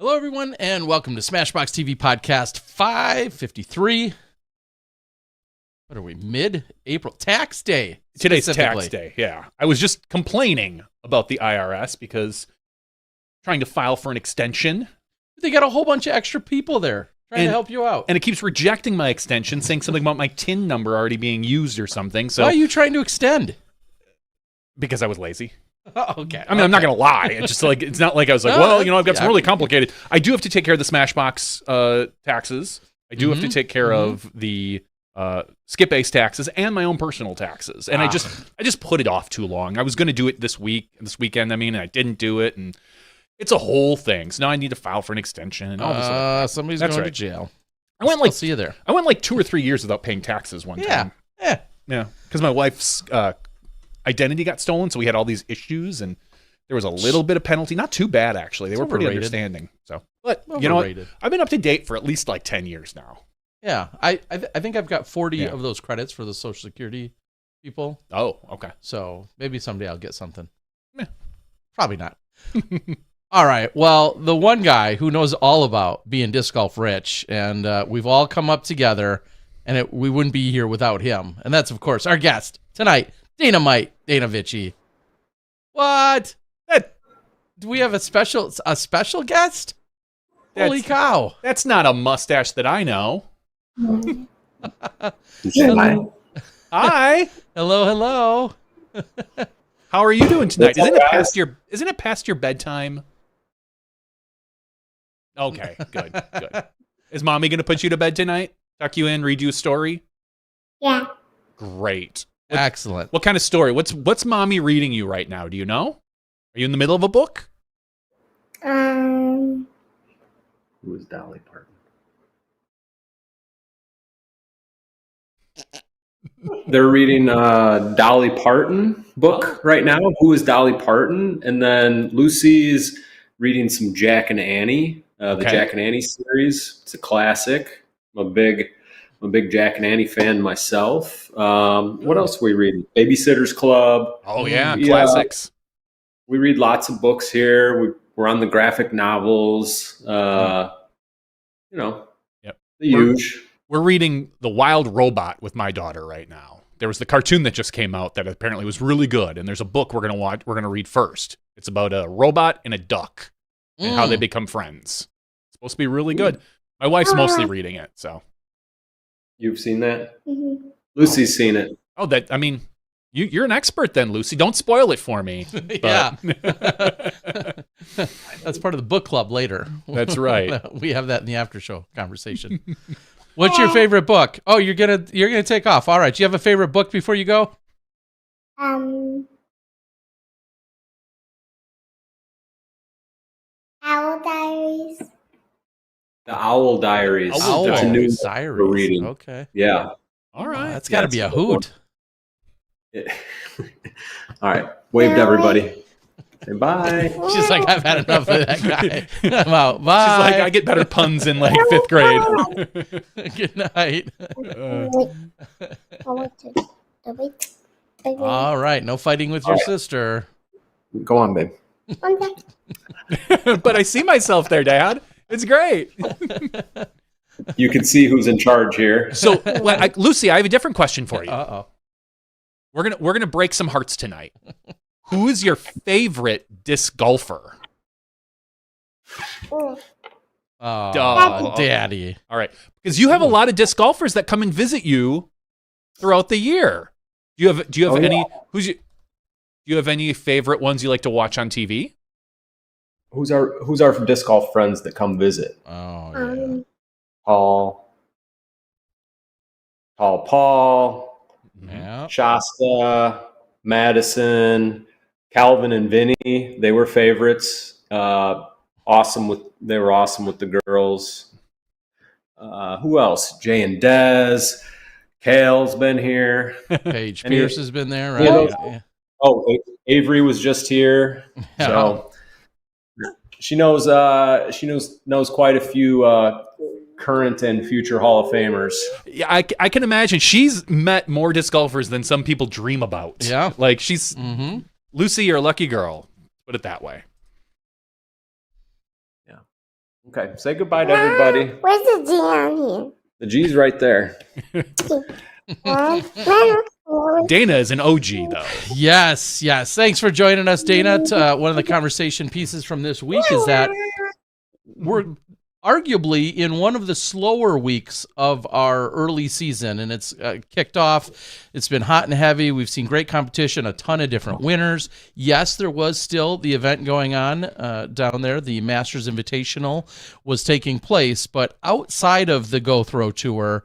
Hello, everyone, and welcome to SmashBoxxTV Podcast 553. What are we, mid-April? Tax Day. Today's tax day, yeah. I was just complaining about the IRS because trying to file for an extension. They got a whole bunch of extra people there trying to help you out. And it keeps rejecting my extension, saying something about my TIN number already being used or something. So why are you trying to extend? Because I was lazy. Oh, okay. I mean, I'm not going to lie. It's just like, it's not like I was like, well, I've got some really complicated. I do have to take care of the SmashBox taxes. I do have to take care of the Skip Ace taxes and my own personal taxes. And I just put it off too long. I was going to do it this weekend, and I didn't do it. And it's a whole thing. So now I need to file for an extension and all this other stuff. Somebody's going to jail. I'll see you there. I went like 2 or 3 years without paying taxes one time. Yeah. Because my wife's identity got stolen, so we had all these issues, and there was a little bit of penalty. Not too bad, actually. They were pretty understanding. So, but you know what? I've been up to date for at least like 10 years now. Yeah, I think I've got 40 of those credits for the Social Security people. Oh, okay. So maybe someday I'll get something. Probably not. All right. Well, the one guy who knows all about being disc golf rich, and we've all come up together, and we wouldn't be here without him. And that's, of course, our guest tonight, Dana Vicich. What? Do we have a special guest? Holy cow! That's not a mustache that I know. Hi. Hello. How are you doing tonight? Isn't it past your bedtime? Okay, good. Is mommy gonna put you to bed tonight? Tuck you in, read you a story? Yeah. Great. Excellent. What kind of story? What's mommy reading you right now? Do you know? Are you in the middle of a book? Who is Dolly Parton? They're reading Dolly Parton book right now. Who is Dolly Parton? And then Lucy's reading some Jack and Annie, the Jack and Annie series. It's a classic. I'm a big Jack and Annie fan myself. What else are we reading? Babysitter's Club. Oh yeah, classics. We read lots of books here. We're on the graphic novels. The huge. We're reading The Wild Robot with my daughter right now. There was the cartoon that just came out that apparently was really good, and there's a book we're gonna read first. It's about a robot and a duck and how they become friends. It's supposed to be really good. My wife's mostly reading it, so. You've seen that? Mm-hmm. Lucy's seen it. Oh, you're an expert then, Lucy. Don't spoil it for me. Yeah. That's part of the book club later. That's right. We have that in the after show conversation. What's your favorite book? Oh, you're gonna take off. All right. Do you have a favorite book before you go? Owl Diaries. The Owl Diaries. Owl That's a new Diaries. We're reading. Okay. Yeah. All right. That's got to be a hoot. All right. Wave to everybody. Say bye. She's like, I've had enough of that guy. I'm out. Bye. She's like, I get better puns in like 5th grade. Good night. All right. No fighting with your sister. Go on, babe. But I see myself there, Dad. It's great. You can see who's in charge here. So, Lucy, I have a different question for you. Uh-oh. We're gonna break some hearts tonight. Who is your favorite disc golfer? Oh, Daddy. All right, because you have a lot of disc golfers that come and visit you throughout the year. Do you have any? Do you have any favorite ones you like to watch on TV? Who's our disc golf friends that come visit? Oh yeah. Paul. Yeah. Shasta, Madison, Calvin, and Vinny. They were favorites. They were awesome with the girls. Who else? Jay and Dez. Kale's been here. Paige Pierce has been there, right? Yeah. Oh, Avery was just here. Yeah. So she knows quite a few current and future Hall of Famers. Yeah, I can imagine. She's met more disc golfers than some people dream about. Yeah. Like she's Lucy, you're a lucky girl. Put it that way. Yeah. Okay, say goodbye to everybody. Where's the G on here? The G's right there. Dana is an OG, though. Yes. Thanks for joining us, Dana. One of the conversation pieces from this week is that we're arguably in one of the slower weeks of our early season, and it's kicked off. It's been hot and heavy. We've seen great competition, a ton of different winners. Yes, there was still the event going on down there. The Masters Invitational was taking place, but outside of the Gothrow Tour,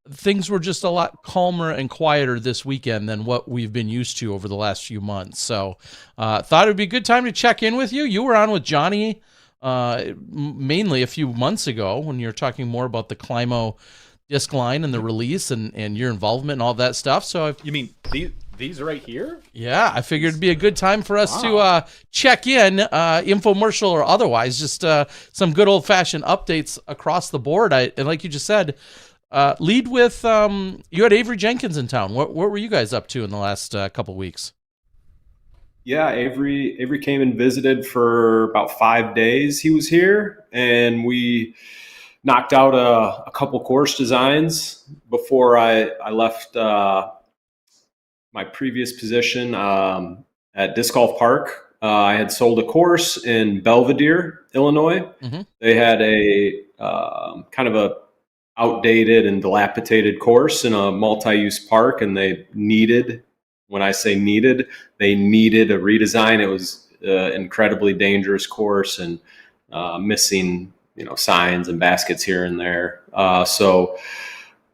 things were just a lot calmer and quieter this weekend than what we've been used to over the last few months. So thought it would be a good time to check in with you. You were on with Johnny mainly a few months ago when you're talking more about the Climo disc line and the release and your involvement and all that stuff. So You mean these right here? yeah, I figured it'd be a good time for us to check in, infomercial or otherwise, just some good old fashioned updates across the board. And like you just said, lead with you had Avery Jenkins in town. What were you guys up to in the last couple weeks? Yeah, Avery came and visited for about 5 days. He was here, and we knocked out a couple course designs before I left my previous position at Disc Golf Park. I had sold a course in Belvedere, Illinois. Mm-hmm. They had a kind of a outdated and dilapidated course in a multi-use park, and they needed. When I say needed, they needed a redesign. It was an incredibly dangerous course and missing, signs and baskets here and there. So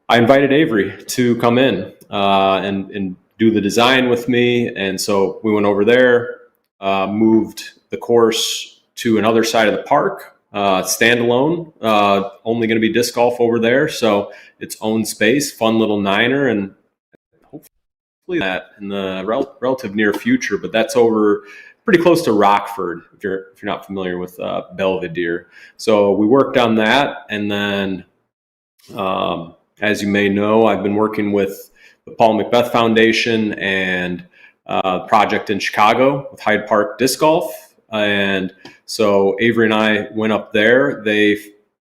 I invited Avery to come in and do the design with me. And so we went over there, moved the course to another side of the park, standalone, only going to be disc golf over there. So its own space, fun little niner, and that in the relative near future, but that's over pretty close to Rockford if you're not familiar with Belvedere. So we worked on that, and then as you may know, I've been working with the Paul Macbeth Foundation and project in Chicago with Hyde Park Disc Golf, and so Avery and I went up there. They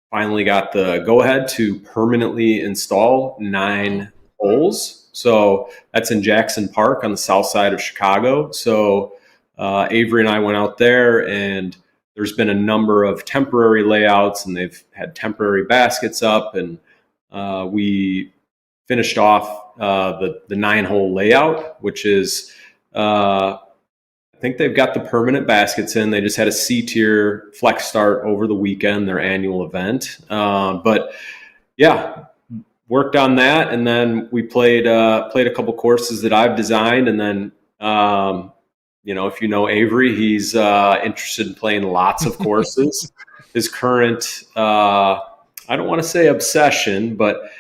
finally got the go-ahead to permanently install 9 holes. So that's in Jackson Park on the south side of Chicago. So Avery and I went out there, and there's been a number of temporary layouts, and they've had temporary baskets up, and we finished off the 9-hole layout, which is I think they've got the permanent baskets in. They just had a C-tier flex start over the weekend, their annual event. But yeah, worked on that, and then we played a couple courses that I've designed, and then if you know Avery, he's interested in playing lots of courses. His current I don't want to say obsession, but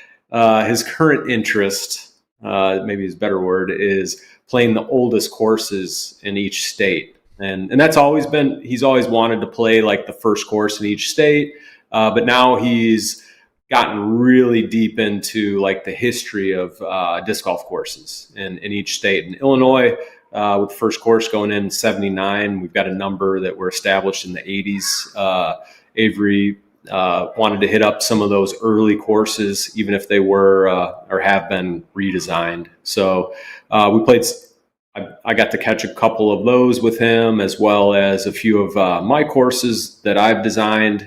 his current interest, maybe his better word, is playing the oldest courses in each state, and that's always been, he's always wanted to play like the first course in each state, but now he's gotten really deep into like the history of disc golf courses in each state. In Illinois, with the first course going in 79, we've got a number that were established in the 80s. Avery wanted to hit up some of those early courses, even if they were or have been redesigned. So we played. I got to catch a couple of those with him, as well as a few of my courses that I've designed.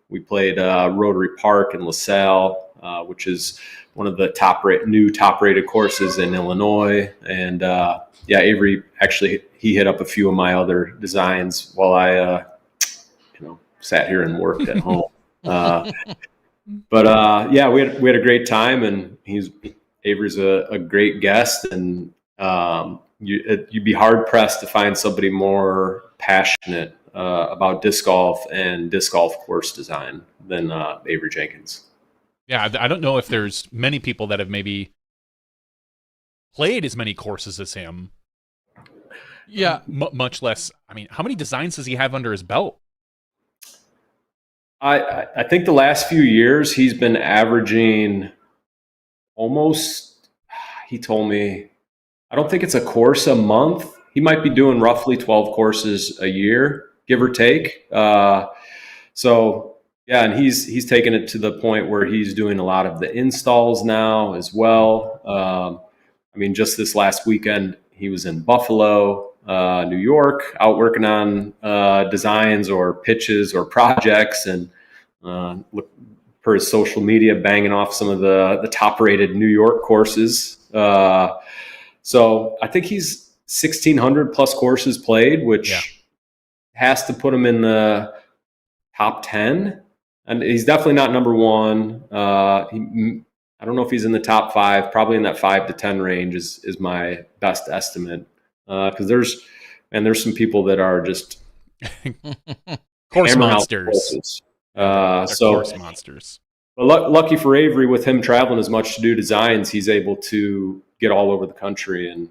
We played Rotary Park in LaSalle, which is one of the top-rated courses in Illinois. And Avery actually he hit up a few of my other designs while I, sat here and worked at home. But we had a great time, and Avery's a great guest, and you'd be hard pressed to find somebody more passionate about disc golf and disc golf course design than Avery Jenkins. Yeah, I don't know if there's many people that have maybe played as many courses as him. Yeah. Much less, how many designs does he have under his belt? I think the last few years he's been averaging almost, he told me, I don't think it's a course a month. He might be doing roughly 12 courses a year, give or take. So yeah, and he's taken it to the point where he's doing a lot of the installs now as well. I mean, just this last weekend, he was in Buffalo, New York, out working on designs or pitches or projects, and look, per his social media, banging off some of the top-rated New York courses. So I think he's 1,600 plus courses played, which has to put him in the top 10. And he's definitely not number one. I don't know if he's in the top 5. Probably in that 5 to 10 range is my best estimate. Because there's some people that are just course monsters. Course monsters. But lucky for Avery, with him traveling as much to do designs, he's able to get all over the country. And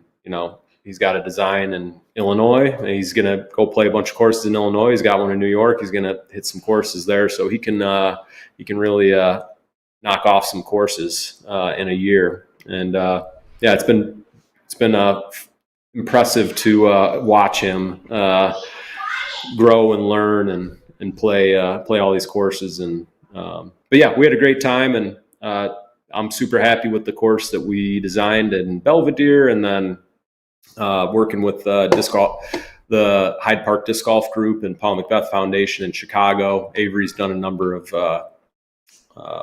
he's got a design in Illinois, and he's going to go play a bunch of courses in Illinois. He's got one in New York. He's going to hit some courses there, so he can really knock off some courses in a year. And it's been impressive to watch him grow and learn and play all these courses. And but yeah, we had a great time, and I'm super happy with the course that we designed in Belvedere, and then working with the Hyde Park Disc Golf Group and Paul Macbeth Foundation in Chicago. Avery's done a number of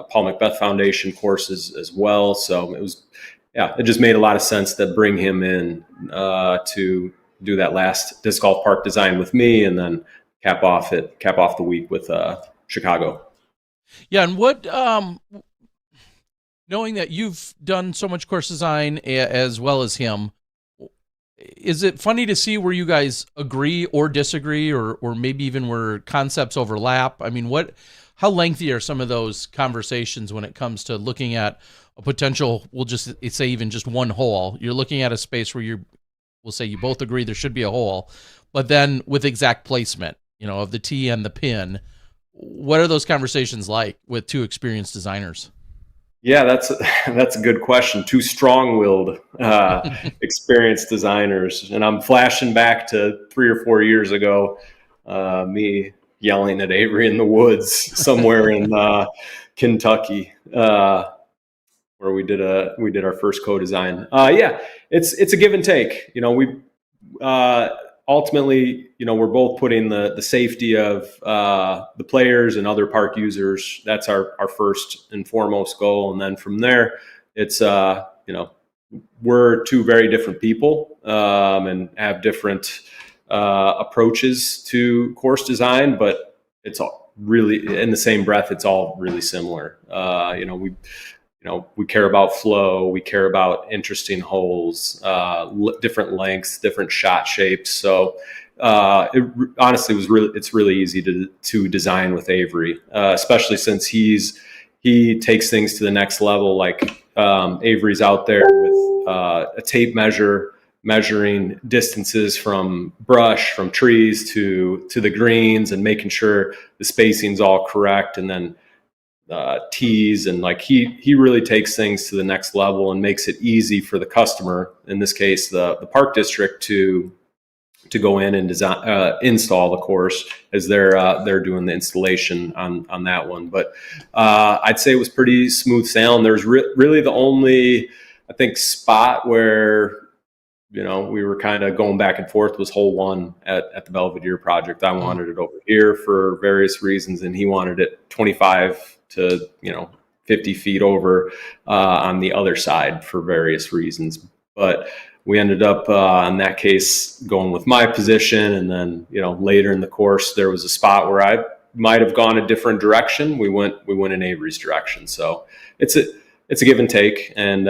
Paul Macbeth Foundation courses as well. So it just made a lot of sense to bring him in to do that last disc golf park design with me, and then cap off the week with Chicago. Yeah, and what knowing that you've done so much course design as well as him, is it funny to see where you guys agree or disagree, or maybe even where concepts overlap? I mean, how lengthy are some of those conversations when it comes to looking at a potential, we'll just say even just one hole? You're looking at a space where we'll say you both agree there should be a hole, but then with exact placement, of the tee and the pin, what are those conversations like with two experienced designers? Yeah, that's a good question. Two strong-willed, experienced designers, and I'm flashing back to 3 or 4 years ago, me yelling at Avery in the woods somewhere in Kentucky, where we did our first co-design. It's a give and take. We ultimately, we're both putting the safety of the players and other park users. That's our first and foremost goal. And then from there, it's, we're two very different people and have different approaches to course design, but it's all really, in the same breath, it's all really similar. We care about flow. We care about interesting holes, different lengths, different shot shapes. So honestly, it's really easy to design with Avery, especially since he takes things to the next level. Like Avery's out there with a tape measure, measuring distances from brush, from trees to the greens, and making sure the spacing's all correct, and then tees, and he really takes things to the next level and makes it easy for the customer, in this case the park district, to go in and design install the course as they're doing the installation on that one. But I'd say it was pretty smooth sailing. There's really the only, I think, spot where we were kind of going back and forth was hole 1 at the Belvedere project. I wanted it over here for various reasons, and he wanted it 25 to 50 feet over on the other side for various reasons. But we ended up in that case going with my position, and then later in the course there was a spot where I might have gone a different direction. We went in Avery's direction. So it's a give and take, and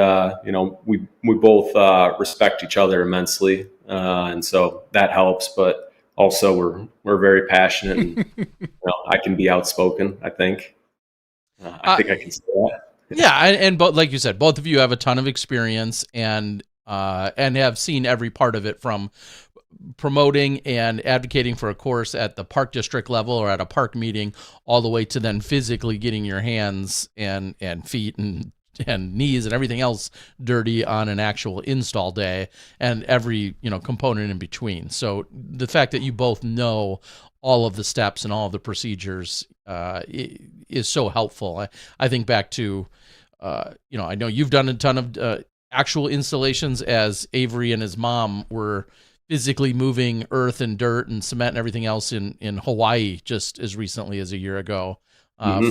we both respect each other immensely, and so that helps. But also we're very passionate, and I can be outspoken, I think. I think I can say that. Yeah, and like you said, both of you have a ton of experience and have seen every part of it, from promoting and advocating for a course at the park district level or at a park meeting, all the way to then physically getting your hands and feet and knees and everything else dirty on an actual install day, and every component in between. So the fact that you both know all of the steps and all of the procedures is so helpful. I think back to, I know you've done a ton of actual installations as Avery and his mom were physically moving earth and dirt and cement and everything else in Hawaii just as recently as a year ago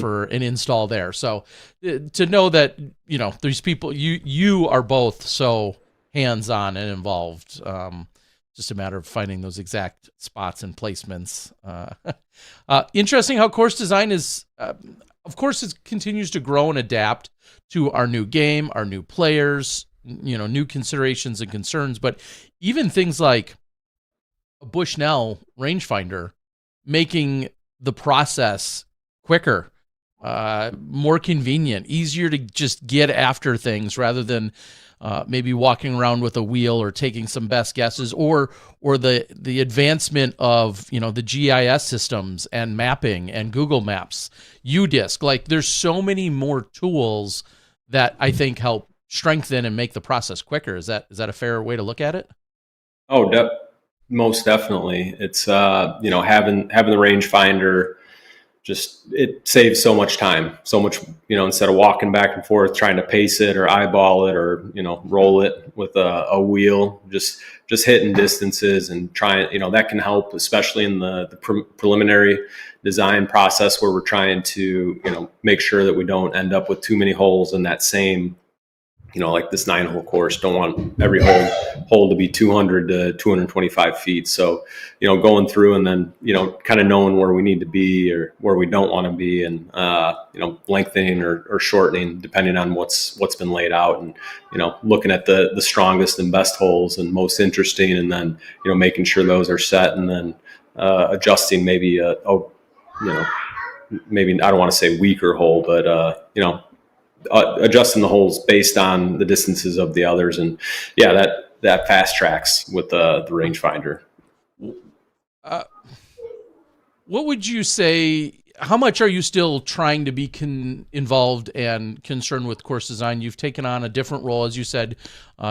for an install there. So to know that, these people, you are both so hands-on and involved, just a matter of finding those exact spots and placements. Interesting how course design is, of course, it continues to grow and adapt to our new game, our new players, new considerations and concerns, but even things like a Bushnell rangefinder making the process quicker, more convenient, easier to just get after things rather than maybe walking around with a wheel or taking some best guesses, or the advancement of the GIS systems and mapping and Google Maps, UDisc. Like there's so many more tools that I think help strengthen and make the process quicker. Is that a fair way to look at it? Oh, most definitely. It's having the rangefinder, just it saves so much time, so much, instead of walking back and forth trying to pace it or eyeball it or roll it with a wheel, just hitting distances and trying, that can help, especially in the preliminary design process where we're trying to make sure that we don't end up with too many holes in that same, like this 9-hole course. Don't want every hole to be 200 to 225 feet. So, going through and then, kind of knowing where we need to be or where we don't want to be, and, lengthening or shortening depending on what's been laid out, and, looking at the strongest and best holes and most interesting, and then, making sure those are set, and then adjusting maybe maybe I don't want to say weaker hole, but, adjusting the holes based on the distances of the others. And that fast tracks with the rangefinder. What would you say, how much are you still trying to be involved and concerned with course design? You've taken on a different role, as you said,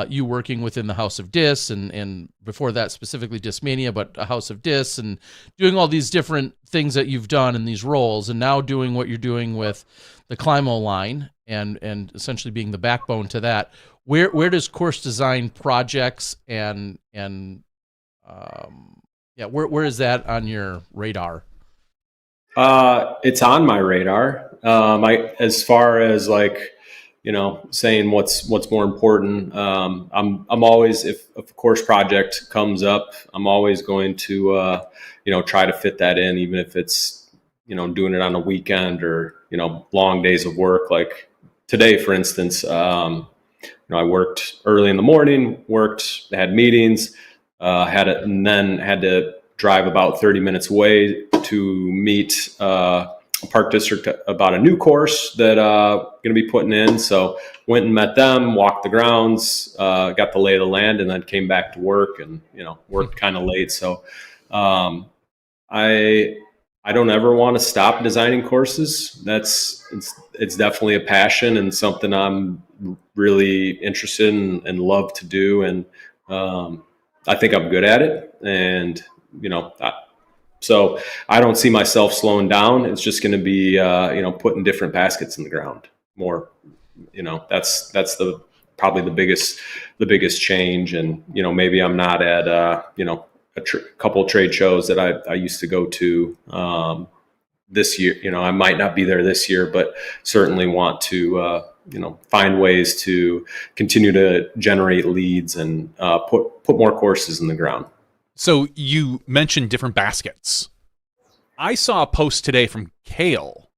you working within the House of Dis, and before that specifically Discmania, but a House of Dis, and doing all these different things that you've done in these roles, and now doing what you're doing with the Climo line, and essentially being the backbone to that. Where does course design projects and where is that on your radar? It's on my radar. As far as saying what's more important, I'm always, if a course project comes up, I'm always going to try to fit that in, even if it's doing it on a weekend or long days of work. Like today, for instance, I worked early in the morning, had meetings, and then had to drive about 30 minutes away to meet a park district about a new course that going to be putting in. So went and met them, walked the grounds, got the lay of the land, and then came back to work, and worked kind of late. So I don't ever want to stop designing courses. It's definitely a passion and something I'm really interested in and love to do. And I think I'm good at it. And, so I don't see myself slowing down. It's just going to be, putting different baskets in the ground more. That's probably the biggest change. And, maybe I'm not at, a couple of trade shows that I used to go to this year. I might not be there this year, but certainly want to, find ways to continue to generate leads and put more courses in the ground. So you mentioned different baskets. I saw a post today from Kale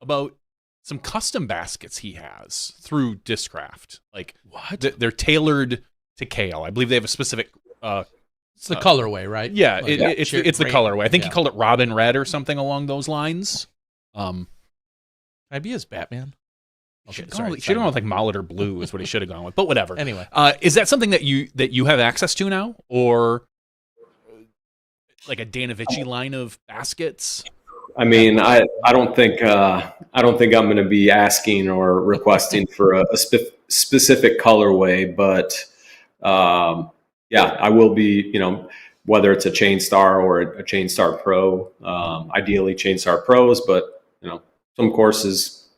about some custom baskets he has through Discraft. Like what? They're tailored to Kale. I believe they have a specific it's the colorway, right? Yeah, it's the colorway. I think he called it Robin Red or something along those lines. Can I be his Batman? Okay, sorry. Should have gone with like Molitor Blue is what he should have gone with, but whatever. Anyway, is that something that you have access to now, or like a Dana Vicich line of baskets? I mean, I don't think I'm going to be asking or requesting for a specific colorway, but I will be, whether it's a Chain Star or a Chain Star Pro, ideally Chain Star Pros, but some courses,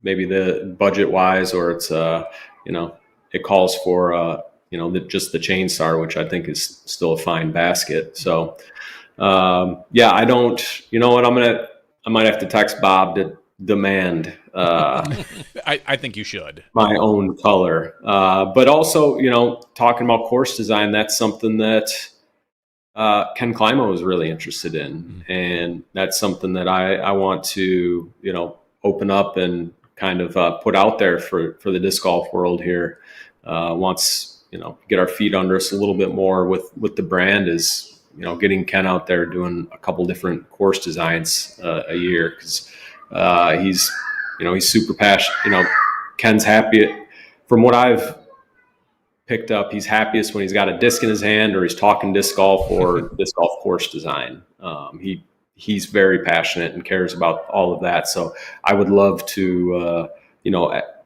maybe the budget wise, or it's it calls for just the Chain Star, which I think is still a fine basket. So I don't. You know what? I might have to text Bob to demand. I think you should. My own color, but also talking about course design, that's something that Ken Climo is really interested in, and that's something that I want to open up and kind of put out there for the disc golf world here. Once get our feet under us a little bit more with the brand is getting Ken out there doing a couple different course designs a year, because he's super passionate. Ken's happy. From what I've picked up, he's happiest when he's got a disc in his hand or he's talking disc golf or disc golf course design. He's very passionate and cares about all of that. So I would love to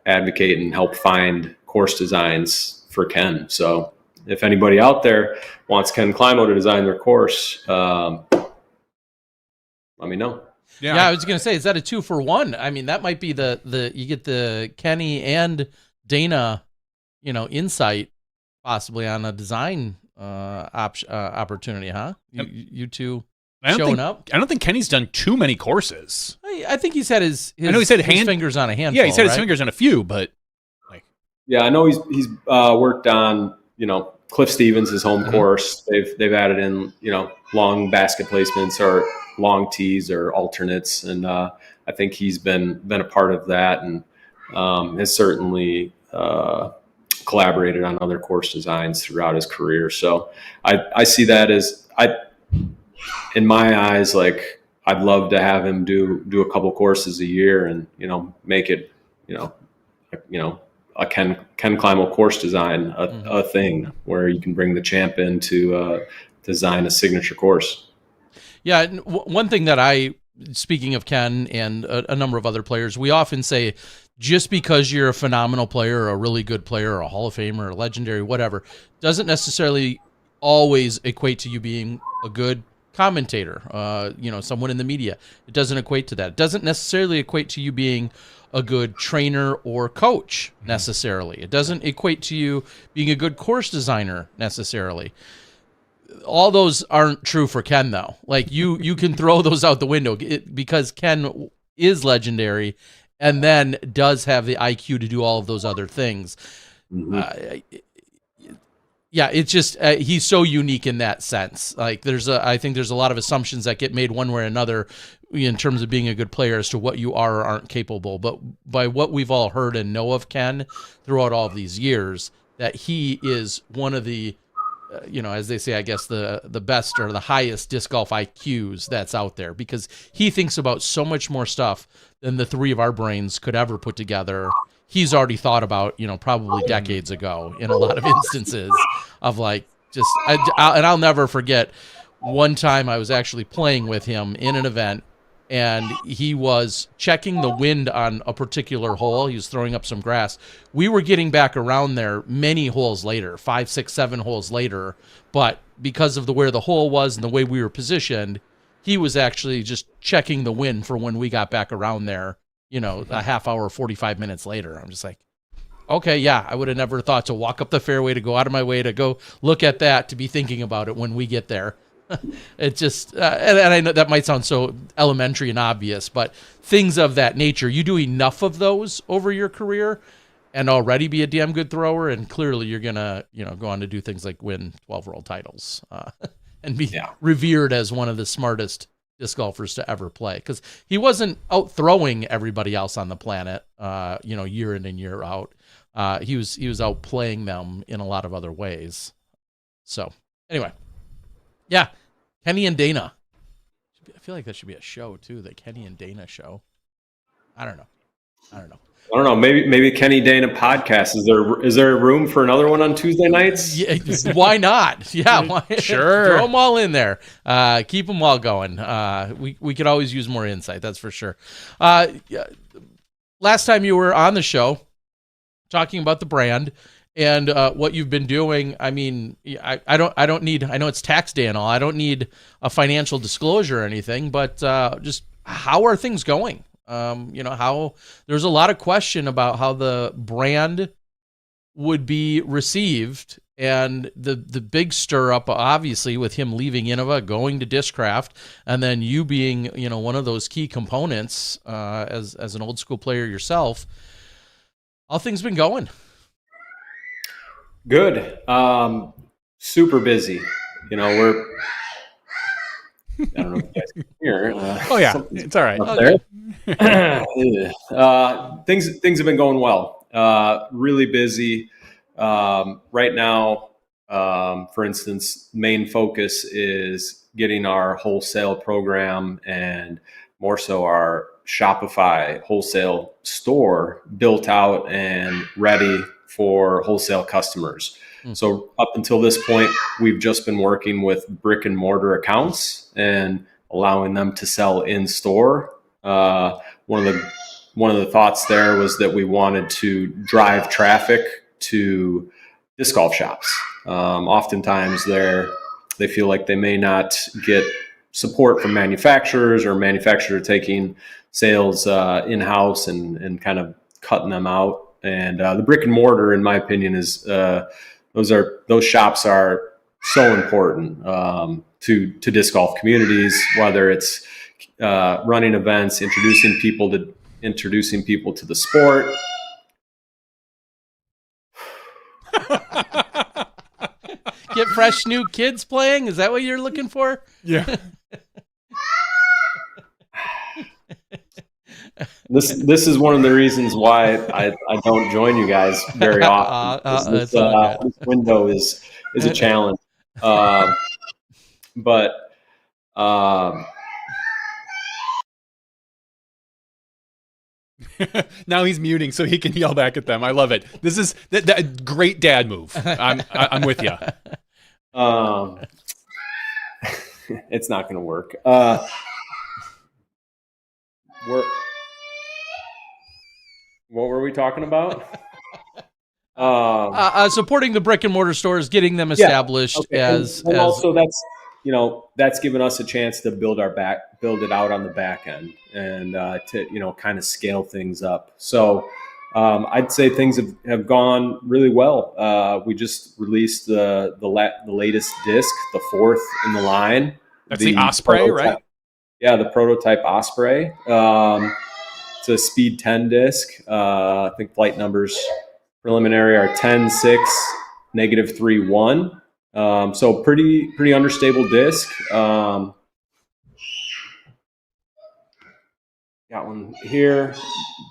advocate and help find course designs for Ken. So if anybody out there wants Ken Climo to design their course, let me know. Yeah, I was going to say, is that a 2-for-1? I mean, that might be you get the Kenny and Dana, insight possibly on a design opportunity, huh? You two showing up. I don't think Kenny's done too many courses. I think he's had his fingers on a handful. Yeah, he's had his fingers on a few, but I know he's worked on Cliff Stevens' his home course. They've added in long basket placements or long tees or alternates, and I think he's been a part of that, and has certainly collaborated on other course designs throughout his career. So I see that as, in my eyes, like, I'd love to have him do a couple courses a year and make it a Ken Climo course design a thing where you can bring the champ in to design a signature course. Yeah, one thing that speaking of Ken and a number of other players, we often say, just because you're a phenomenal player, or a really good player, or a Hall of Famer, or legendary, whatever, doesn't necessarily always equate to you being a good commentator, someone in the media. It doesn't equate to that. It doesn't necessarily equate to you being a good trainer or coach necessarily. It doesn't equate to you being a good course designer necessarily. All those aren't true for Ken, though. Like, you can throw those out the window because Ken is legendary and then does have the IQ to do all of those other things. It's just he's so unique in that sense. Like, I think there's a lot of assumptions that get made one way or another in terms of being a good player as to what you are or aren't capable. But by what we've all heard and know of Ken throughout all of these years, that he is one of the as they say, I guess the best or the highest disc golf IQs that's out there, because he thinks about so much more stuff than the three of our brains could ever put together. He's already thought about, probably decades ago in a lot of instances of I'll never forget one time I was actually playing with him in an event, and he was checking the wind on a particular hole. He was throwing up some grass. We were getting back around there many holes later, 5, 6, 7 holes later, but because of where the hole was and the way we were positioned, he was actually just checking the wind for when we got back around there, a half hour, 45 minutes later. I'm just like, okay, yeah, I would have never thought to walk up the fairway, to go out of my way to go look at that, to be thinking about it when we get there. It just, and I know that might sound so elementary and obvious, but things of that nature, you do enough of those over your career and already be a damn good thrower, and clearly you're gonna, go on to do things like win 12 world titles and be revered as one of the smartest disc golfers to ever play, because he wasn't out throwing everybody else on the planet, year in and year out. He was out playing them in a lot of other ways. So anyway. Yeah, Kenny and Dana. I feel like that should be a show too, the Kenny and Dana show. I don't know. Maybe Kenny Dana podcast. Is there room for another one on Tuesday nights? Yeah, why not? Yeah, sure. Throw them all in there. Keep them all going. We could always use more insight. That's for sure. Last time you were on the show talking about the brand and what you've been doing. I mean, I don't need. I know it's tax day and all. I don't need a financial disclosure or anything, but just how are things going? How there's a lot of question about how the brand would be received, and the big stir up, obviously, with him leaving Innova, going to Discraft, and then you being one of those key components as an old school player yourself. How things been going? Good. Super busy. We're. I don't know if you guys can hear. Oh yeah, it's all right. Up there. Things have been going well. Really busy. Right now, for instance, main focus is getting our wholesale program and more so our Shopify wholesale store built out and ready for wholesale customers. So up until this point, we've just been working with brick and mortar accounts and allowing them to sell in store. One of the thoughts there was that we wanted to drive traffic to disc golf shops. Oftentimes they feel like they may not get support from manufacturers, or manufacturers are taking sales in-house and kind of cutting them out. And the brick and mortar, in my opinion, is those shops are so important to disc golf communities, whether it's running events, introducing people to the sport. Get fresh new kids playing? Is that what you're looking for? Yeah. This is one of the reasons why I don't join you guys very often. This window is a challenge. But now he's muting so he can yell back at them. I love it. This is that great dad move. I'm with you. It's not going to work. What were we talking about? Supporting the brick and mortar stores, getting them established. Okay. And also that's given us a chance to build it out on the back end, and to kind of scale things up. So I'd say things have gone really well. We just released the latest disc, the fourth in the line. That's the Osprey, right? Yeah, the prototype Osprey. It's a speed 10 disc. I think flight numbers preliminary are 10.6, -3.1. So pretty understable disc. Got one here,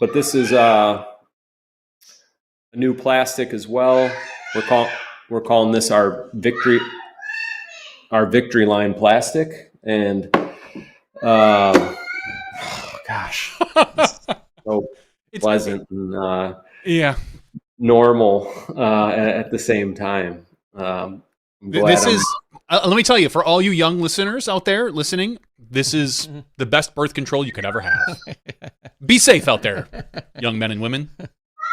but this is a new plastic as well. We're calling this our Victory Line plastic, and gosh, so pleasant and normal at the same time. This is let me tell you, for all you young listeners out there listening, this is the best birth control you could ever have. Be safe out there, young men and women,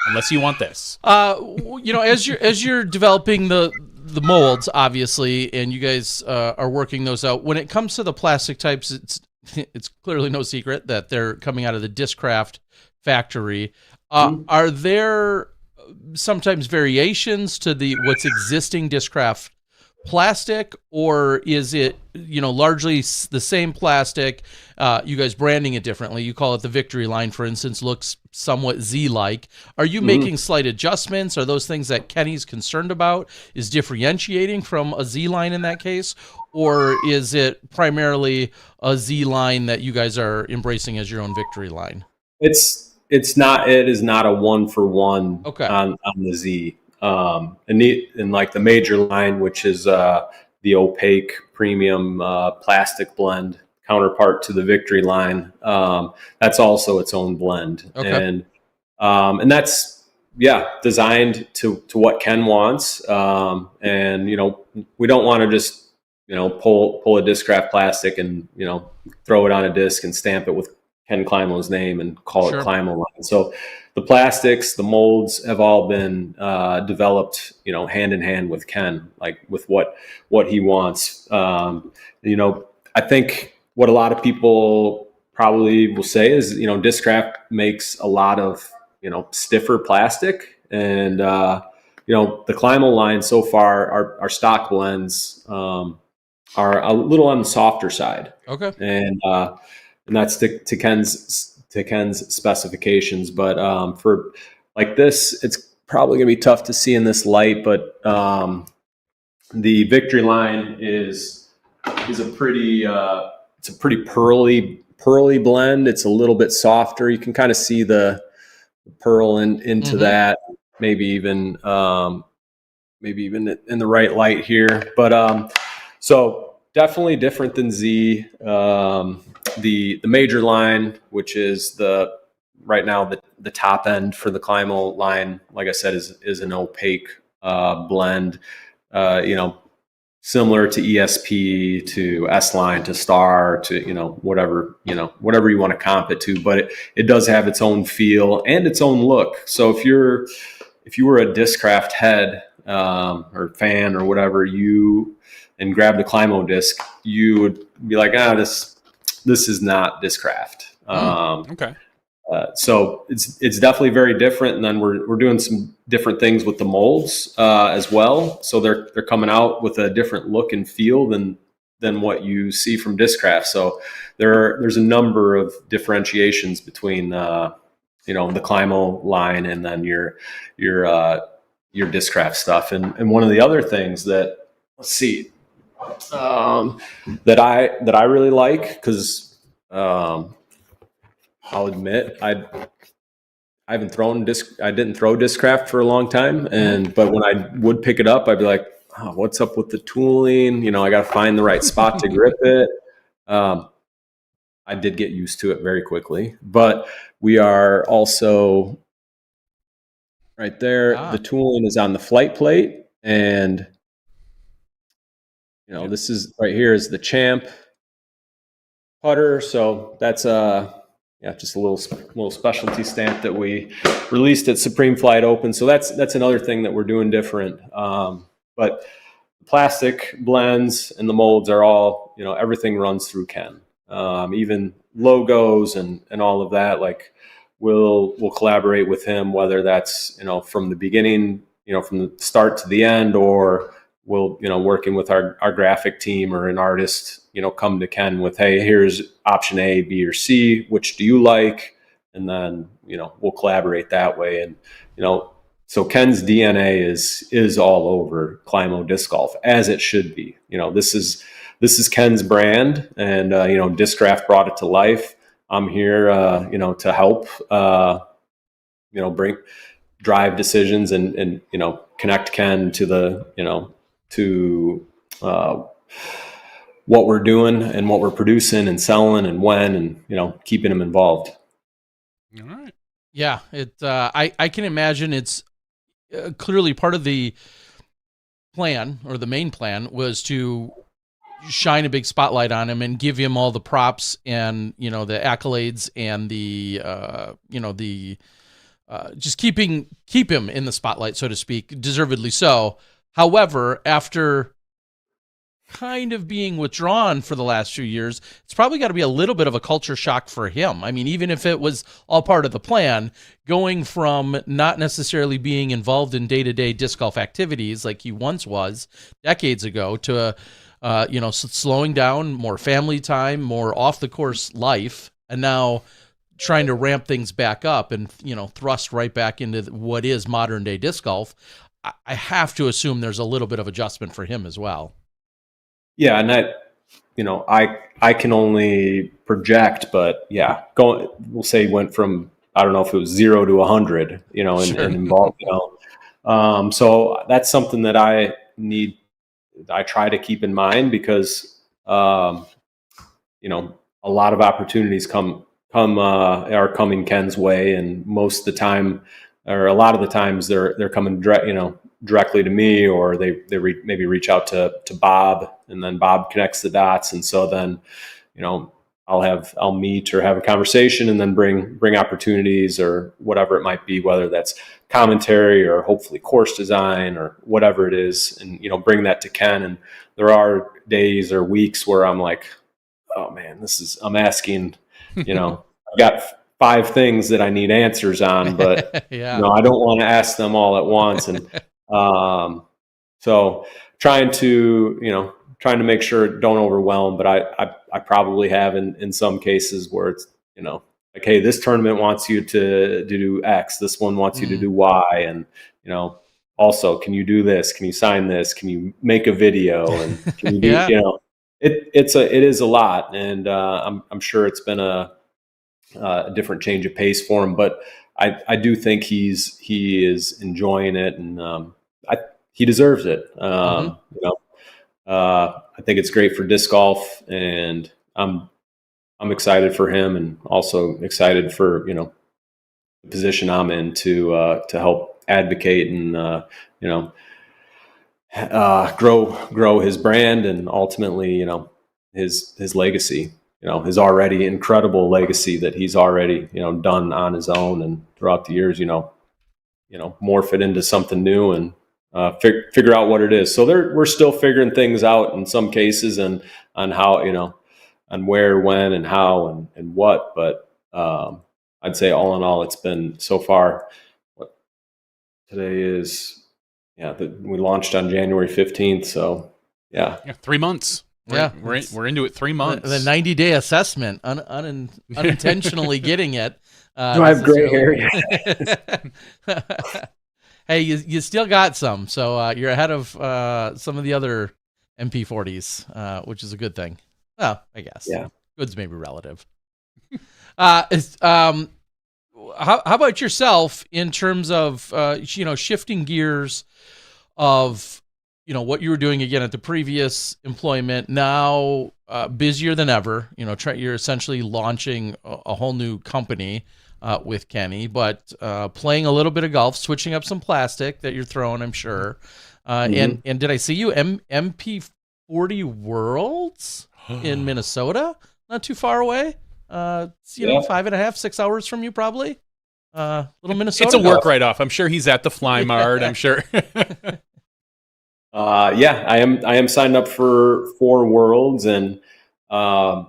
unless you want this. As you're developing the molds, obviously, and you guys are working those out. When it comes to the plastic types, it's clearly no secret that they're coming out of the Discraft factory. Are there sometimes variations to what's existing Discraft plastic, or is it largely the same plastic? You guys branding it differently. You call it the Victory Line, for instance, looks somewhat Z-like. Are you making slight adjustments? Are those things that Kenny's concerned about? Is differentiating from a Z-line in that case, or is it primarily a Z-line that you guys are embracing as your own Victory Line? It is not a 1-for-1 Okay. on the Z. And like the major line, which is the opaque premium plastic blend counterpart to the Victory Line, that's also its own blend. Okay. And that's designed to what Ken wants. And we don't want to just pull a Discraft plastic and throw it on a disc and stamp it with Ken Climo's name and call it Climo Line. So the plastics, the molds have all been developed, hand in hand with Ken, like with what he wants. I think what a lot of people probably will say is, Discraft makes a lot of, stiffer plastic, and the Climo line so far, our stock blends are a little on the softer side. Okay. And that's to Ken's specifications. But for like this, it's probably gonna be tough to see in this light. But the Victory line is a pretty pearly blend. It's a little bit softer. You can kind of see the pearl into that. Maybe even in the right light here. But so definitely different than Z. The major line, which is right now the top end for the Climo line, like I said, is an opaque blend. Similar to ESP, to S line, to Star, to whatever you want to comp it to, but it does have its own feel and its own look. So if you were a Discraft head or fan or whatever, and grabbed a Climo disc, you would be like, this is not Discraft. Okay. So it's definitely very different. And then we're doing some different things with the molds as well. So they're coming out with a different look and feel than what you see from Discraft. So there's a number of differentiations between the Climo line and then your Discraft stuff. And one of the other things that, let's see, that I really like, because I'll admit I didn't throw Discraft for a long time, but when I would pick it up, I'd be like, oh, what's up with the tooling? I got to find the right spot to grip it. I did get used to it very quickly, but we are also right there. The tooling is on the flight plate, and this is right here is the Champ putter. So that's just a little specialty stamp that we released at Supreme Flight Open. So that's another thing that we're doing different. But the plastic blends and the molds are all, everything runs through Ken. Even logos and all of that, like we'll collaborate with him, whether that's, from the beginning, from the start to the end, or we'll, working with our graphic team or an artist, come to Ken with, hey, here's option A, B, or C, which do you like? And then, we'll collaborate that way. And, so Ken's DNA is all over Climo disc golf, as it should be. This is Ken's brand, and, Discraft brought it to life. I'm here, to help, drive decisions and connect Ken to what we're doing and what we're producing and selling and when, and keeping him involved. All right. Yeah, I can imagine it's clearly part of the plan, or the main plan was to shine a big spotlight on him and give him all the props and the accolades and the just keep him in the spotlight, so to speak, deservedly so. However, after kind of being withdrawn for the last few years, it's probably got to be a little bit of a culture shock for him. I mean, even if it was all part of the plan, going from not necessarily being involved in day-to-day disc golf activities like he once was decades ago to, slowing down, more family time, more off-the-course life, and now trying to ramp things back up and, thrust right back into what is modern-day disc golf. I have to assume there's a little bit of adjustment for him as well. Yeah, and that, I can only project, but yeah, we'll say went from, I don't know if it was 0 to 100, and involved, so that's something that I try to keep in mind, because, a lot of opportunities are coming Ken's way, and most of the time, or a lot of the times they're coming directly to me, or they maybe reach out to Bob, and then Bob connects the dots. And so then, I'll meet or have a conversation, and then bring opportunities or whatever it might be, whether that's commentary or hopefully course design or whatever it is, and bring that to Ken. And there are days or weeks where I'm like, oh man, I'm asking, I've got 5 things that I need answers on, but yeah. I don't want to ask them all at once. And so trying to make sure it don't overwhelm, but I probably have in some cases where it's, like, hey, this tournament wants you to do X, this one wants you to do Y. And, also, can you do this? Can you sign this? Can you make a video? And can you do, Yeah. it is a lot. And I'm sure it's been a different change of pace for him, but I do think he is enjoying it, and he deserves it. I think it's great for disc golf, and I'm excited for him, and also excited for the position I'm in to help advocate and grow his brand, and ultimately his legacy, his already incredible legacy that he's already done on his own, and throughout the years morph it into something new, and figure out what it is. So we're still figuring things out in some cases, and on how on where, when, and how, and what. But I'd say all in all, it's been so far. What today is? Yeah, we launched on January 15th. So yeah 3 months. We're into it 3 months. The 90-day assessment, unintentionally getting it. Do I have gray hair? Hey, you still got some, so you're ahead of some of the other MP40s, which is a good thing. Well, I guess. Yeah. Good's maybe relative. How about yourself in terms of shifting gears of what you were doing again at the previous employment, now busier than ever. You're essentially launching a whole new company with Kenny, but playing a little bit of golf, switching up some plastic that you're throwing, I'm sure. And did I see you MP40 Worlds in Minnesota? Not too far away. 5.5, 6 hours from you, probably. Little Minnesota. It's a work write-off. I'm sure he's at the Fly Mart. I'm sure. Yeah, I am signed up for 4 Worlds, and I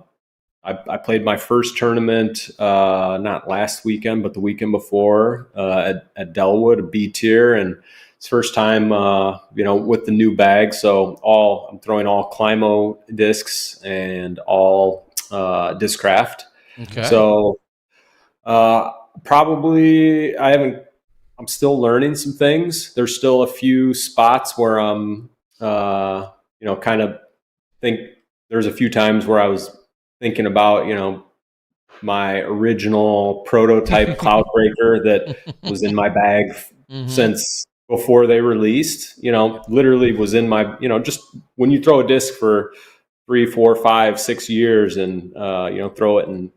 played my first tournament not last weekend, but the weekend before at Delwood, a B tier, and it's first time with the new bag. So I'm throwing all Climo discs and all Discraft. Okay. So probably I'm still learning some things. There's still a few spots where I'm kind of think there's a few times where I was thinking about my original prototype Cloudbreaker that was in my bag since before they released, literally was in my, just when you throw a disc for 3, 4, 5, 6 years, and throw it in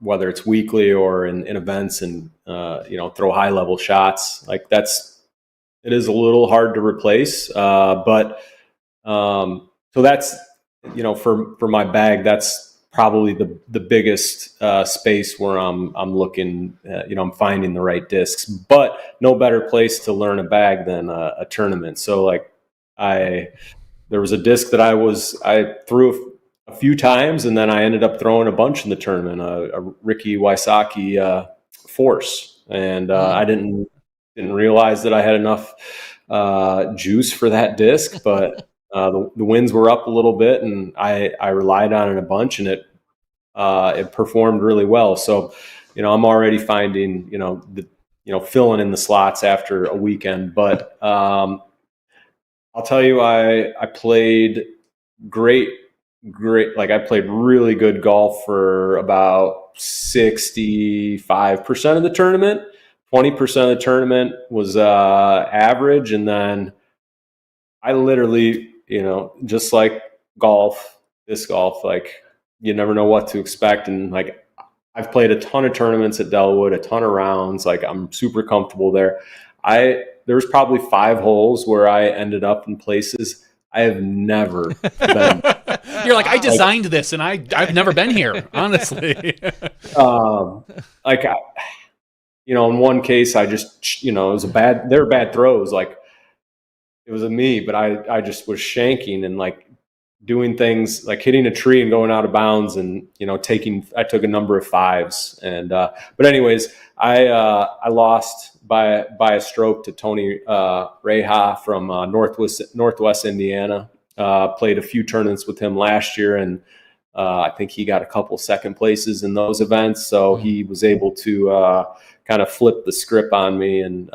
whether it's weekly or in events, and throw high level shots, like it is a little hard to replace, but so that's for my bag, that's probably the biggest space where I'm looking, I'm finding the right discs. But no better place to learn a bag than a tournament. So like there was a disc that I threw a few times, and then I ended up throwing a bunch in the tournament, a Ricky Wysocki Force, and I didn't realize that I had enough juice for that disc, but the winds were up a little bit, and I relied on it a bunch, and it performed really well. So, I'm already finding, filling in the slots after a weekend. But I'll tell you, I played great. Like, I played really good golf for about 65% of the tournament. 20% of the tournament was average, and then I literally, just like disc golf, like, you never know what to expect. And like, I've played a ton of tournaments at Delwood, a ton of rounds. Like, I'm super comfortable there. There's probably 5 holes where I ended up in places I have never been. You're like, I designed this, and I've never been here, honestly. Like, in one case, I just, it was they were bad throws. Like, it was me, but I just was shanking and like doing things like hitting a tree and going out of bounds, and I took a number of fives, and but anyways, I lost by a stroke to Tony Reha from Northwest Indiana. Played a few tournaments with him last year, and I think he got a couple second places in those events, so he was able to kind of flip the script on me, and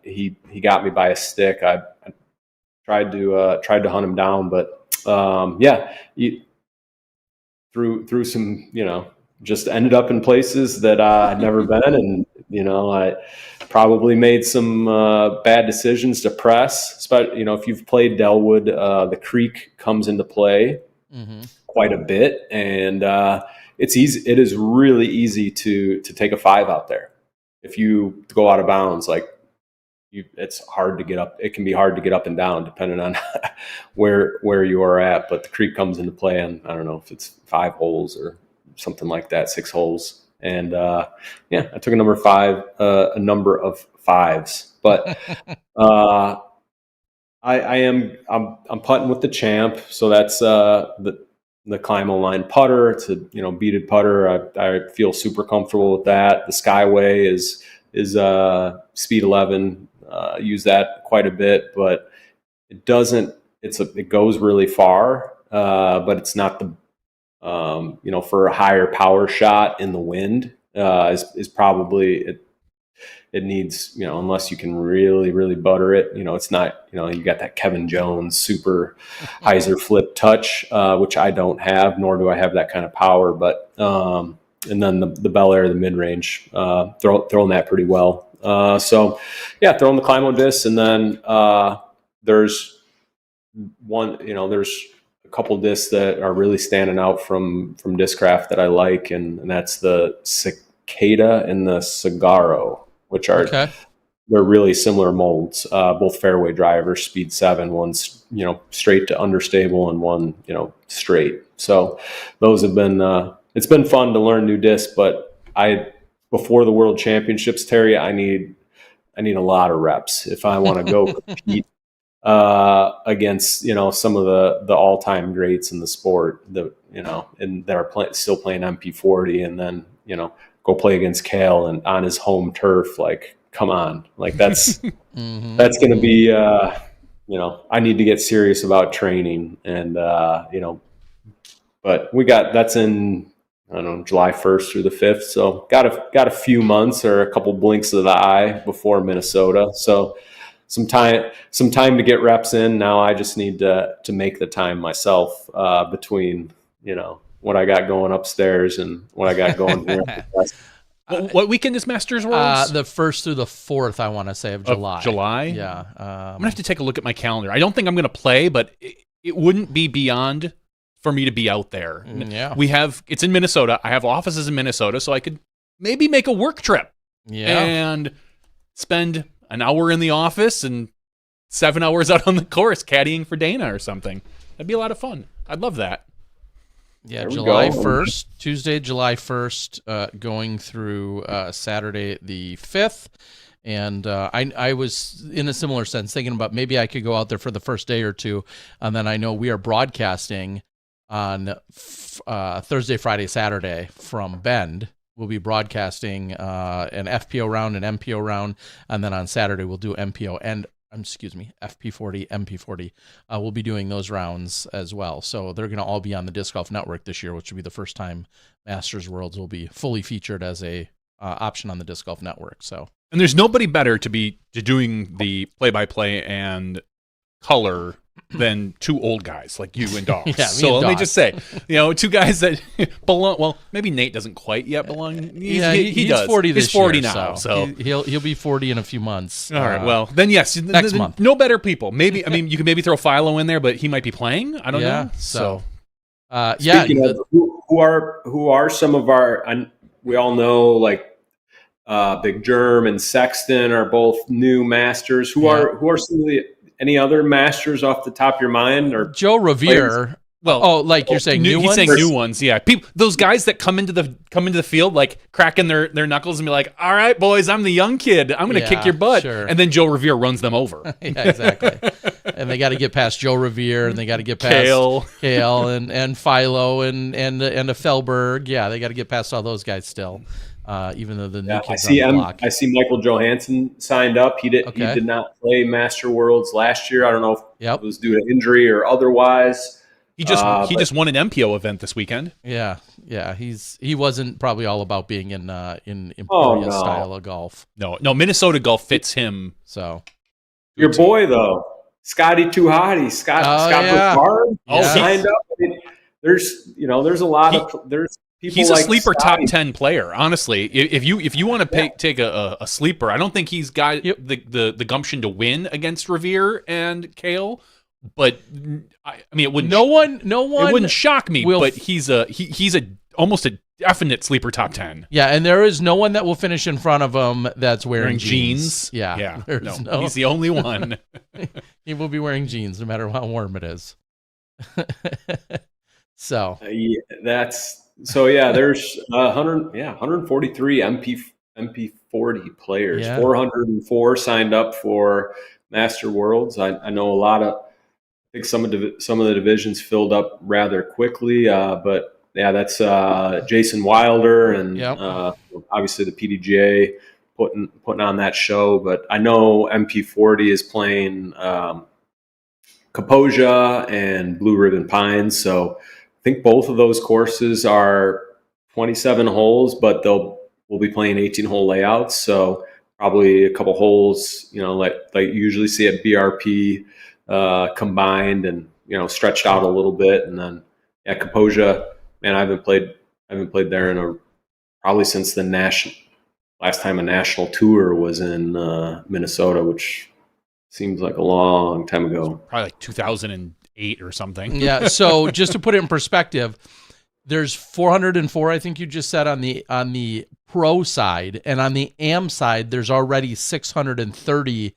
he got me by a stick. I tried to hunt him down, but through some, just ended up in places that I'd never been, and I probably made some bad decisions to press. But if you've played Delwood, the creek comes into play quite a bit, and it's easy. It is really easy to take a 5 out there if you go out of bounds. Like, it's hard to get up. It can be hard to get up and down depending on where you are at. But the creek comes into play, and I don't know if it's 5 holes or something like that, 6 holes. And I took a number 5, a number of 5s. But I'm putting with the Champ, so that's the Climo line putter. It's a beaded putter. I feel super comfortable with that. The Skyway is speed 11. Use that quite a bit, but it doesn't. It goes really far, but it's not the for a higher power shot in the wind is probably it needs, unless you can really butter it. It's not, you got that Kevin Jones super hyzer flip touch, which I don't have, nor do I have that kind of power. But and then the Bel Air, the mid range, throwing that pretty well. Throwing the Climo disc, and then there's a couple discs that are really standing out from Discraft that I like, and that's the Cicada and the Cigarro, which are they're really similar molds, both fairway drivers, speed 7, one's straight to understable, and one straight. So those have been it's been fun to learn new discs, but before the World Championships, Terry, I need a lot of reps if I want to go compete against some of the all-time greats in the sport and that are still playing MP40, and then go play against Cale and on his home turf. Like, come on, like that's that's going to be I need to get serious about training, and but that's in, I don't know, July 1st through the 5th. So got a few months or a couple blinks of the eye before Minnesota. So some time to get reps in. Now I just need to make the time myself between, what I got going upstairs and what I got going here. What weekend is Masters Worlds? The 1st through the 4th, I want to say, of July. July? Yeah. I'm going to have to take a look at my calendar. I don't think I'm going to play, but it wouldn't be beyond for me to be out there. Yeah. It's in Minnesota. I have offices in Minnesota, so I could maybe make a work trip. Yeah. And spend an hour in the office and 7 hours out on the course caddying for Dana or something. That'd be a lot of fun. I'd love that. Yeah, July 1st, Tuesday, July 1st, going through Saturday the 5th. And I was, in a similar sense, thinking about maybe I could go out there for the first day or two. And then I know we are broadcasting on Thursday, Friday, Saturday from Bend. We'll be broadcasting an FPO round, an MPO round, and then on Saturday we'll do MPO and FP40, MP40. We'll be doing those rounds as well. So they're going to all be on the Disc Golf Network this year, which will be the first time Masters Worlds will be fully featured as a option on the Disc Golf Network. So, and there's nobody better to be doing the play-by-play and color than two old guys like you and Dogs. Yeah, so let me just say, two guys that belong. Well, maybe Nate doesn't quite yet belong. He does. 40 this He's 40 year, now, so he'll be 40 in a few months. All right. Well, then yes, next month. No better people. Maybe you can maybe throw Philo in there, but he might be playing. I don't know. So speaking of who are some of our, we all know like Big Germ and Sexton are both new masters. Who are some of the, any other masters off the top of your mind? Or Joe Revere Well, like you're saying new he's ones? saying new ones, yeah. Those guys that come into the field like cracking their knuckles and be like, "All right, boys, I'm the young kid. I'm going to kick your butt." Sure. And then Joe Revere runs them over. Yeah, exactly. And they got to get past Joe Revere, and they got to get past Kale and Philo and a Felberg. Yeah, they got to get past all those guys still. Even though the new kids on the block. I see Michael Johansson signed up. He did not play Master Worlds last year. I don't know if it was due to injury or otherwise. He just won an MPO event this weekend. Yeah. He wasn't probably all about being in Emporia style of golf. No, Minnesota golf fits him. So your boy though, Scotty Too Hottie, Scott Bouchard, signed up. I mean, there's a lot of people. He's like a sleeper Scotty. top 10 player. Honestly, if you want to take a sleeper, I don't think he's got the gumption to win against Revere and Kale. But I mean, it wouldn't. No one. It wouldn't shock me. But he's almost a definite sleeper top 10. Yeah, and there is no one that will finish in front of him that's wearing jeans. Yeah. No, he's the only one. He will be wearing jeans no matter how warm it is. So there's 143 MP40 players. 404 signed up for Master Worlds. I know a lot of. I think some of the divisions filled up rather quickly, but yeah, that's Jason Wilder and obviously the PDGA putting on that show. But I know MP40 is playing Kaposia and Blue Ribbon Pines, so I think both of those courses are 27 holes, but we'll be playing 18-hole layouts, so probably a couple holes, like you usually see at BRP. Combined and stretched out a little bit, and then Kaposia, man, I haven't played there probably since the last time a national tour was in Minnesota, which seems like a long time ago. Probably like 2008 or something. Yeah. So just to put it in perspective, there's 404. I think you just said on the pro side, and on the AM side, there's already 630.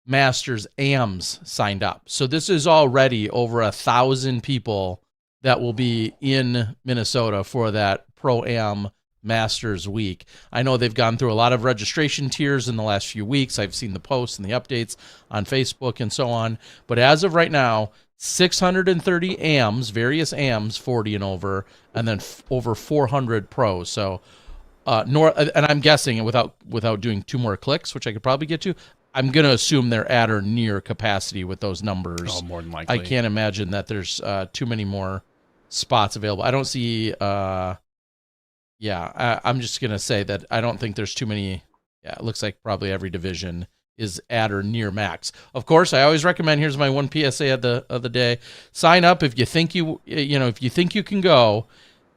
Masters AMs signed up. So this is already over 1,000 people that will be in Minnesota for that Pro Am Masters week. I know they've gone through a lot of registration tiers in the last few weeks. I've seen the posts and the updates on Facebook and so on. But as of right now, 630 AMs, various AMs, 40 and over, and then over 400 pros. So and I'm guessing, without doing two more clicks, which I could probably get to, I'm going to assume they're at or near capacity with those numbers. Oh, more than likely. I can't imagine that there's too many more spots available. I don't see, I'm just going to say that I don't think there's too many. Yeah, it looks like probably every division is at or near max. Of course, I always recommend, here's my one PSA of the day. Sign up if you think if you think you can go.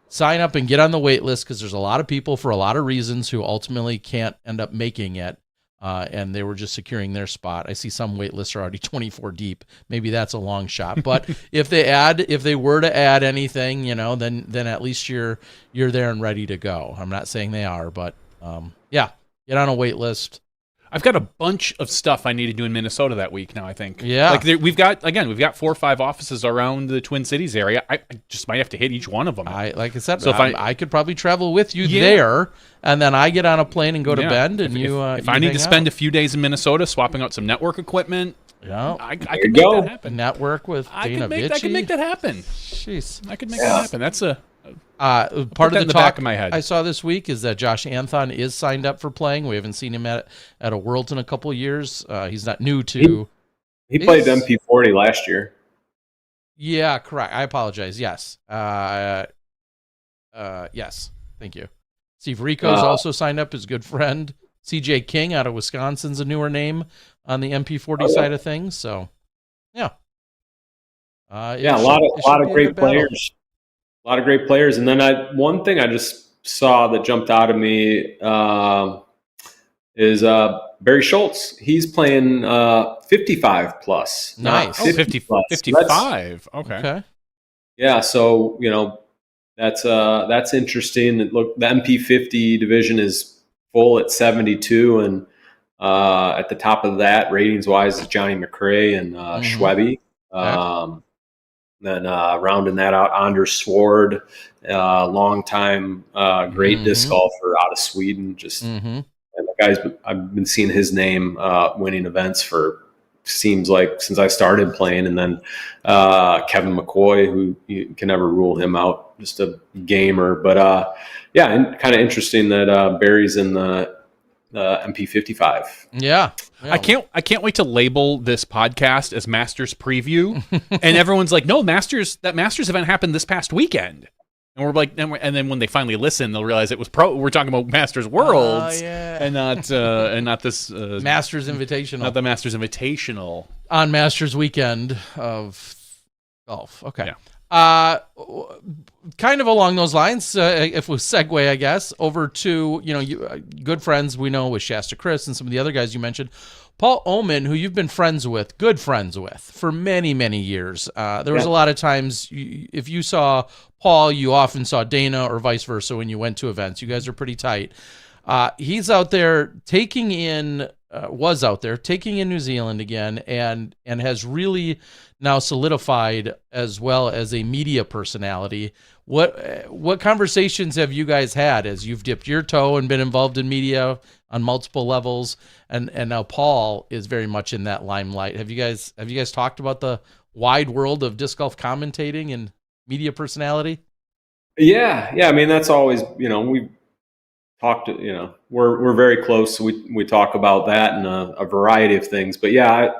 Sign up and get on the wait list, because there's a lot of people for a lot of reasons who ultimately can't end up making it. And they were just securing their spot. I see some wait lists are already 24 deep. Maybe that's a long shot. But if they were to add anything, then at least you're there and ready to go. I'm not saying they are, but get on a wait list. I've got a bunch of stuff I need to do in Minnesota that week now, I think. Yeah. We've got 4 or 5 offices around the Twin Cities area. I just might have to hit each one of them. Like I said, so I could probably travel with you there, and then I get on a plane and go to Bend, and if I need to spend a few days in Minnesota swapping out some network equipment, I could make that happen. Network with Dana Vicich. I could make that happen. Jeez. I could make that happen. That's part of the talk back of my head. I saw this week is that Josh Anthon is signed up for playing. We haven't seen him at a Worlds in a couple of years. He's not new to. He played MP40 last year. Yeah, correct. I apologize. Yes. Yes. Thank you. Steve Rico's also signed up. His good friend CJ King out of Wisconsin's a newer name on the MP40 side of things. So, yeah. A lot of great players. A lot of great players. And then one thing I just saw that jumped out of me is Barry Schultz. He's playing 55 plus. Nice. 50 plus. 55. Okay. Yeah. So, that's interesting. Look, the MP50 division is full at 72. And at the top of that, ratings wise, is Johnny McRae and Schwebe. Then rounding that out, Anders Sword, longtime great disc golfer out of Sweden. Just and the guy's, I've been seeing his name winning events for seems like since I started playing. And then Kevin McCoy, who you can never rule him out, just a gamer. But yeah, and kind of interesting that Barry's in the MP55. Yeah. I can't wait to label this podcast as Masters Preview, and everyone's like, "No, that Masters event happened this past weekend," and we're like, and then when they finally listen, they'll realize it was we're talking about Masters Worlds, and not this Masters Invitational, not the Masters Invitational on Masters weekend of golf. Okay. Yeah. Kind of along those lines, if we segue, I guess, over to, good friends we know with Shasta Chris and some of the other guys you mentioned. Paul Oman, who you've been good friends with for many, many years. There was a lot of times, if you saw Paul, you often saw Dana or vice versa when you went to events. You guys are pretty tight. He's out there was out there taking in New Zealand again, and has really now solidified as well as a media personality. What conversations have you guys had as you've dipped your toe and been involved in media on multiple levels, and now Paul is very much in that limelight? Have you guys talked about the wide world of disc golf commentating and media personality? Yeah. I mean, that's always, we talked, we're very close. So we talk about that and a variety of things. But yeah,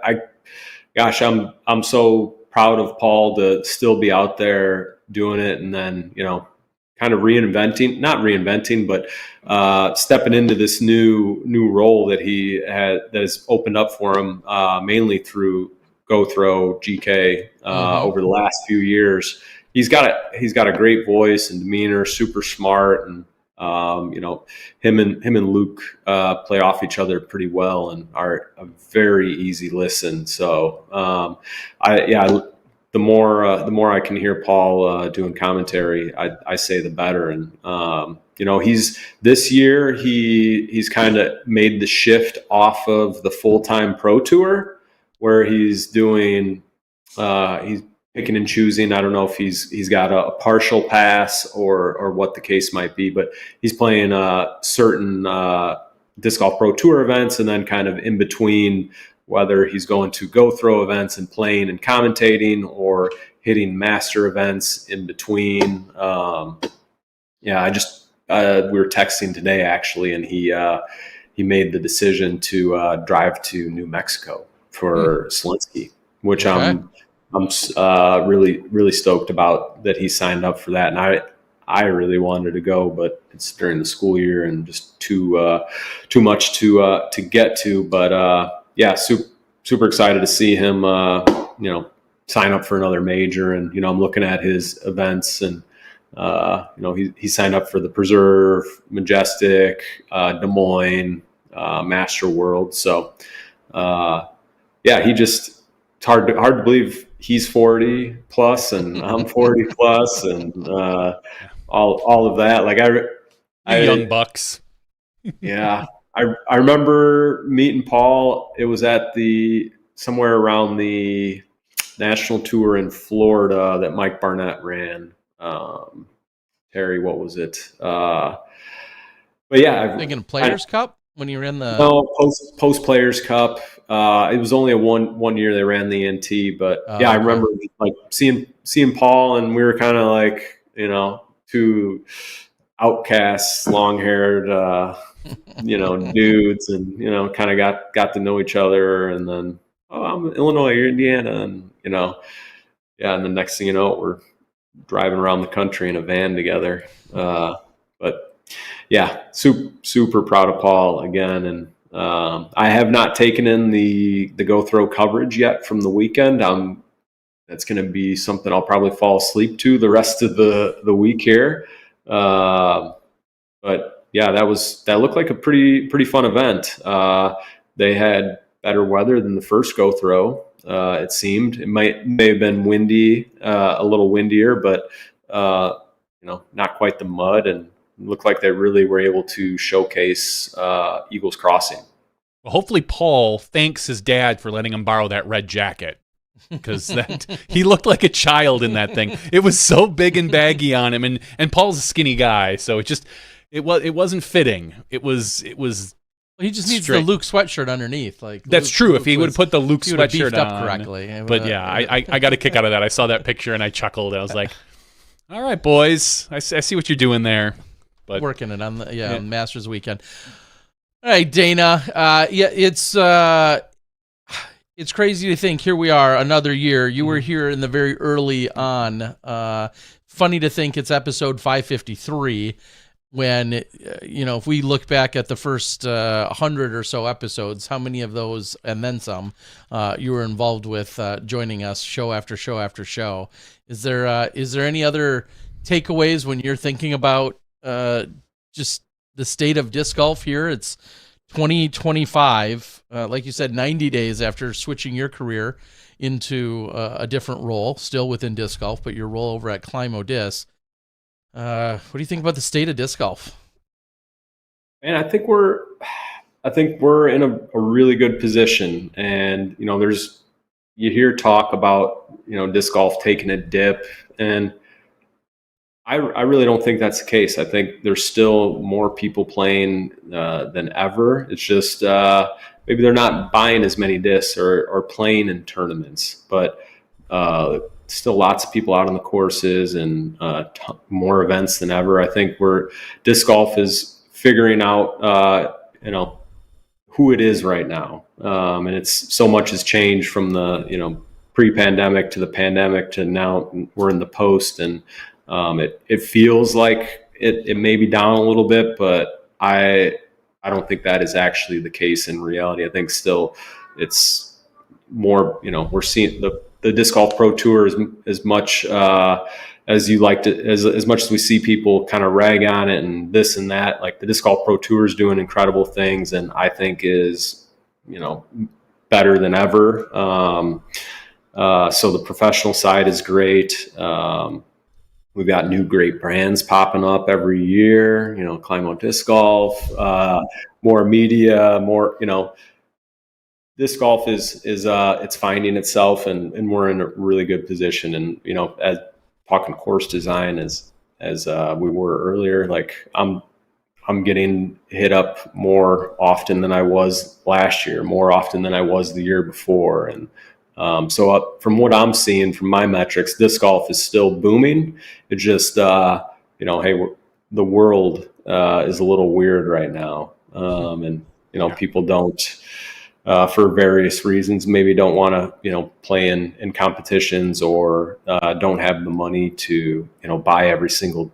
gosh, I'm so proud of Paul to still be out there doing it, and then kind of not reinventing, but stepping into this new role that that has opened up for him, mainly through Gothrow GK over the last few years. He's got a great voice and demeanor, super smart, and him and Luke play off each other pretty well and are a very easy listen. So the more I can hear Paul doing commentary, I say the better. And he's this year he's kind of made the shift off of the full-time pro tour, where he's doing he's picking and choosing. I don't know if he's got a partial pass or what the case might be, but he's playing certain disc golf pro tour events, and then kind of in between, whether he's going to Gothrow events and playing and commentating, or hitting master events in between. We were texting today actually, and he made the decision to drive to New Mexico for Slinsky, which okay. I'm really, really stoked about that he signed up for that. And I really wanted to go, but it's during the school year and just too much to get to. But super excited to see him, sign up for another major. And, I'm looking at his events, and, he signed up for the Preserve, Majestic, Des Moines, Master World. So, it's hard to believe he's 40 plus and I'm 40 plus, and all of that. Like young bucks. Yeah. I remember meeting Paul. It was at somewhere around the national tour in Florida that Mike Barnett ran. Terry, what was it? But yeah, I'm thinking Players Cup when you were in the post Players Cup. It was only a one year they ran the NT, but I remember like seeing Paul, and we were kind of like two outcasts, long haired dudes, and kind of got to know each other, and then I'm Illinois, you're Indiana, and and the next thing you know, we're driving around the country in a van together. But yeah, super proud of Paul again, and I have not taken in the Gothrow coverage yet from the weekend. That's going to be something I'll probably fall asleep to the rest of the week here. But yeah, that looked like a pretty fun event. They had better weather than the first Gothrow. It seemed it may have been windy, a little windier, but not quite the mud, and looked like they really were able to showcase Eagles Crossing. Well, hopefully Paul thanks his dad for letting him borrow that red jacket. because that he looked like a child in that thing. It was so big and baggy on him, and Paul's a skinny guy, so it wasn't fitting. It was. Well, he just needs the Luke sweatshirt underneath. Like that's true. If he would have put the Luke sweatshirt on correctly. But yeah, I got a kick out of that. I saw that picture and I chuckled. I was like, "All right, boys, I see what you're doing there." But working it on the on Masters weekend. All right, Dana. It's crazy to think here we are another year. You were here in the very early on. Funny to think it's episode 553. When, if we look back at the first 100 or so episodes, how many of those, and then some, you were involved with joining us show after show after show. Is there any other takeaways when you're thinking about just the state of disc golf here? It's 2025, like you said, 90 days after switching your career into a different role, still within disc golf, but your role over at Climo Disc. What do you think about the state of disc golf? Man, I think we're in a really good position, and you hear talk about disc golf taking a dip, and I really don't think that's the case. I think there's still more people playing than ever. It's just maybe they're not buying as many discs or playing in tournaments, but still lots of people out on the courses and more events than ever. I think disc golf is figuring out, who it is right now. And it's so much has changed from the, pre-pandemic to the pandemic to now we're in the post, and it feels like it may be down a little bit, but I don't think that is actually the case in reality. I think still it's more, we're seeing the Disc Golf Pro Tour as much as you like to, as much as we see people kind of rag on it and this and that, like the Disc Golf Pro Tour is doing incredible things, and I think is, better than ever. So the professional side is great. We've got new great brands popping up every year, Climo Disc Golf, more media, more, disc golf is it's finding itself, and we're in a really good position. And as talking course design as we were earlier, like I'm getting hit up more often than I was last year, more often than I was the year before, and so from what I'm seeing from my metrics, disc golf is still booming. It's just hey, the world is a little weird right now, and people don't. For various reasons, maybe don't want to, play in competitions, or don't have the money to, buy every single,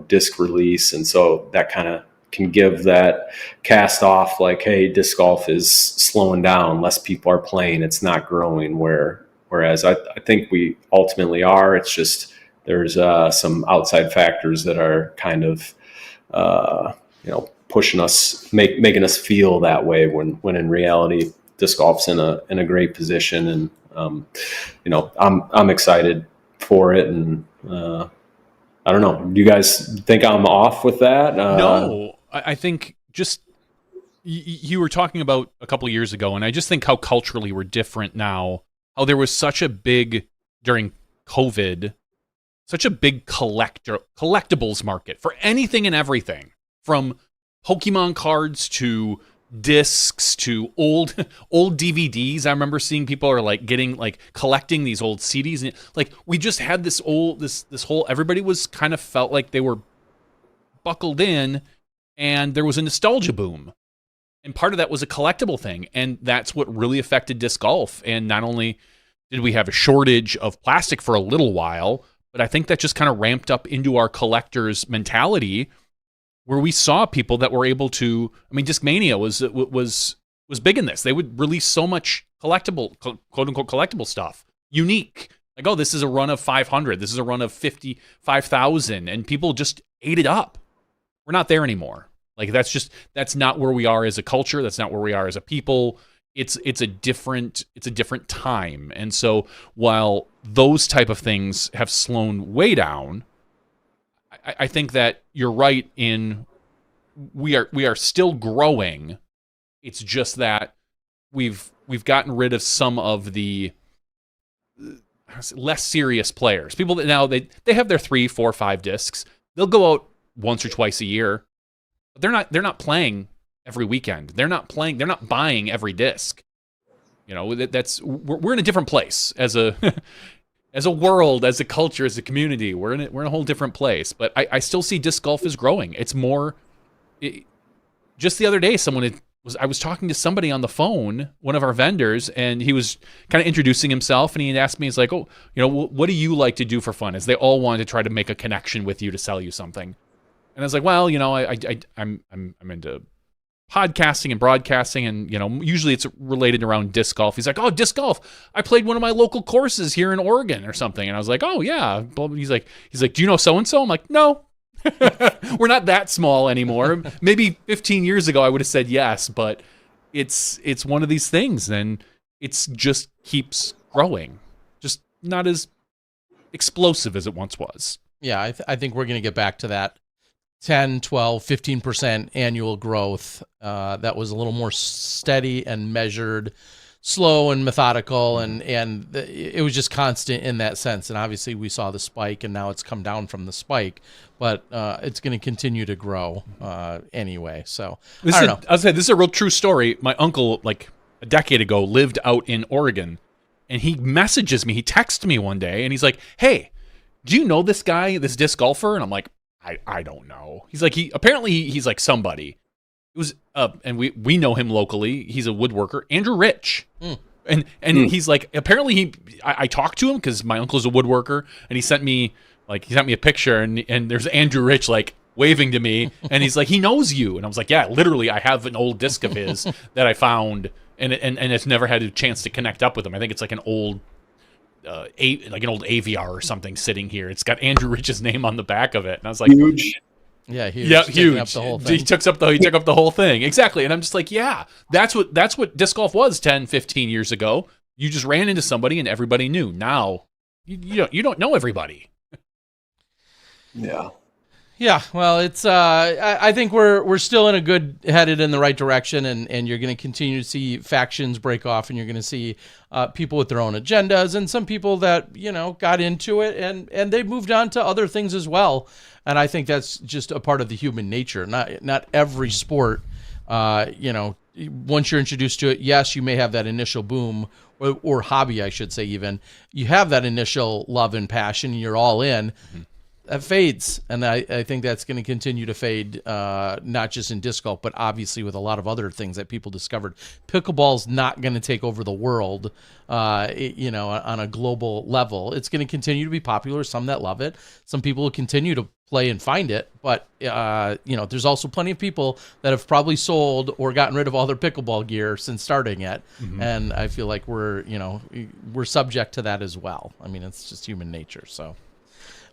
disc release. And so that kind of can give that cast off like, hey, disc golf is slowing down. Less people are playing. It's not growing. Whereas I think we ultimately are. It's just there's some outside factors that are kind of, pushing us, making us feel that way when in reality disc golf's in a great position, and I'm excited for it, and I don't know. Do you guys think I'm off with that? No, I think just you were talking about a couple of years ago, and I just think how culturally we're different now. How there was such a big during COVID, such a big collectibles market for anything and everything, from Pokemon cards to discs to old DVDs. I remember seeing people are like collecting these old CDs, and like we just had this whole everybody was kind of felt like they were buckled in, and there was a nostalgia boom, and part of that was a collectible thing, and that's what really affected disc golf. And not only did we have a shortage of plastic for a little while, but I think that just kind of ramped up into our collectors mentality, where we saw people that were able to, Discmania was big in this. They would release so much collectible, quote unquote, collectible stuff, unique. Like, oh, this is a run of 500. This is a run of 55,000. And people just ate it up. We're not there anymore. Like, that's not where we are as a culture. That's not where we are as a people. It's a different time. And so while those type of things have slowed way down, I think that you're right in we are still growing. It's just that we've gotten rid of some of the less serious players. People that now they have their 3, 4, 5 discs. They'll go out once or twice a year. But they're not playing every weekend. They're not buying every disc. You know, we're in a different place as a as a world, as a culture, as a community. We're in a whole different place. But I still see disc golf is growing. It's more. Just the other day, I was talking to somebody on the phone, one of our vendors, and he was kind of introducing himself, and he had asked me, he's like, "Oh, you know, what do you like to do for fun?" As they all wanted to try to make a connection with you to sell you something. And I was like, "Well, you know, I'm into podcasting and broadcasting, and you know, usually it's related around disc golf." He's like, "Oh, disc golf! I played one of my local courses here in Oregon or something." And I was like, "Oh yeah." He's like, "Do you know so and so?" I'm like, "No." We're not that small anymore. Maybe 15 years ago I would have said yes, but it's one of these things, and it's just keeps growing, just not as explosive as it once was. Yeah, I think we're going to get back to that 10, 12, 15% annual growth that was a little more steady and measured, slow and methodical, and it was just constant in that sense. And obviously we saw the spike, and now it's come down from the spike, but it's going to continue to grow anyway. So I don't know. I'll say this is a real true story. My uncle, like a decade ago, lived out in Oregon, and he messages me. He texts me one day, and he's like, "Hey, do you know this guy, this disc golfer?" And I'm like, I don't know. He's like, he's like somebody. It was and we know him locally. He's a woodworker, Andrew Rich. And he's like, apparently I talked to him because my uncle's a woodworker, and he sent me a picture, and there's Andrew Rich like waving to me, and he's like, he knows you. And I was like, yeah, literally, I have an old disc of his that I found, and it's never had a chance to connect up with him. I think it's like an old an old AVR or something sitting here. It's got Andrew Rich's name on the back of it, and I was like, huge. Yeah, huge. Yeah, huge. Up the whole thing. He took up the whole thing. Exactly. And I'm just like, yeah, that's what disc golf was 10, 15 years ago. You just ran into somebody and everybody knew. Now, you don't know everybody. Yeah. Yeah, well, it's I think we're still headed in the right direction, and you're going to continue to see factions break off, and you're going to see people with their own agendas, and some people that got into it and they moved on to other things as well. And I think that's just a part of the human nature. Not every sport, once you're introduced to it, yes, you may have that initial boom or hobby, I should say. Even you have that initial love and passion, and you're all in. Mm-hmm. That fades, and I think that's going to continue to fade, not just in disc golf, but obviously with a lot of other things that people discovered. Pickleball's not going to take over the world, on a global level. It's going to continue to be popular. Some that love it, some people will continue to play and find it, but there's also plenty of people that have probably sold or gotten rid of all their pickleball gear since starting it, and I feel like we're subject to that as well. I mean, it's just human nature, so.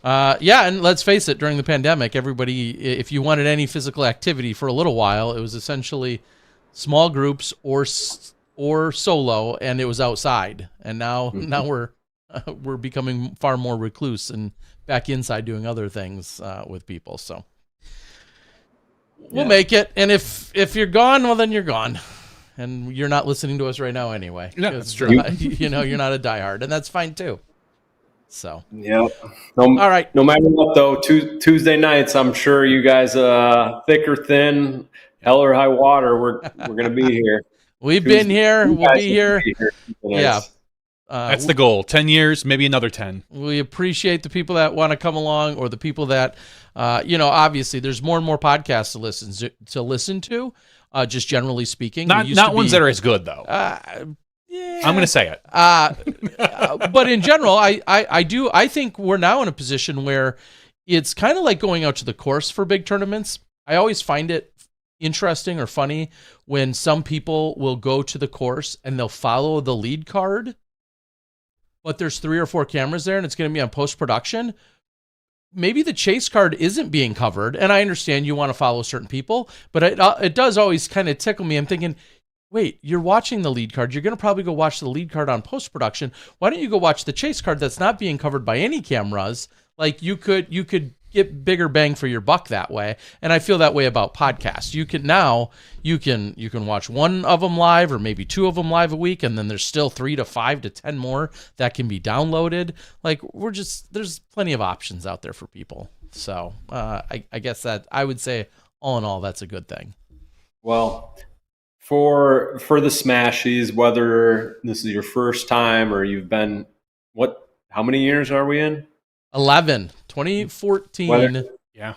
And let's face it, during the pandemic, everybody, if you wanted any physical activity for a little while, it was essentially small groups or solo, and it was outside. And now we're becoming far more recluse and back inside doing other things with people. So we'll make it. And if you're gone, well, then you're gone. And you're not listening to us right now anyway. Yeah, that's true. You're not a diehard, and that's fine too. So yeah. All right. No matter what, though, Tuesday nights, I'm sure you guys, thick or thin, hell or high water, we're gonna be here. We've been here. We'll be here. Yeah. That's the goal. 10 years, maybe another 10. We appreciate the people that want to come along, or the people that, obviously there's more and more podcasts to listen to. Just generally speaking, not ones that are as good though. Yeah. I'm going to say it. But in general, I think we're now in a position where it's kind of like going out to the course for big tournaments. I always find it interesting or funny when some people will go to the course and they'll follow the lead card, but there's 3 or 4 cameras there and it's going to be on post-production. Maybe the chase card isn't being covered, and I understand you want to follow certain people, but it does always kind of tickle me. I'm thinking, wait, you're watching the lead card. You're going to probably go watch the lead card on post-production. Why don't you go watch the chase card that's not being covered by any cameras? Like you could get bigger bang for your buck that way. And I feel that way about podcasts. You can watch one of them live or maybe two of them live a week, and then there's still 3 to 5 to 10 more that can be downloaded. Like there's plenty of options out there for people. So I guess that I would say all in all, that's a good thing. Well, for the Smashies, whether this is your first time or you've been, how many years are we in? 11, 2014. Yeah.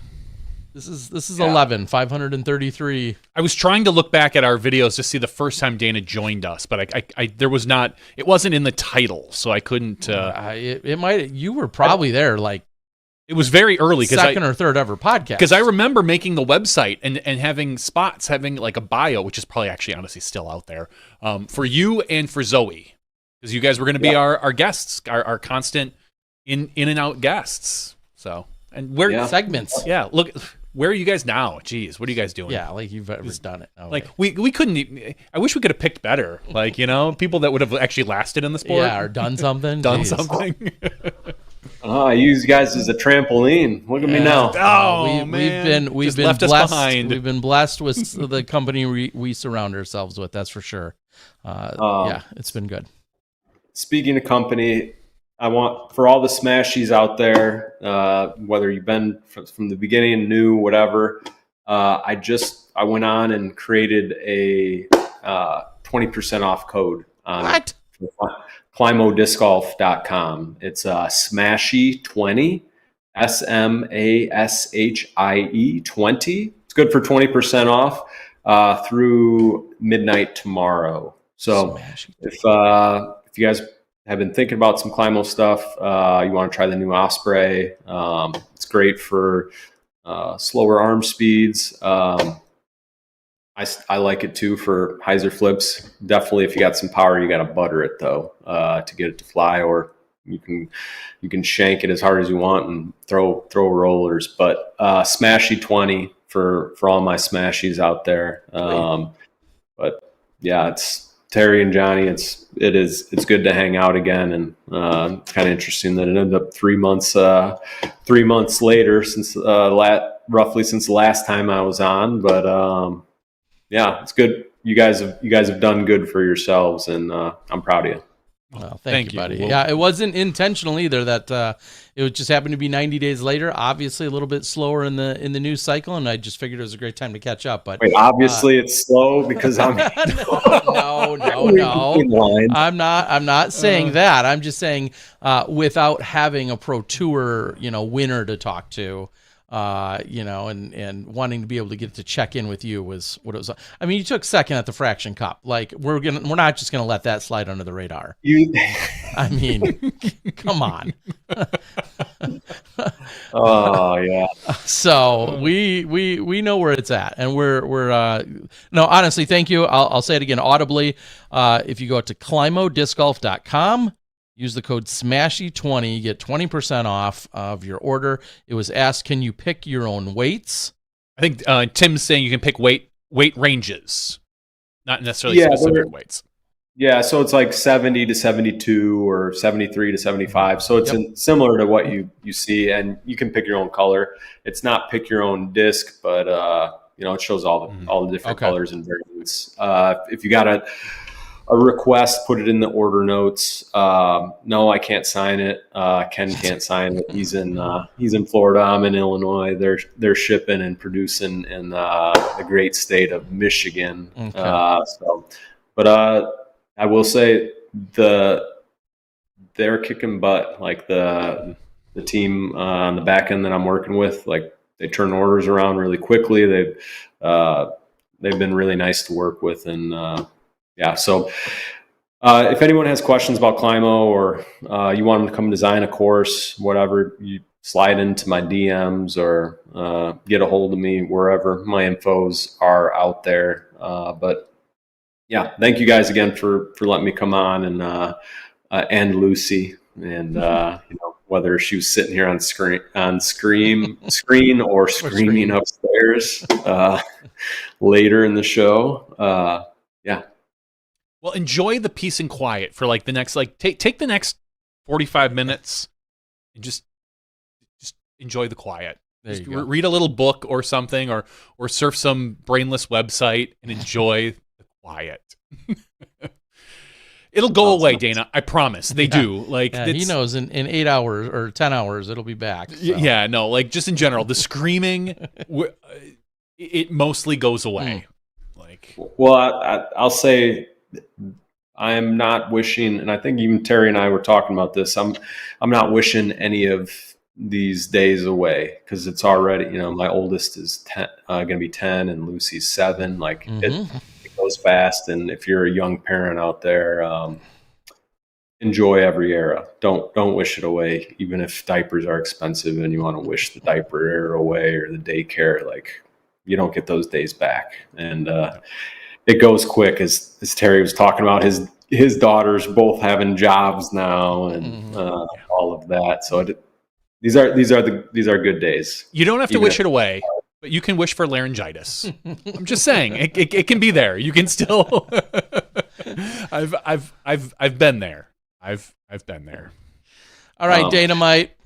This is 11, 533. I was trying to look back at our videos to see the first time Dana joined us, but it wasn't in the title, so I couldn't. You were probably there like. It was very early, second or third ever podcast. Because I remember making the website and having spots, having like a bio, which is probably actually honestly still out there, for you and for Zoe, because you guys were going to be our guests, our constant in and out guests. So segments. Yeah, look, where are you guys now? Jeez, what are you guys doing? Yeah, like you've ever done it. No like we couldn't. I wish we could have picked better. Like people that would have actually lasted in the sport. Yeah, or done something. Something. I use you guys as a trampoline. Look at me now. Oh, man. We've been left blessed. Us behind. We've been blessed with the company we surround ourselves with. That's for sure. It's been good. Speaking of company, I want for all the Smashies out there, whether you've been from the beginning, new, whatever. I went on and created a 20% off code on ClimoDiscGolf.com. It's Smashie20, SMASHIE 20. It's good for 20% off through midnight tomorrow. So if you guys have been thinking about some Climo stuff, you want to try the new Osprey. It's great for slower arm speeds. I like it too for hyzer flips. Definitely, if you got some power, you got to butter it though to get it to fly, or you can shank it as hard as you want and throw rollers. But Smashie 20 for all my Smashies out there. But yeah, it's Terry and Johnny. It's good to hang out again, and kind of interesting that it ended up 3 months later since roughly since the last time I was on, but. Yeah, it's good. You guys have done good for yourselves, and I'm proud of you. Well, thank you, buddy. Yeah, it wasn't intentional either. That it just happened to be 90 days later. Obviously, a little bit slower in the news cycle, and I just figured it was a great time to catch up. But wait, obviously it's slow because I'm no. I'm not saying that. I'm just saying without having a Pro Tour winner to talk to. And wanting to be able to get to check in with you was what it was. I mean, you took second at the Fraction Cup. Like we're not just gonna let that slide under the radar. I mean, come on. Oh yeah. So we know where it's at, and we're no, honestly, thank you. I'll say it again audibly. If you go to ClimoDiscGolf.com. Use the code SMASHIE20, you get 20% off of your order. It was asked, can you pick your own weights? I think Tim's saying you can pick weight ranges, not necessarily specific weights. Yeah, so it's like 70 to 72 or 73 to 75. So it's similar to what you see, and you can pick your own color. It's not pick your own disc, but it shows all the different colors and variants. If you got a request, put it in the order notes. No, I can't sign it. Ken can't sign it. He's in Florida. I'm in Illinois. They're shipping and producing in the great state of Michigan. Okay. But I will say they're kicking butt. Like the team on the back end that I'm working with, like they turn orders around really quickly. They've been really nice to work with, and so if anyone has questions about Climo, or you want them to come design a course, whatever, you slide into my DMs or get a hold of me wherever. My infos are out there. But yeah, thank you guys again for letting me come on, and Lucy, and whether she was sitting here on screen or screaming upstairs later in the show. Well, enjoy the peace and quiet for like the next, take the next 45 minutes and just enjoy the quiet. There Just you go. read a little book or something, or surf some brainless website and enjoy the quiet. It'll go away, Dana. I promise. They do. Like he knows in 8 hours or 10 hours it'll be back. So. Yeah, no, like just in general, the screaming, it mostly goes away. Like, well, I'll say I'm not wishing, and I think even Terry and I were talking about this. I'm not wishing any of these days away because it's already, my oldest is going to be 10 and Lucy's 7. Like it goes fast, and if you're a young parent out there, enjoy every era. Don't wish it away, even if diapers are expensive and you want to wish the diaper era away or the daycare. Like you don't get those days back, and it goes quick. As Terry was talking about, his daughters both having jobs now and all of that. So these are good days. You don't have to wish it away, but you can wish for laryngitis. I'm just saying, it can be there. You can still. I've been there. I've been there. All right, Dynamite.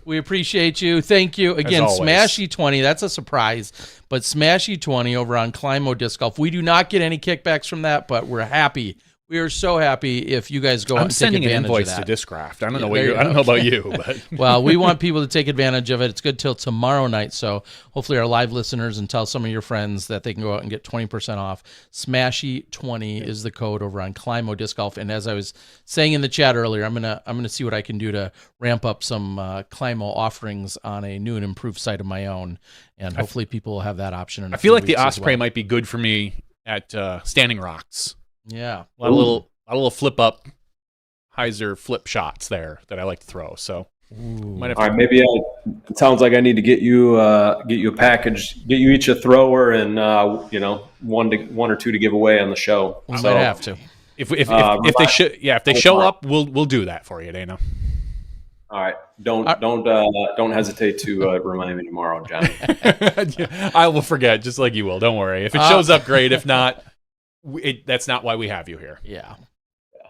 We appreciate you. Thank you again. SmashE20. That's a surprise, but SmashE20 over on Climo Disc Golf. We do not get any kickbacks from that, but we're happy. We are so happy if you guys go out and take advantage of that. I'm sending an invoice to Discraft. I don't know I don't know about you, but well, we want people to take advantage of it. It's good till tomorrow night, so hopefully our live listeners and tell some of your friends that they can go out and get 20% off. SmashE20 is the code over on Climo Disc Golf. And as I was saying in the chat earlier, I'm gonna see what I can do to ramp up some Climo offerings on a new and improved site of my own, and hopefully people will have that option. I feel like the Osprey might be good for me at Standing Rocks. Yeah, a lot of little flip up, hyzer flip shots there that I like to throw. So, all right, maybe it sounds like I need to get you a package, get you each a thrower, and one or two to give away on the show. We might have to. If they show up, we'll do that for you, Dana. All right, don't hesitate to remind me tomorrow, John. I will forget, just like you will. Don't worry. If it shows up, great. If not. That's not why we have you here. Yeah.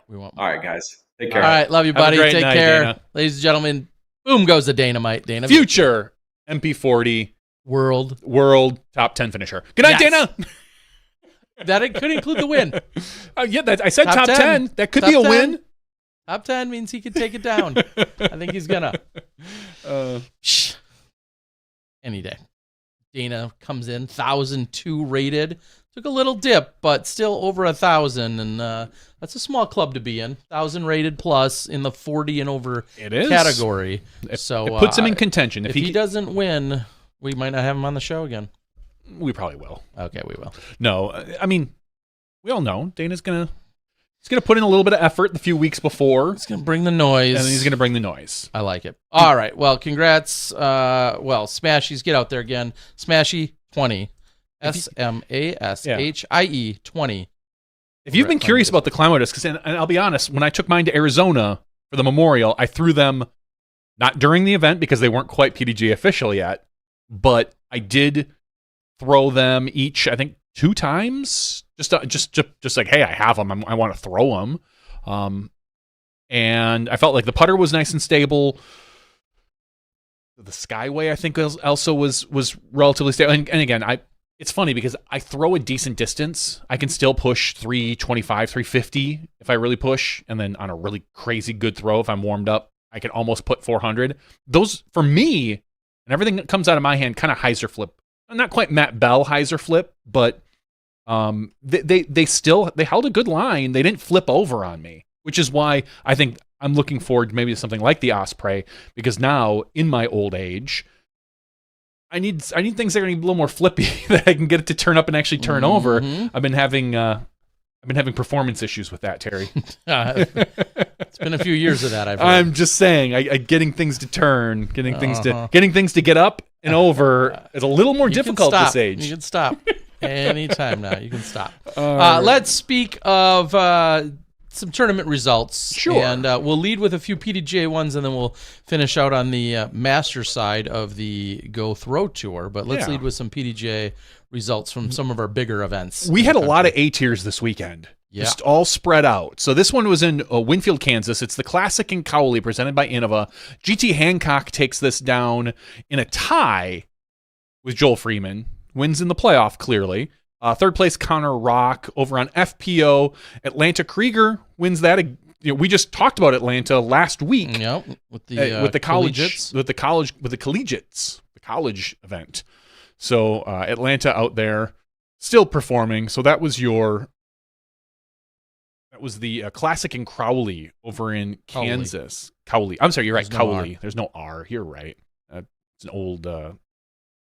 We want more. All right, guys. Take care. All right. Love you, buddy. Take night, care. Dana. Ladies and gentlemen, boom goes the Dynamite. Dana. Future MP40 World Top 10 finisher. Good night, Dana. That it could include the win. I said top 10. That could be a win. Top 10 means he could take it down. I think he's going to. Any day. Dana comes in, 1,002 rated. Took a little dip, but still over 1,000, and that's a small club to be in. 1,000 rated plus in the 40 and over category. So it puts him in contention. If he doesn't win, we might not have him on the show again. We probably will. Okay, we will. No, I mean, we all know Dana's gonna put in a little bit of effort the few weeks before. He's gonna bring the noise, and then he's gonna bring the noise. I like it. All right. Well, congrats. Smashies, get out there again. SmashE20. SmashIE 20. If you've been curious about the Climo discs, and I'll be honest, when I took mine to Arizona for the Memorial, I threw them not during the event because they weren't quite PDG official yet, but I did throw them each, I think, 2 times. Just like, hey, I have them. I want to throw them. And I felt like the putter was nice and stable. The Skyway, I think, also was relatively stable. And again, it's funny because I throw a decent distance. I can still push 325, 350 if I really push. And then on a really crazy good throw, if I'm warmed up, I can almost put 400. Those, for me, and everything that comes out of my hand, kind of hyzer flip. Not quite Matt Bell hyzer flip, but they held a good line. They didn't flip over on me, which is why I think I'm looking forward maybe to something like the Osprey, because now, in my old age, I need things that are a little more flippy that I can get it to turn up and actually turn over. I've been having performance issues with that, Terry. It's been a few years of that. I'm just saying, getting things to turn, getting things to get up and over is a little more difficult this age. You can stop anytime now. You can stop. Let's speak of some tournament results. Sure. And we'll lead with a few PDGA ones, and then we'll finish out on the master side of the Gothrow Tour. But let's lead with some PDGA results from some of our bigger events. We had a lot of A tiers this weekend. Yeah. Just all spread out. So this one was in Winfield, Kansas. It's the Classic in Cowley presented by Innova. GT Hancock takes this down in a tie with Joel Freeman. Wins in the playoff, clearly. Third place, Connor Rock over on FPO. Atlanta Krieger wins that. We just talked about Atlanta last week. Yep, with the college event. So Atlanta out there still performing. So that was the Classic in Crowley over in Kansas. Cowley. I'm sorry, you're right. Cowley. There's no R. You're right. It's an old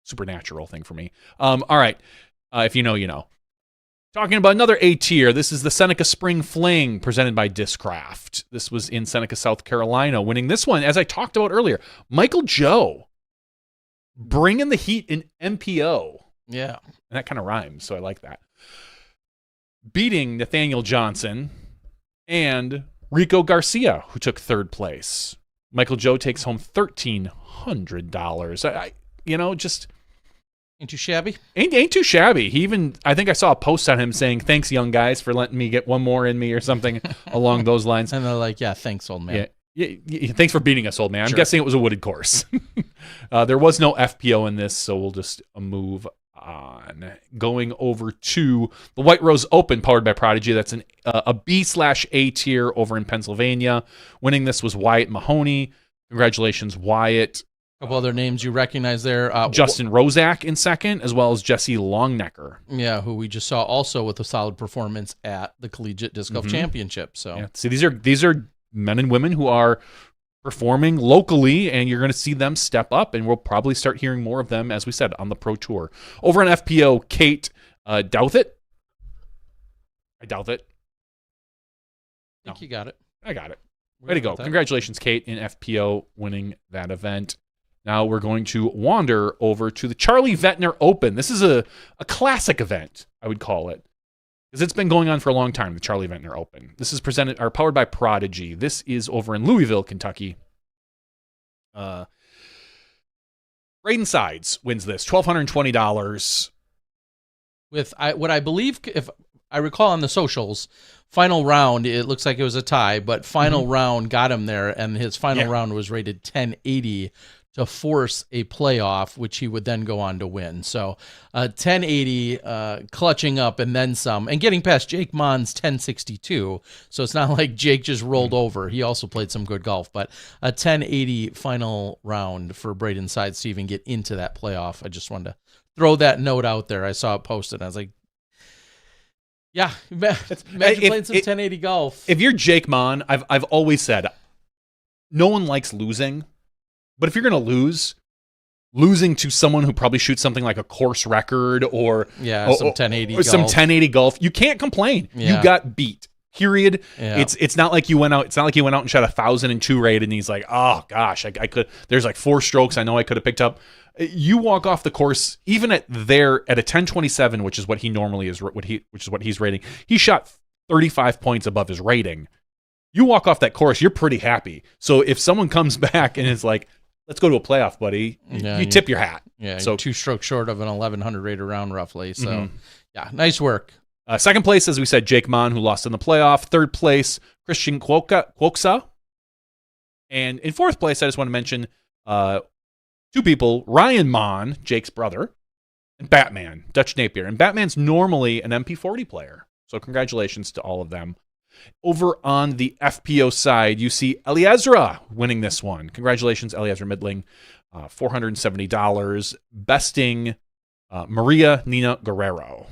supernatural thing for me. All right. If you know, you know. Talking about another A tier, this is the Seneca Spring Fling presented by Discraft. This was in Seneca, South Carolina. Winning this one, as I talked about earlier, Michael Joe bringing the heat in MPO. Yeah. And that kind of rhymes, so I like that. Beating Nathaniel Johnson and Rico Garcia, who took third place. Michael Joe takes home $1,300. Just ain't too shabby. Ain't too shabby. I think I saw a post on him saying, "Thanks, young guys, for letting me get one more in me," or something along those lines. And they're like, "Yeah, thanks, old man." Yeah, thanks for beating us, old man. I'm Sure. guessing it was a wooded course. There was no FPO in this, so we'll just move on. Going over to the White Rose Open, powered by Prodigy. That's a B/A tier over in Pennsylvania. Winning this was Wyatt Mahoney. Congratulations, Wyatt. A couple other names you recognize there. Justin Rozak in second, as well as Jesse Longnecker. Yeah, who we just saw also with a solid performance at the Collegiate Disc Golf Championship. So yeah. See, these are men and women who are performing locally, and you're going to see them step up, and we'll probably start hearing more of them, as we said, on the Pro Tour. Over on FPO, Kate Douthit. I doubt it. I think you got it. I got it. Way to go. Congratulations, Kate, in FPO winning that event. Now we're going to wander over to the Charlie Vettner Open. This is a classic event, I would call it, because it's been going on for a long time, the Charlie Vettner Open. This is powered by Prodigy. This is over in Louisville, Kentucky. Braden Sides wins this, $1,220. With what I believe, if I recall on the socials, final round, it looks like it was a tie, but final round got him there, and his final round was rated 1080 to force a playoff, which he would then go on to win. So 1080, clutching up and then some, and getting past Jake Mon's 1062. So it's not like Jake just rolled over. He also played some good golf, but a 1080 final round for Braden Sides to even get into that playoff. I just wanted to throw that note out there. I saw it posted, and I was like, yeah, imagine playing some 1080 golf. If you're Jake Mon, I've always said, no one likes losing. But if you're going to losing to someone who probably shoots something like a course record or some 1080 golf. Some 1080 golf, you can't complain. Yeah. You got beat. Period. Yeah. It's not like you went out. It's not like you went out and shot 1,002 rated, and he's like, oh gosh, I could. There's like 4 strokes I know I could have picked up. You walk off the course even at a 1027, which is what he normally is, which is what he's rating. He shot 35 points above his rating. You walk off that course, you're pretty happy. So if someone comes back and is like, let's go to a playoff, buddy, you tip your hat. Yeah, so 2 strokes short of an 1,100 rated round, roughly. So, yeah, nice work. Second place, as we said, Jake Mon, who lost in the playoff. Third place, Christian Quoksa. And in fourth place, I just want to mention 2 people, Ryan Mon, Jake's brother, and Batman, Dutch Napier. And Batman's normally an MP40 player. So congratulations to all of them. Over on the FPO side, you see Eliezra winning this one. Congratulations, Eliezra Midling. $470, besting Maria Nina Guerrero.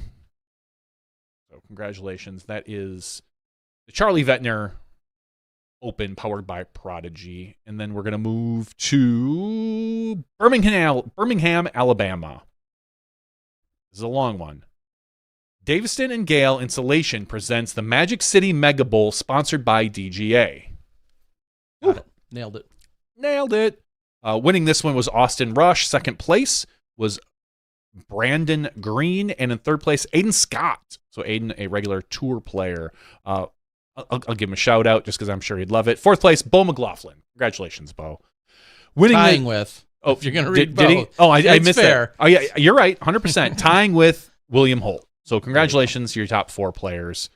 So congratulations. That is the Charlie Vettner Open, powered by Prodigy. And then we're going to move to Birmingham, Alabama. This is a long one. Daviston and Gale Insulation presents the Magic City Mega Bowl, sponsored by DGA. Got it. Nailed it. Winning this one was Austin Rush. Second place was Brandon Green. And in third place, Aiden Scott. So Aiden, a regular tour player. I'll give him a shout out just because I'm sure he'd love it. Fourth place, Bo McLaughlin. Congratulations, Bo. Tying with. Oh, if you're going to read did he? Oh, I missed fair. that. Oh, yeah, you're right. 100%. Tying with William Holt. So congratulations to your top 4 players.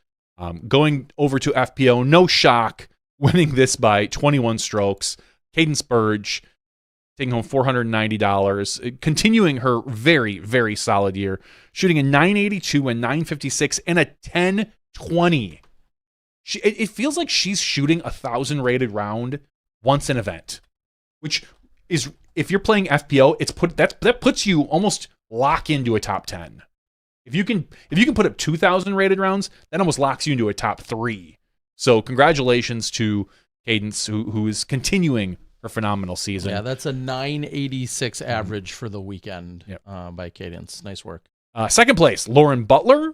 Going over to FPO, no shock, winning this by 21 strokes. Cadence Burge taking home $490, continuing her very, very solid year, shooting a 982 and 956 and a 1020. It feels like she's shooting 1,000 rated round once an event, which is, if you're playing FPO, that puts you almost lock into a top 10. If you can put up 2,000 rated rounds, that almost locks you into a top 3. So congratulations to Cadence, who is continuing her phenomenal season. Yeah, that's a 986 average for the weekend by Cadence. Nice work. Second place, Lauren Butler,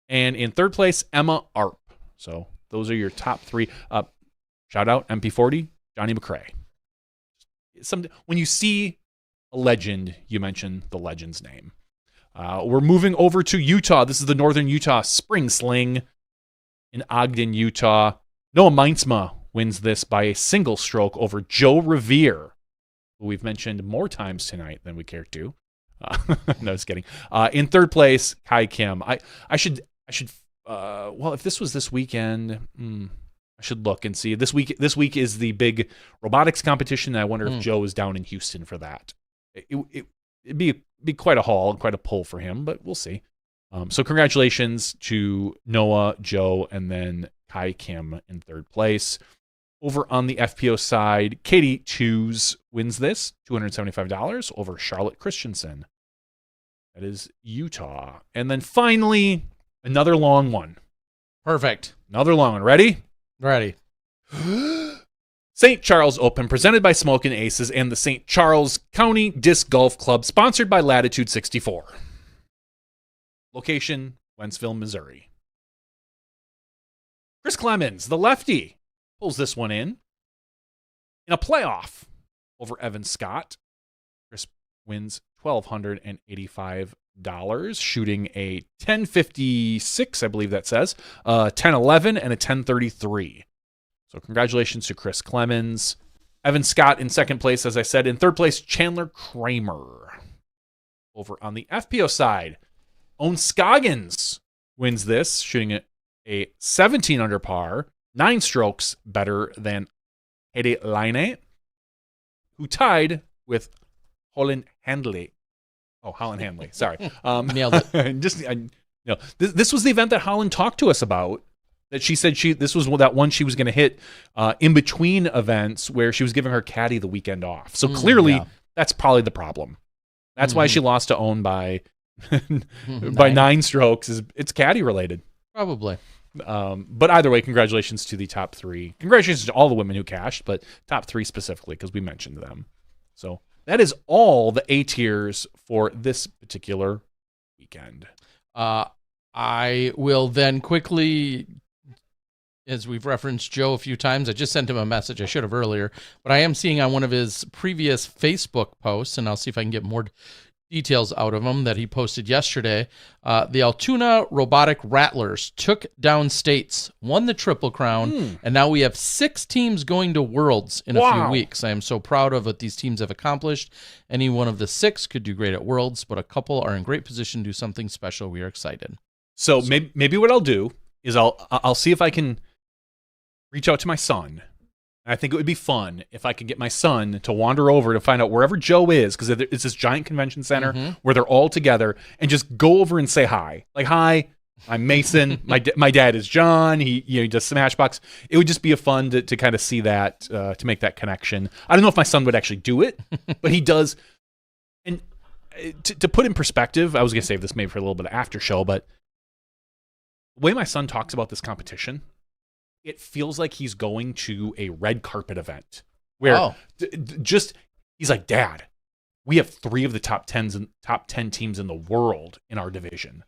and in third place, Emma Arp. So those are your top 3. Shout out MP40, Johnny McRae. When you see a legend, you mention the legend's name. We're moving over to Utah. This is the Northern Utah Spring Sling in Ogden, Utah. Noah Meinsma wins this by a single stroke over Joe Revere, who we've mentioned more times tonight than we care to. No, just kidding. In third place, Kai Kim. I should. Well, if this was this weekend, I should look and see. This week is the big robotics competition. And I wonder if Joe is down in Houston for that. It'd be quite a haul, quite a pull for him, but we'll see. So congratulations to Noah, Joe, and then Kai Kim in third place. Over on the FPO side, Katie Chews wins this, $275 over Charlotte Christensen. That is Utah. And then finally, another long one. Perfect. Another long one. Ready? Ready. St. Charles Open, presented by Smokin' Aces and the St. Charles County Disc Golf Club, sponsored by Latitude 64. Location, Wentzville, Missouri. Chris Clemens, the lefty, pulls this one in a playoff over Evan Scott. Chris wins $1,285, shooting a 1056, I believe that says, 1011 and a 1033. So congratulations to Chris Clemens. Evan Scott in second place, as I said. In third place, Chandler Kramer. Over on the FPO side, Owen Scoggins wins this, shooting a 17 under par, 9 strokes better than Hede Laine, who tied with Holland Handley. Oh, Holland Handley. Sorry. Nailed it. This was the event that Holland talked to us about. That she said this was that one she was going to hit in between events where she was giving her caddy the weekend off. So clearly, that's probably the problem. That's why she lost to Owen by 9 strokes. It's caddy related. Probably. But either way, congratulations to the top 3. Congratulations to all the women who cashed, but top 3 specifically because we mentioned them. So that is all the A tiers for this particular weekend. I will then quickly, as we've referenced Joe a few times, I just sent him a message. I should have earlier, but I am seeing on one of his previous Facebook posts, and I'll see if I can get more details out of him that he posted yesterday. The Altoona Robotic Rattlers took down states, won the Triple Crown, and now we have 6 teams going to Worlds in a few weeks. I am so proud of what these teams have accomplished. Any one of the 6 could do great at Worlds, but a couple are in great position to do something special. We are excited. So maybe what I'll do is I'll see if I can reach out to my son. I think it would be fun if I could get my son to wander over to find out wherever Joe is, because it's this giant convention center where they're all together, and just go over and say hi. Like, hi, I'm Mason. my dad is John. He does Smashbox. It would just be a fun to kind of see that, to make that connection. I don't know if my son would actually do it, but he does. And to put in perspective, I was going to save this maybe for a little bit of after show, but the way my son talks about this competition, it feels like he's going to a red carpet event where he's like, Dad, we have 3 of the top 10 teams in the world in our division.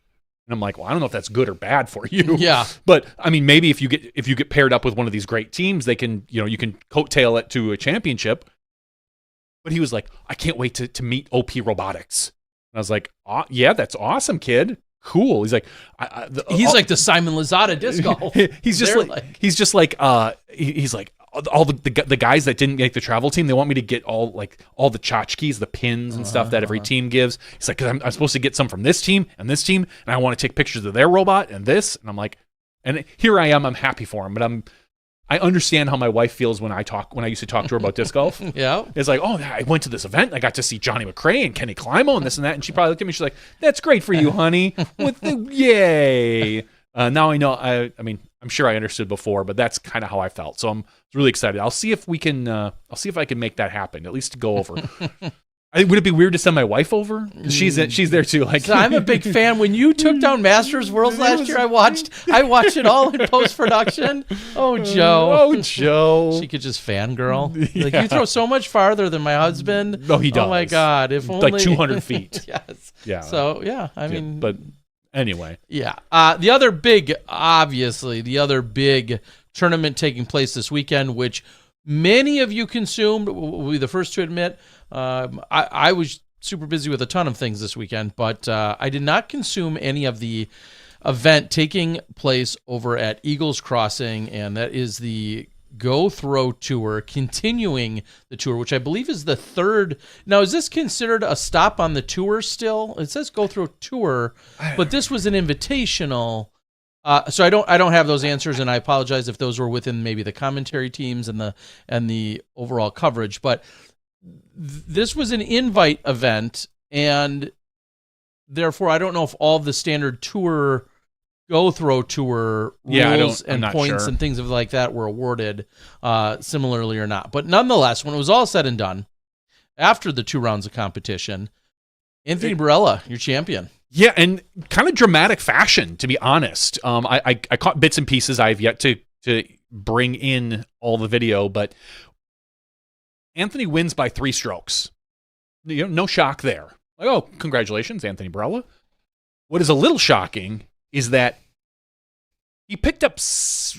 And I'm like, well, I don't know if that's good or bad for you. Yeah. But I mean, maybe if you get paired up with one of these great teams, they can, you can coattail it to a championship. But he was like, I can't wait to meet OP Robotics. And I was like, yeah, that's awesome, kid. Cool. He's like, he's like the Simon Lozada disc golf. He's just like all the guys that didn't make the travel team. They want me to get all the tchotchkes, the pins and stuff that every team gives. He's like, 'cause I'm supposed to get some from this team, and I want to take pictures of their robot and this. And I'm like, And here I am. I'm happy for him, but I understand how my wife feels when I used to talk to her about disc golf. Yeah. It's like, oh, I went to this event. I got to see Johnny McRae and Kenny Climo and this and that. And she probably looked at me. She's like, that's great for you, honey. Yay. Now I know. I mean, I'm sure I understood before, but that's kind of how I felt. So I'm really excited. I'll see if we can. I'll see if I can make that happen. At least to go over. Would it be weird to send my wife over? She's there too. Like, so I'm a big fan. When you took down Masters Worlds last year, I watched it all in post production. Oh, Joe. She could just fangirl. Like, you throw so much farther than my husband. No, he does. Oh my God! If only like 200 feet. Yes. Yeah. So yeah, I mean, but anyway. Yeah. The other big tournament taking place this weekend, which many of you consumed, we'll be the first to admit. I was super busy with a ton of things this weekend, but I did not consume any of the event taking place over at Eagles Crossing, and that is the Gothrow Tour, continuing the tour, which I believe is the third. Now, is this considered a stop on the tour still? It says Gothrow Tour, but this was an invitational. So I don't have those answers, and I apologize if those were within maybe the commentary teams and the overall coverage, but this was an invite event, and therefore I don't know if all of the standard tour Gothrow Tour rules and points and things like that were awarded similarly or not. But nonetheless, when it was all said and done, after the 2 rounds of competition, Anthony Barella, your champion. Yeah, and kind of dramatic fashion, to be honest. I caught bits and pieces. I have yet to bring in all the video, but Anthony wins by 3 strokes. No shock there. Like, oh, congratulations, Anthony Barella. What is a little shocking is that he picked up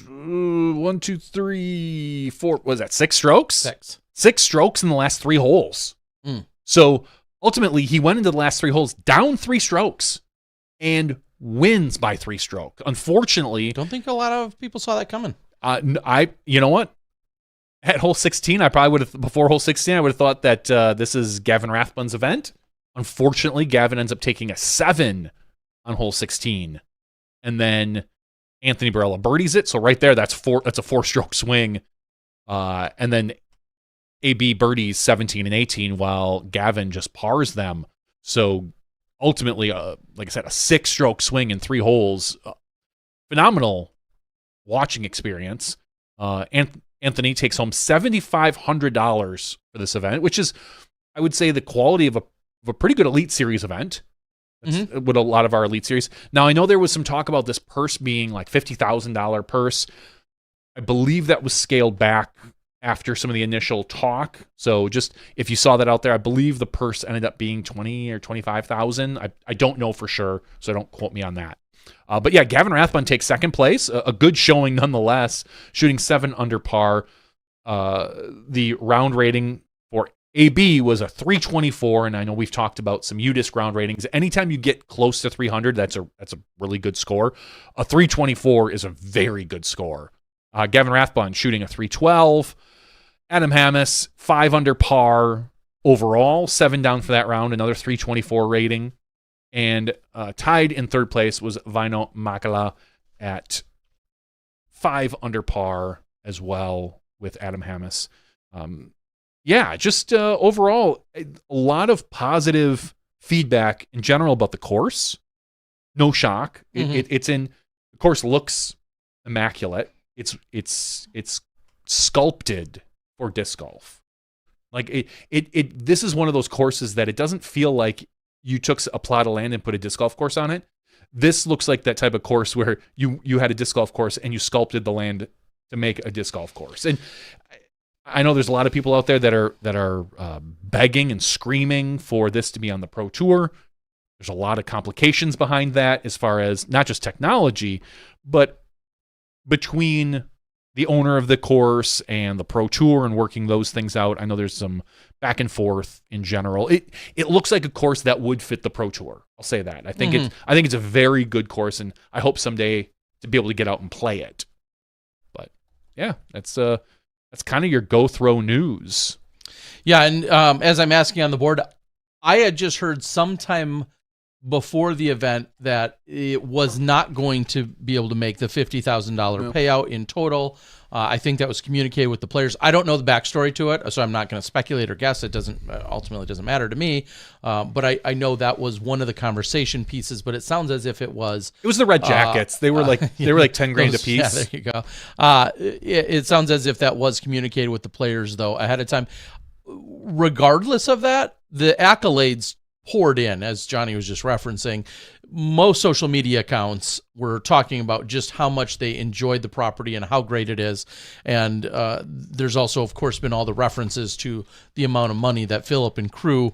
1, 2, 3, 4. What was that? 6 strokes? 6 strokes in the last 3 holes. So ultimately, he went into the last 3 holes down 3 strokes and wins by 3 strokes. Unfortunately, don't think a lot of people saw that coming. You know what? At hole 16, I probably would have, before hole 16, I would have thought that this is Gavin Rathbun's event. Unfortunately, Gavin ends up taking a 7 on hole 16. And then Anthony Barella birdies it. So right there, that's a 4-stroke swing. And then AB birdies 17 and 18 while Gavin just pars them. So ultimately, like I said, a 6-stroke swing in 3 holes. Phenomenal watching experience. Anthony takes home $7,500 for this event, which is, I would say, the quality of a pretty good Elite Series event. That's with a lot of our Elite Series. Now, I know there was some talk about this purse being like $50,000 purse. I believe that was scaled back after some of the initial talk. So just if you saw that out there, I believe the purse ended up being $20,000 or $25,000. I don't know for sure, so don't quote me on that. But yeah, Gavin Rathbun takes second place, a good showing nonetheless, shooting 7 under par. The round rating for AB was a 324, and I know we've talked about some UDisc round ratings. Anytime you get close to 300, that's a really good score. A 324 is a very good score. Gavin Rathbun shooting a 312. Adam Hammes, 5 under par overall, 7 down for that round, another 324 rating. And tied in third place was Vaino Makala at 5 under par as well with Adam Hammes. Just overall, a lot of positive feedback in general about the course. No shock. The course looks immaculate. It's sculpted for disc golf. Like this is one of those courses that it doesn't feel like you took a plot of land and put a disc golf course on it. This looks like that type of course where you had a disc golf course and you sculpted the land to make a disc golf course. And I know there's a lot of people out there that are begging and screaming for this to be on the Pro Tour. There's a lot of complications behind that as far as not just technology, but between the owner of the course and the Pro Tour and working those things out. I know there's some back and forth in general. It looks like a course that would fit the Pro Tour. I'll say that. I think it's a very good course, and I hope someday to be able to get out and play it. But yeah, that's kind of your Gothrow news. Yeah, and as I'm asking on the board, I had just heard sometime before the event that it was not going to be able to make the $50,000 payout in total. I think that was communicated with the players. I don't know the backstory to it, so I'm not going to speculate or guess. It ultimately doesn't matter to me. But I know that was one of the conversation pieces. But it sounds as if it was. It was the red jackets. They were like $10 grand a piece. Yeah, there you go. It sounds as if that was communicated with the players though ahead of time. Regardless of that, the accolades poured in, as Johnny was just referencing. Most social media accounts were talking about just how much they enjoyed the property and how great it is. And there's also, of course, been all the references to the amount of money that Philip and crew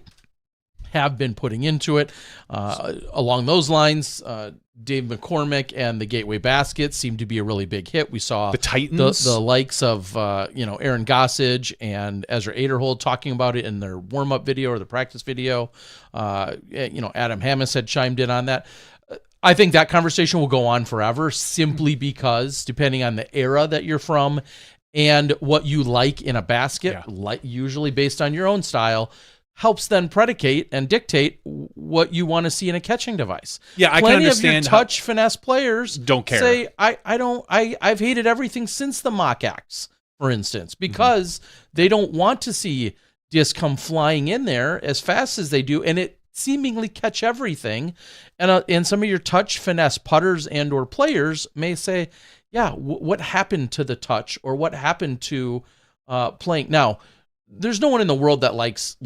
have been putting into it. Along those lines, Dave McCormick and the Gateway Basket seemed to be a really big hit. We saw the Titans, the likes of Aaron Gossage and Ezra Aderhold talking about it in their warm-up video or the practice video. Adam Hammis had chimed in on that. I think that conversation will go on forever, simply because depending on the era that you're from and what you like in a basket, usually based on your own style, helps then predicate and dictate what you want to see in a catching device. Yeah, I Plenty can understand of your touch finesse players don't care. Say, I've hated everything since the mock X, for instance, because they don't want to see disc come flying in there as fast as they do, and it seemingly catch everything. And some of your touch finesse putters and or players may say, what happened to the touch, or what happened to playing? Now, there's no one in the world that likes,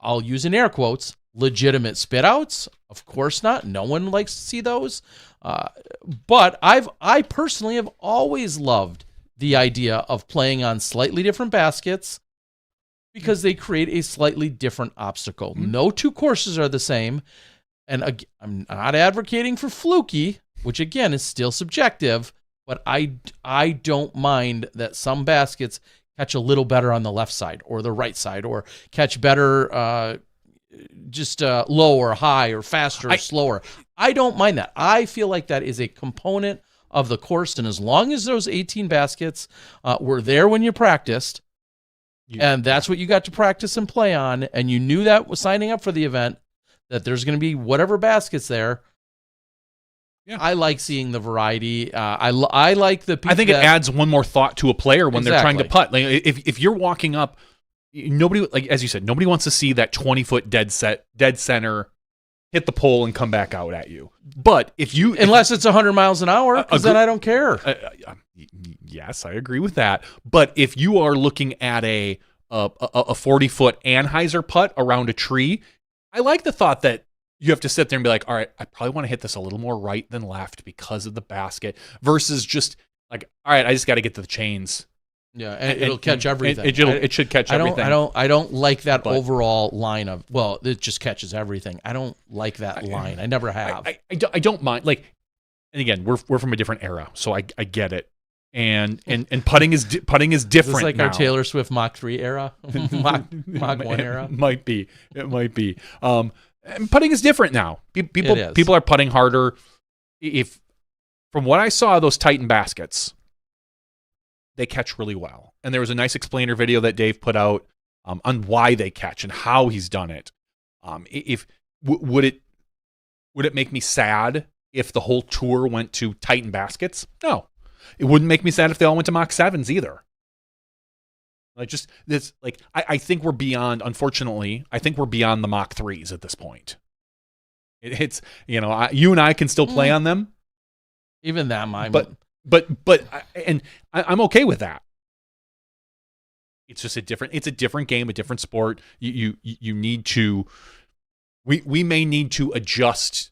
I'll use in air quotes, legitimate spit outs. Of course not. No one likes to see those. But I personally have always loved the idea of playing on slightly different baskets because they create a slightly different obstacle. No two courses are the same. And I'm not advocating for fluky, which again is still subjective, but I don't mind that some baskets catch a little better on the left side or the right side, or catch better low or high or faster or slower. I don't mind that. I feel like that is a component of the course, and as long as those 18 baskets were there when you practiced, and that's what you got to practice and play on, and you knew that was signing up for the event, that there's going to be whatever baskets there. Yeah. I like seeing the variety. I like the. I think it adds one more thought to a player when they're trying to putt. Like if you're walking up, nobody, like as you said, nobody wants to see that 20-foot dead center, hit the pole and come back out at you. But unless it's 100 miles an hour, because then I don't care. Yes, I agree with that. But if you are looking at a 40-foot Anheuser putt around a tree, I like the thought that you have to sit there and be like, all right, I probably want to hit this a little more right than left because of the basket, versus just like, all right, I just got to get to the chains. Yeah, and it'll catch everything. It should catch everything. I don't like that overall line of, well, it just catches everything. I don't like that line. I never have. I don't mind. Like, and again, we're from a different era, so I get it. And putting is different. It's like now. Our Taylor Swift Mach 3 era, Mach 1 era. It might be. And putting is different now. People are putting harder. If from what I saw, those Titan baskets, they catch really well. And there was a nice explainer video that Dave put out on why they catch and how he's done it. Would it make me sad if the whole tour went to Titan baskets? No, it wouldn't make me sad if they all went to Mach 7s either. Like just this, like I think we're beyond. Unfortunately, I think we're beyond the Mach 3s at this point. It's you and I can still play on them. Even them, I'm okay with that. It's just a different game, a different sport. You need to. We may need to adjust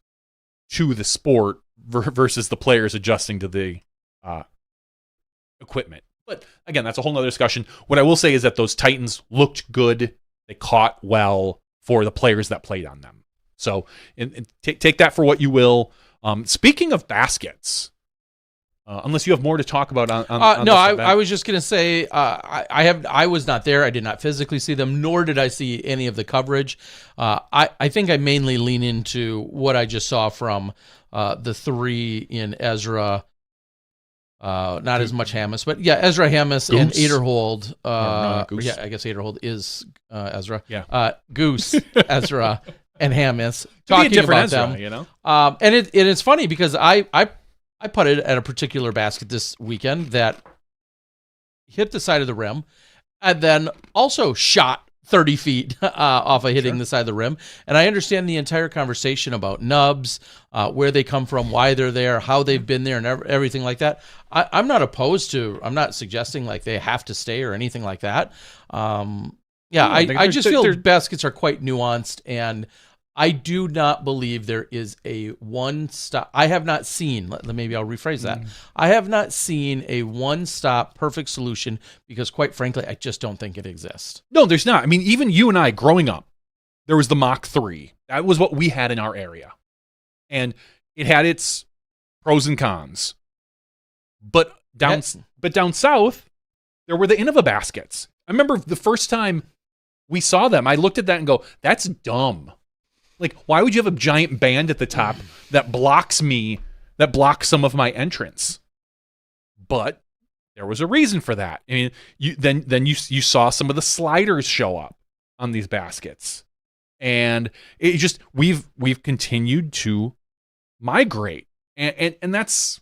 to the sport versus the players adjusting to the equipment. But again, that's a whole nother discussion. What I will say is that those Titans looked good. They caught well for the players that played on them. So take that for what you will. Speaking of baskets, unless you have more to talk about on no, I was just going to say I was not there. I did not physically see them, nor did I see any of the coverage. I think I mainly lean into what I just saw from the three in Ezra. Not as much Hammis, but yeah, Ezra Hammis and Aderhold. Goose. Yeah, I guess Aderhold is Ezra. Yeah. Goose, Ezra, and Hamas To be a talking different about Ezra, them. you know? And it's funny because I putted at a particular basket this weekend that hit the side of the rim and then also shot 30 feet off of hitting the side of the rim. And I understand the entire conversation about nubs, where they come from, why they're there, how they've been there, and everything like that. I'm not opposed to, I'm not suggesting like they have to stay or anything like that. I just feel baskets are quite nuanced, and I do not believe there is a one-stop. I have not seen, maybe I'll rephrase that. I have not seen a one-stop perfect solution because, quite frankly, I just don't think it exists. No, there's not. I mean, even you and I growing up, there was the Mach 3. That was what we had in our area. And it had its pros and cons. But down south, there were the Innova baskets. I remember the first time we saw them, I looked at that and go, that's dumb. Like, why would you have a giant band at the top that blocks some of my entrance? But there was a reason for that. I mean, you saw some of the sliders show up on these baskets, and it just we've continued to migrate, and that's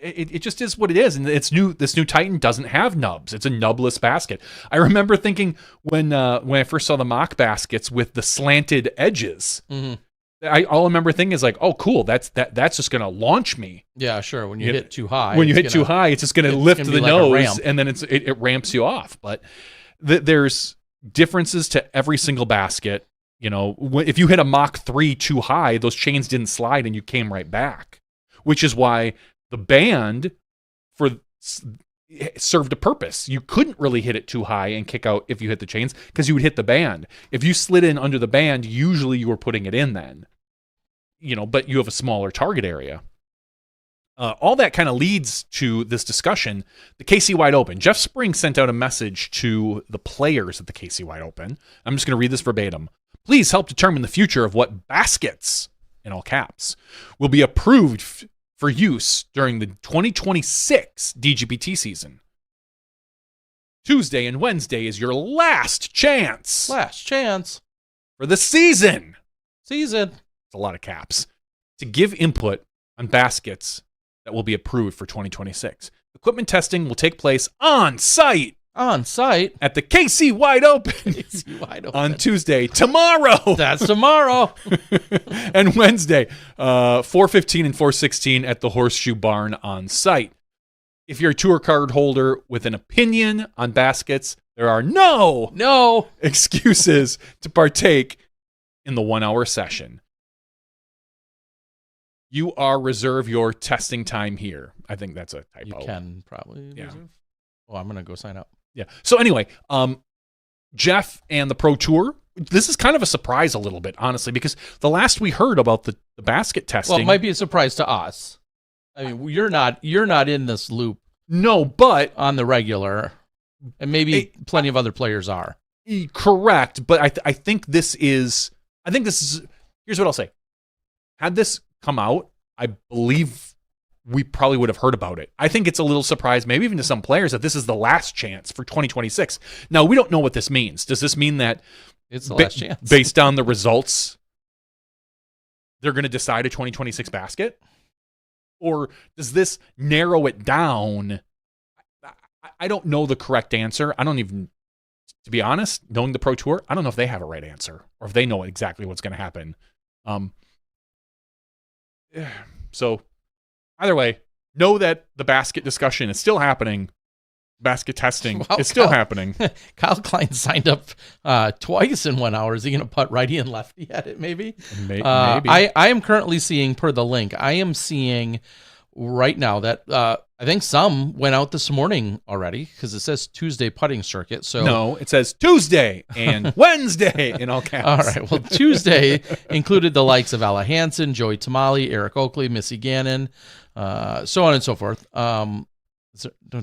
it. Just is what it is, and it's new. This new Titan doesn't have nubs. It's a nubless basket. I remember thinking when I first saw the mock baskets with the slanted edges. All I remember thinking is like, oh, cool. That's just gonna launch me. Yeah, sure. When you hit too high, too high, it's just gonna lift the nose, and then it ramps you off. But there's differences to every single basket. You know, if you hit a Mach 3 too high, those chains didn't slide, and you came right back. Which is why the band served a purpose. You couldn't really hit it too high and kick out if you hit the chains because you would hit the band. If you slid in under the band, usually you were putting it in then. You know, but you have a smaller target area. All that kind of leads to this discussion. The KC Wide Open. Jeff Spring sent out a message to the players at the KC Wide Open. I'm just going to read this verbatim. Please help determine the future of what baskets, in all caps, will be approved for use during the 2026 DGPT season. Tuesday and Wednesday is your last chance. Last chance. For the season. It's a lot of caps. To give input on baskets that will be approved for 2026. Equipment testing will take place on site. On site. At the KC Wide Open. On Tuesday. Tomorrow. That's tomorrow. And Wednesday, 4:15 and 4:16 at the Horseshoe Barn on site. If you're a tour card holder with an opinion on baskets, there are no excuses to partake in the 1 hour session. You are reserve your testing time here. I think that's a typo. You can probably reserve. Oh, I'm going to go sign up. Yeah. So anyway, Jeff and the Pro Tour, this is kind of a surprise a little bit, honestly, because the last we heard about the basket testing. Well, it might be a surprise to us. I mean, you're not in this loop. No, but on the regular, and maybe plenty of other players are. Correct, but I think this is. Here's what I'll say. Had this come out, I believe we probably would have heard about it. I think it's a little surprise, maybe even to some players, that this is the last chance for 2026. Now, we don't know what this means. Does this mean that it's the last chance? Based on the results, they're going to decide a 2026 basket? Or does this narrow it down? I don't know the correct answer. I don't even, to be honest, knowing the Pro Tour, I don't know if they have a right answer or if they know exactly what's going to happen. So either way, know that the basket discussion is still happening. Basket testing is still happening. Kyle Klein signed up twice in 1 hour. Is he going to putt righty and lefty at it, maybe? Maybe. I am currently seeing, per the link, I am seeing right now that I think some went out this morning already because it says Tuesday putting circuit. So no, it says Tuesday and Wednesday in all caps. All right. Well, Tuesday included the likes of Ella Hansen, Joey Tamale, Eric Oakley, Missy Gannon, so on and so forth. Don't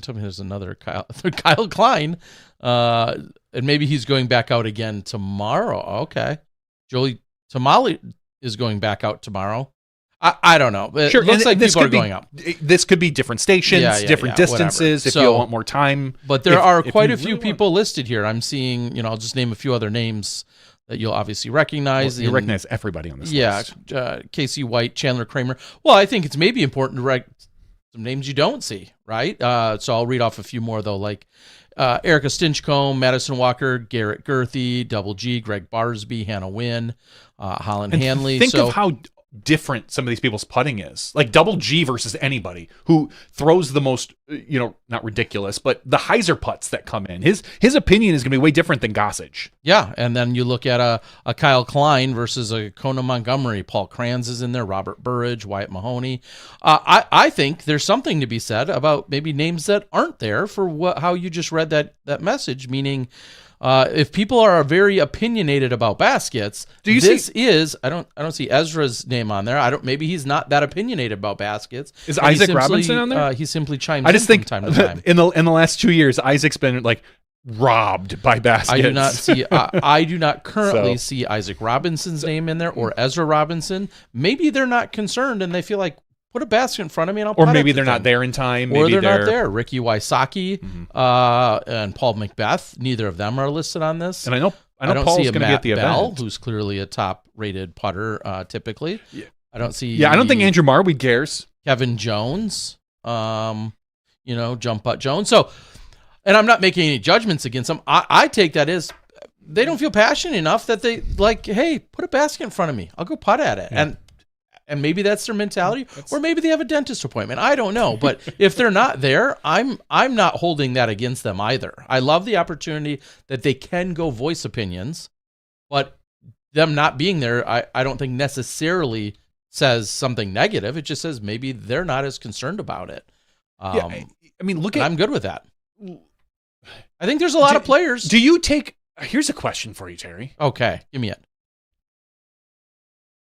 tell me there's another Kyle Klein, and maybe he's going back out again tomorrow. Okay, Joey Tamale is going back out tomorrow. I don't know. It looks like people are going up. This could be different stations, different distances, if you want more time. But there are quite a few people listed here. I'm seeing, I'll just name a few other names that you'll obviously recognize. Well, you recognize everybody on this list. Casey White, Chandler Kramer. Well, I think it's maybe important to write some names you don't see, right? So I'll read off a few more, though, like Erica Stinchcomb, Madison Walker, Garrett Gerthy, Double G, Greg Barsby, Hannah Wynn, Holland And Hanley. Think of how different some of these people's putting is. Like Double G versus anybody who throws the most, not ridiculous, but the hyzer putts that come in. His opinion is going to be way different than Gossage. Yeah, and then you look at a Kyle Klein versus a Kona Montgomery. Paul Kranz is in there, Robert Burridge, Wyatt Mahoney. I think there's something to be said about maybe names that aren't there for how you just read that message, meaning if people are very opinionated about baskets, I don't see Ezra's name on there. Maybe he's not that opinionated about baskets. Is Isaac Robinson on there? He simply chimes in from time to time. In the last 2 years, Isaac's been like robbed by baskets. I do not currently see Isaac Robinson's name in there or Ezra Robinson. Maybe they're not concerned and they feel like, put a basket in front of me and I'll Or maybe they're not there in time. Or they're not there. Ricky Wysocki and Paul Macbeth, neither of them are listed on this. And I know Paul's going to be at the event. Who's clearly a top-rated putter typically. Yeah. I don't see... Yeah, I don't think Andrew Marweed cares. Kevin Jones, Jump Putt Jones. So, and I'm not making any judgments against them. I take that as they don't feel passionate enough that they like, hey, put a basket in front of me. I'll go putt at it. Yeah. And maybe that's their mentality, or maybe they have a dentist appointment. I don't know. But if they're not there, I'm not holding that against them either. I love the opportunity that they can go voice opinions, but them not being there, I don't think necessarily says something negative. It just says maybe they're not as concerned about it. I mean, I'm good with that. I think there's a lot of players. Do you take... Here's a question for you, Terry. Okay, give me it.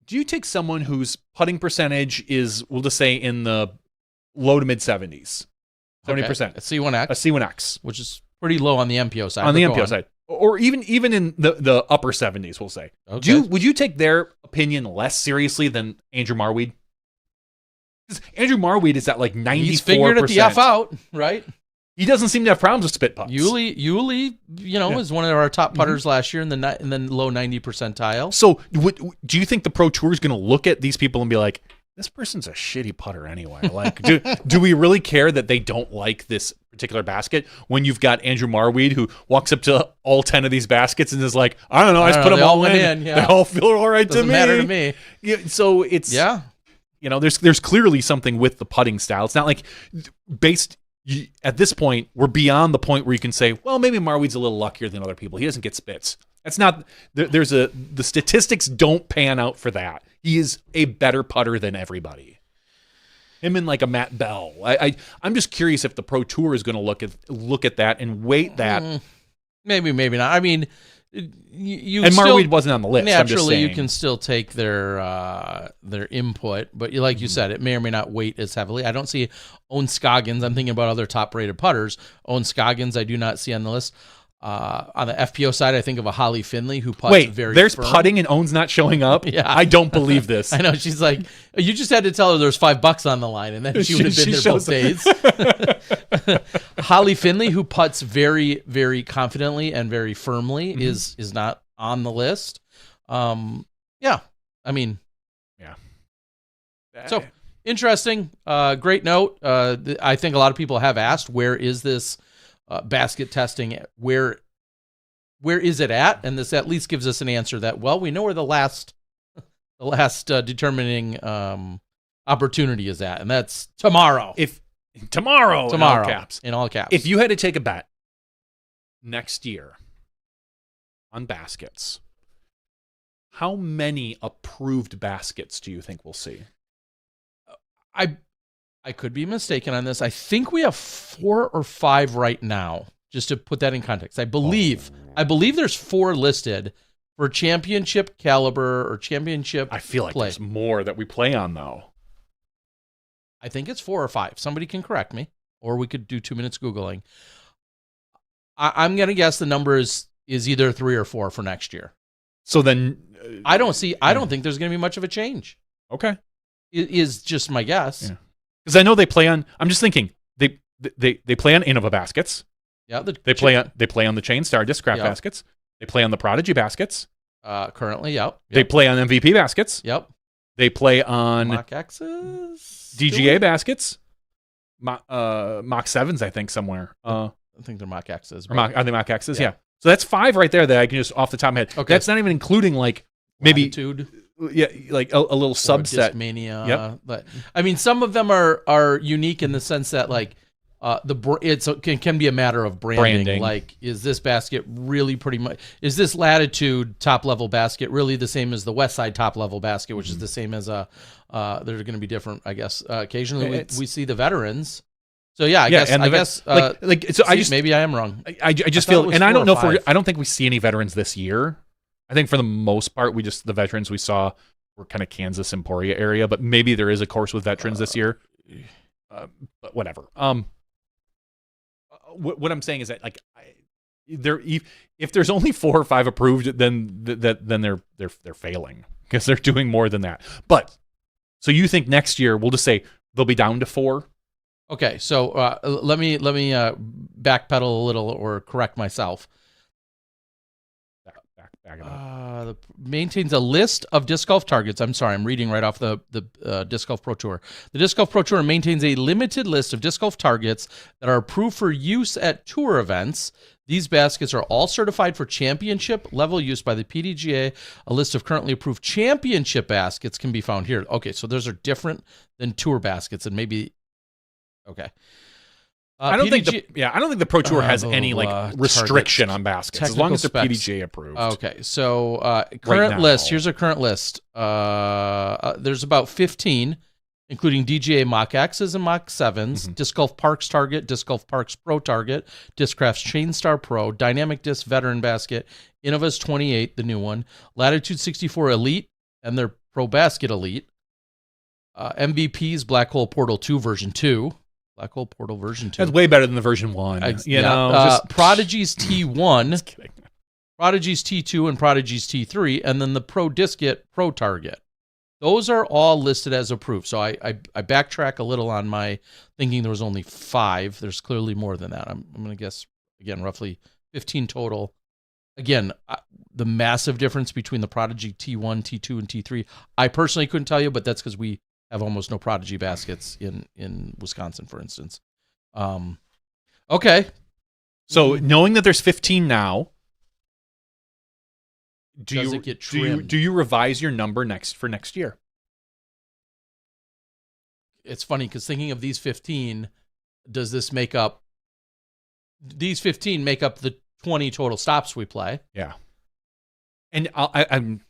Do you take someone whose putting percentage is, we'll just say, in the low to mid 70s, 70%, a C1X, a C1X, which is pretty low on the MPO side. On the MPO side, or even in the upper 70s, we'll say. Okay. Would you take their opinion less seriously than Andrew Marweed? Because Andrew Marweed is at like 94%. He's figured it the F out, right? He doesn't seem to have problems with spit putts. Yuli, was one of our top putters last year in the low 90 percentile. So, do you think the Pro Tour is going to look at these people and be like, "This person's a shitty putter anyway"? Like, do we really care that they don't like this particular basket when you've got Andrew Marweed who walks up to all 10 of these baskets and is like, "I don't know, I just put them all in. Yeah. They all feel all right to me. Doesn't matter to me." Yeah, so it's there's clearly something with the putting style. It's not like at this point, we're beyond the point where you can say, well, maybe Marweed's a little luckier than other people. He doesn't get spits. That's not, the statistics don't pan out for that. He is a better putter than everybody. Him and like a Matt Bell. I'm just curious if the Pro Tour is going to look at that and weight that. Maybe not. I mean, Marweed wasn't on the list. Naturally, you can still take their input, but like you said, it may or may not weight as heavily. I don't see Owen Scoggins. I'm thinking about other top-rated putters. Owen Scoggins, I do not see on the list. On the FPO side, I think of a Holly Finley who putts very there's firm. Putting and Owen's not showing up? Yeah. I don't believe this. I know. She's like, you just had to tell her there's $5 on the line, and then she would have been there both days. Holly Finley, who putts very, very confidently and very firmly, is not on the list. So interesting. Great note. I think a lot of people have asked, where is this basket testing? Where is it at? And this at least gives us an answer that, well, we know where the last determining opportunity is at, and that's tomorrow. Tomorrow, in all caps. If you had to take a bet next year on baskets, how many approved baskets do you think we'll see? I could be mistaken on this. I think we have 4 or 5 right now, just to put that in context. I believe there's 4 listed for championship caliber or championship I feel like play. There's more that we play on, though. I think it's 4 or 5. Somebody can correct me, or we could do 2 minutes Googling. I'm going to guess the number is either 3 or 4 for next year. So then... I don't think there's going to be much of a change. Okay. It is just my guess. Yeah. Because I know they play on. I'm just thinking they play on Innova baskets. Yeah, they play on the Chain Star Disc Craft baskets. They play on the Prodigy baskets. Currently, yep. They play on MVP baskets. Yep. They play on Mock X's, DGA baskets. Mock 7s, I think, somewhere. I think they're Mock X's. Are they Mock X's? Yeah. So that's 5 right there that I can just off the top of my head. Okay. That's not even including like maybe Latitude. Yeah, like a little subset. Discmania. Yep. But I mean, some of them are unique in the sense that like it can be a matter of branding. Like, is this basket really pretty much? Is this Latitude top level basket really the same as the West Side top level basket, which is the same as they're going to be different, I guess. Occasionally we see the veterans. So yeah, I guess maybe I am wrong. I just feel, and I don't know if I don't think we see any veterans this year. I think for the most part, the veterans we saw were kind of Kansas Emporia area, but maybe there is a course with veterans this year. But whatever. What I'm saying is that like if there's only 4 or 5 approved, then they're failing because they're doing more than that. But so you think next year we'll just say they'll be down to 4? Okay, so let me backpedal a little or correct myself. Maintains a list of disc golf targets. I'm sorry, I'm reading right off the Disc Golf Pro Tour. The Disc Golf Pro Tour maintains a limited list of disc golf targets that are approved for use at tour events. These baskets are all certified for championship level use by the PDGA. A list of currently approved championship baskets can be found here. Okay, so those are different than tour baskets, and maybe okay. I don't think the Pro Tour has any like restriction on baskets as long as they're PDGA approved. Okay, so current list. Here's a current list. There's about 15, including DGA Mock X's and Mock 7s, Disc Golf Parks Target, Disc Golf Parks Pro Target, Discraft's Chain Star Pro, Dynamic Disc Veteran Basket, Innova's 28, the new one, Latitude 64 Elite, and their Pro Basket Elite, MVP's Black Hole Portal 2 version 2. Black Hole Portal version 2. That's way better than the version 1. Prodigy's T1, Prodigy's T2, and Prodigy's T3, and then the Pro Disket Pro Target. Those are all listed as approved. So I backtrack a little on my thinking there was only 5. There's clearly more than that. I'm going to guess, again, roughly 15 total. Again, the massive difference between the Prodigy T1, T2, and T3, I personally couldn't tell you, but that's because we have almost no Prodigy baskets in Wisconsin, for instance. Okay. So knowing that there's 15 now, do you revise your number for next year? It's funny because thinking of these 15, does this make up? These 15 make up the 20 total stops we play. Yeah. And I'm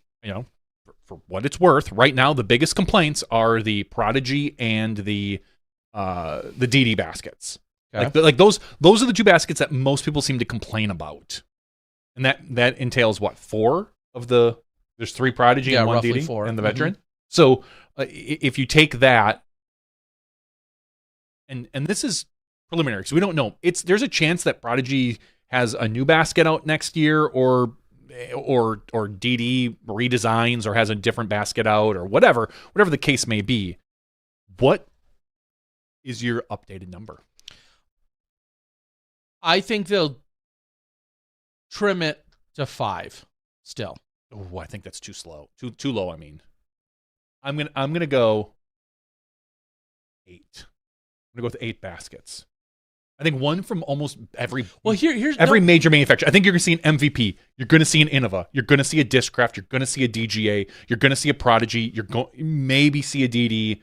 for what it's worth, right now the biggest complaints are the Prodigy and the DD baskets. Okay. Like those are the 2 baskets that most people seem to complain about. And that entails what, 4 of the? There's 3 Prodigy and 1 DD 4. And the veteran. Mm-hmm. So if you take that, and this is preliminary because we don't know. There's a chance that Prodigy has a new basket out next year, or DD redesigns or has a different basket out, or whatever the case may be. What is your updated number? I think they'll trim it to 5 still. Oh, I think that's too slow. Too low, I mean. I'm gonna go 8. I'm gonna go with 8 baskets. I think one from almost every major manufacturer. I think you're going to see an MVP. You're going to see an Innova. You're going to see a Discraft. You're going to see a DGA. You're going to see a Prodigy. You're going maybe see a DD.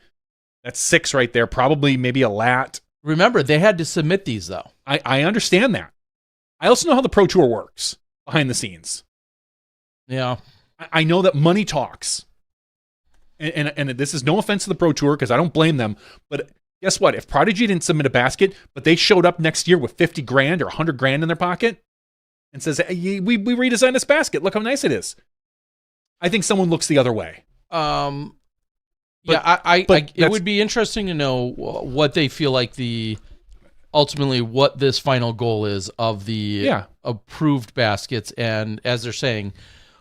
That's 6 right there. Probably maybe a Lat. Remember, they had to submit these though. I understand that. I also know how the Pro Tour works behind the scenes. Yeah, I know that money talks, and this is no offense to the Pro Tour because I don't blame them, but. Guess what? If Prodigy didn't submit a basket, but they showed up next year with $50,000 or $100,000 in their pocket and says, hey, we redesigned this basket. Look how nice it is. I think someone looks the other way. It would be interesting to know what they feel like ultimately what this final goal is of the approved baskets. And as they're saying,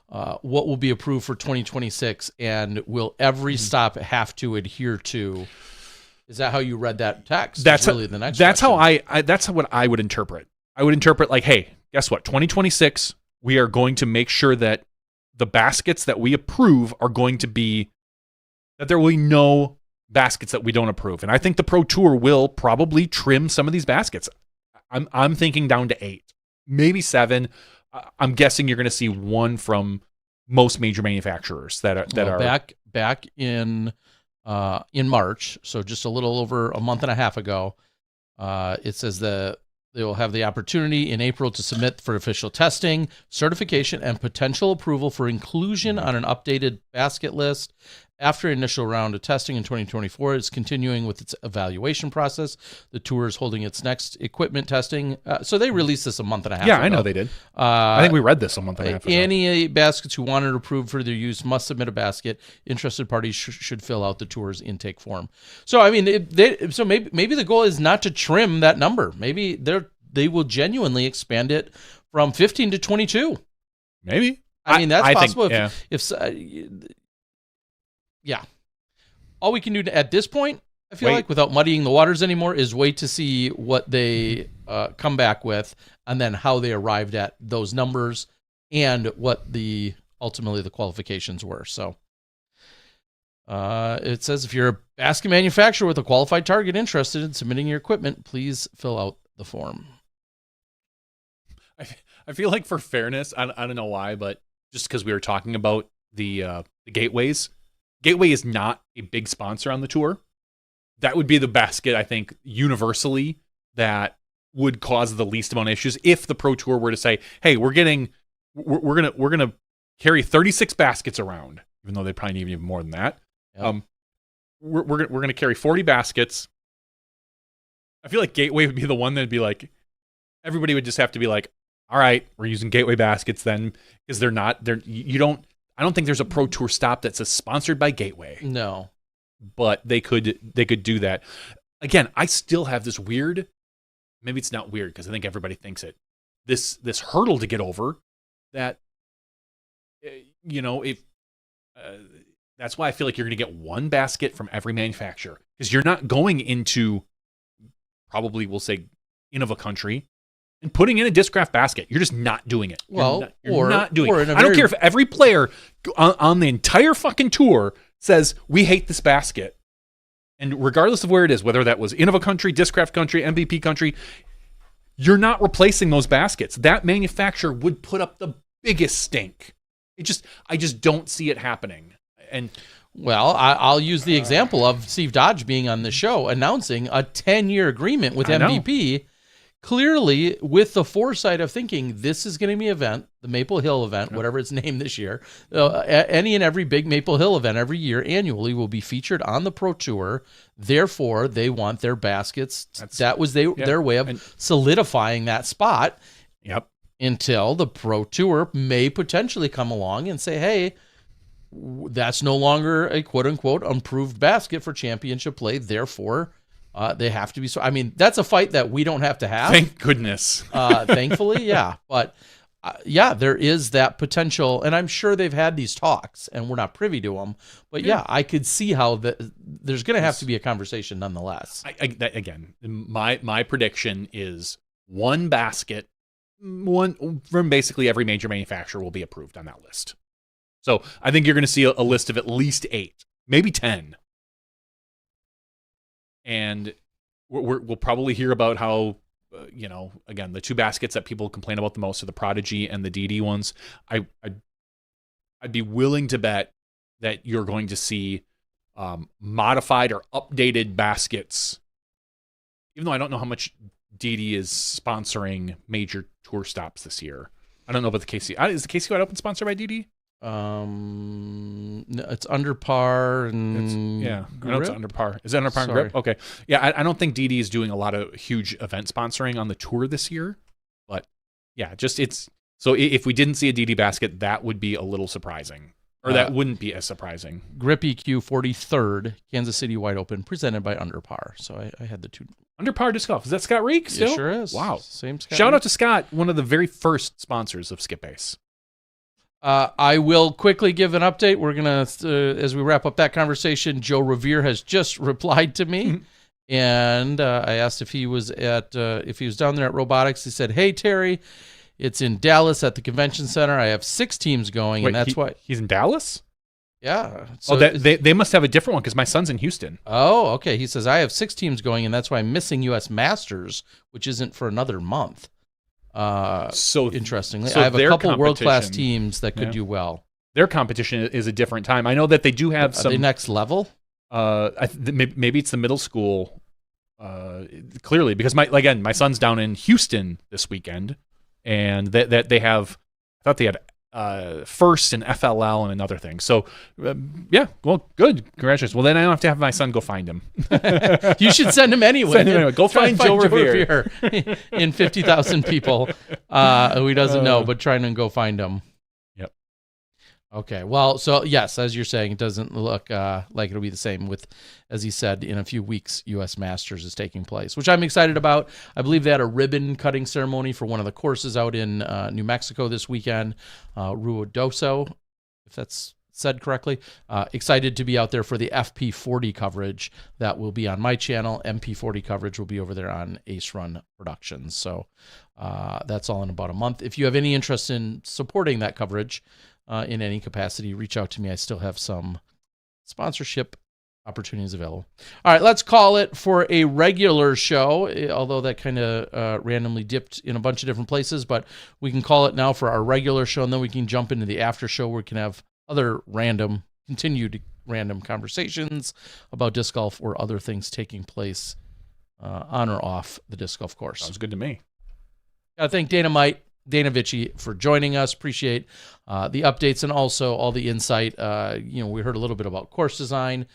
what will be approved for 2026 and will every stop have to adhere to? Is that how you read that text? That's really the next. That's question. How that's what I would interpret. I would interpret like, hey, guess what? 2026, we are going to make sure that the baskets that we approve are going to be that there will be no baskets that we don't approve. And I think the Pro Tour will probably trim some of these baskets. I'm thinking down to 8, maybe 7. I'm guessing you're going to see 1 from most major manufacturers that are back in March, so just a little over a month and a half ago. It says that they will have the opportunity in April to submit for official testing, certification, and potential approval for inclusion on an updated basket list. After initial round of testing in 2024, it's continuing with its evaluation process. The tour is holding its next equipment testing. So they released this a month and a half ago. Yeah, I know they did. I think we read this a month and a half ago. Any baskets who want it approved for their use must submit a basket. Interested parties should fill out the tour's intake form. So, I mean, maybe the goal is not to trim that number. Maybe they will genuinely expand it from 15 to 22. Maybe. I mean, that's possible. Yeah. All we can do at this point, I feel like, without muddying the waters anymore, is wait to see what they come back with, and then how they arrived at those numbers, and what ultimately the qualifications were. So it says, if you're a basket manufacturer with a qualified target interested in submitting your equipment, please fill out the form. I feel like, for fairness, I don't know why, but just because we were talking about the gateways. Gateway is not a big sponsor on the tour. That would be the basket, I think, universally, that would cause the least amount of issues if the Pro Tour were to say, "Hey, we're gonna carry 36 baskets around," even though they probably need even more than that. Yep. We're gonna carry 40 baskets. I feel like Gateway would be the one that'd be like, everybody would just have to be like, "All right, we're using Gateway baskets then," because I don't think there's a Pro Tour stop that says sponsored by Gateway. No. But they could do that. Again, I still have this weird, maybe it's not weird because I think everybody thinks it, this hurdle to get over that, that's why I feel like you're going to get one basket from every manufacturer, because you're not going into, probably we'll say, Innova country and putting in a Discraft basket. You're just not doing it. You're not doing it. I don't care if every player on the entire fucking tour says, we hate this basket. And regardless of where it is, whether that was Innova country, Discraft country, MVP country, you're not replacing those baskets. That manufacturer would put up the biggest stink. I just don't see it happening. And well, I'll use the example of Steve Dodge being on the show announcing a 10-year agreement with MVP. Clearly, with the foresight of thinking this is going to be an event, the Maple Hill event, whatever it's named this year, any and every big Maple Hill event every year annually will be featured on the Pro Tour. Therefore, they want their baskets. That was their way of solidifying that spot. Yep. Until the Pro Tour may potentially come along and say, hey, that's no longer a quote-unquote approved basket for championship play. Therefore, they have to be. So, I mean, that's a fight that we don't have to have. Thank goodness. Thankfully, yeah. But there is that potential, and I'm sure they've had these talks, and we're not privy to them. But I could see how there's going to have to be a conversation nonetheless. Again, my prediction is one basket, one from basically every major manufacturer will be approved on that list. So I think you're going to see a list of at least 8, maybe 10. And we'll probably hear about how, again, the 2 baskets that people complain about the most are the Prodigy and the DD ones. I'd be willing to bet that you're going to see modified or updated baskets, even though I don't know how much DD is sponsoring major tour stops this year. I don't know about the KC. Is the KC Wide Open sponsored by DD? It's Under Par and I know it's Under Par. Is it Under Par and Grip? Okay. Yeah, I don't think DD is doing a lot of huge event sponsoring on the tour this year, but yeah, so if we didn't see a DD basket, that would be a little surprising, or that wouldn't be as surprising. Grip EQ 43rd Kansas City Wide Open presented by Under Par. So I had the 2. Under Par Disc Golf. Is that Scott Reek still? It sure is. Wow. Same Scott. Shout out to Scott, one of the very first sponsors of Skip Ace. I will quickly give an update. We're going to, as we wrap up that conversation, Joe Revere has just replied to me. And I asked if he was down there at Robotics. He said, hey, Terry, It's in Dallas at the convention center. I have 6 teams going, and that's why he's in Dallas. Yeah. So they must have a different one because my son's in Houston. Oh, okay. He says I have 6 teams going, and that's why I'm missing U.S. Masters, which isn't for another month. So interestingly, I have a couple world-class teams that could do well. Their competition is a different time. I know that they do have some. Are they next level? Maybe it's the middle school. Clearly, because my son's down in Houston this weekend, and that they have. I thought they had first and FLL and another thing. So, yeah, well, good. Congratulations. Well, then I don't have to have my son go find him. You should send him anyway. Go find Joe Revere in 50,000 people who he doesn't know, but trying to go find him. Yep. Okay. Well, so yes, as you're saying, it doesn't look like it'll be the same with, as he said, in a few weeks, U.S. Masters is taking place, which I'm excited about. I believe they had a ribbon cutting ceremony for one of the courses out in New Mexico this weekend, Ruidoso, if that's said correctly. Excited to be out there for the FP40 coverage that will be on my channel. MP40 coverage will be over there on Ace Run Productions. So that's all in about a month. If you have any interest in supporting that coverage in any capacity, reach out to me. I still have some sponsorship opportunities available. All right, let's call it for a regular show, although that kind of randomly dipped in a bunch of different places, but we can call it now for our regular show, and then we can jump into the after show where we can have other continued random conversations about disc golf or other things taking place on or off the disc golf course. Sounds good to me. I thank Dana Vicich for joining us. Appreciate the updates and also all the insight. We heard a little bit about course design,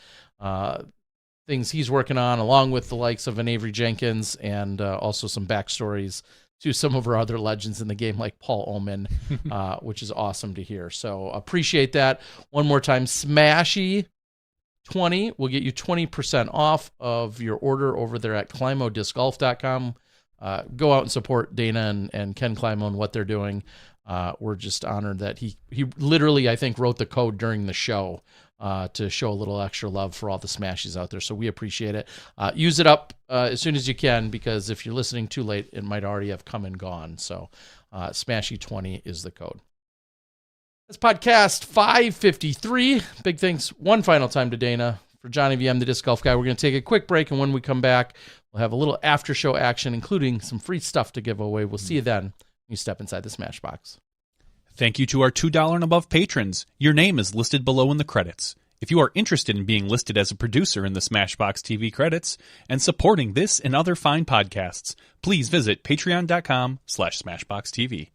things he's working on, along with the likes of an Avery Jenkins, and also some backstories to some of our other legends in the game, like Paul Ullman, which is awesome to hear. So appreciate that. One more time, SmashBoxxTV will get you 20% off of your order over there at ClimoDiscGolf.com. Go out and support Dana and Ken Climo and what they're doing. We're just honored that he literally, I think, wrote the code during the show to show a little extra love for all the Smashies out there. So we appreciate it. Use it up as soon as you can, because if you're listening too late, it might already have come and gone. So SmashBoxxTV is the code. That's podcast 553. Big thanks one final time to Dana. For Johnny VM, the Disc Golf Guy, we're going to take a quick break, and when we come back, we'll have a little after-show action, including some free stuff to give away. We'll see you then when you step inside the Smashbox. Thank you to our $2 and above patrons. Your name is listed below in the credits. If you are interested in being listed as a producer in the SmashBoxxTV credits and supporting this and other fine podcasts, please visit patreon.com/SmashBoxxTV.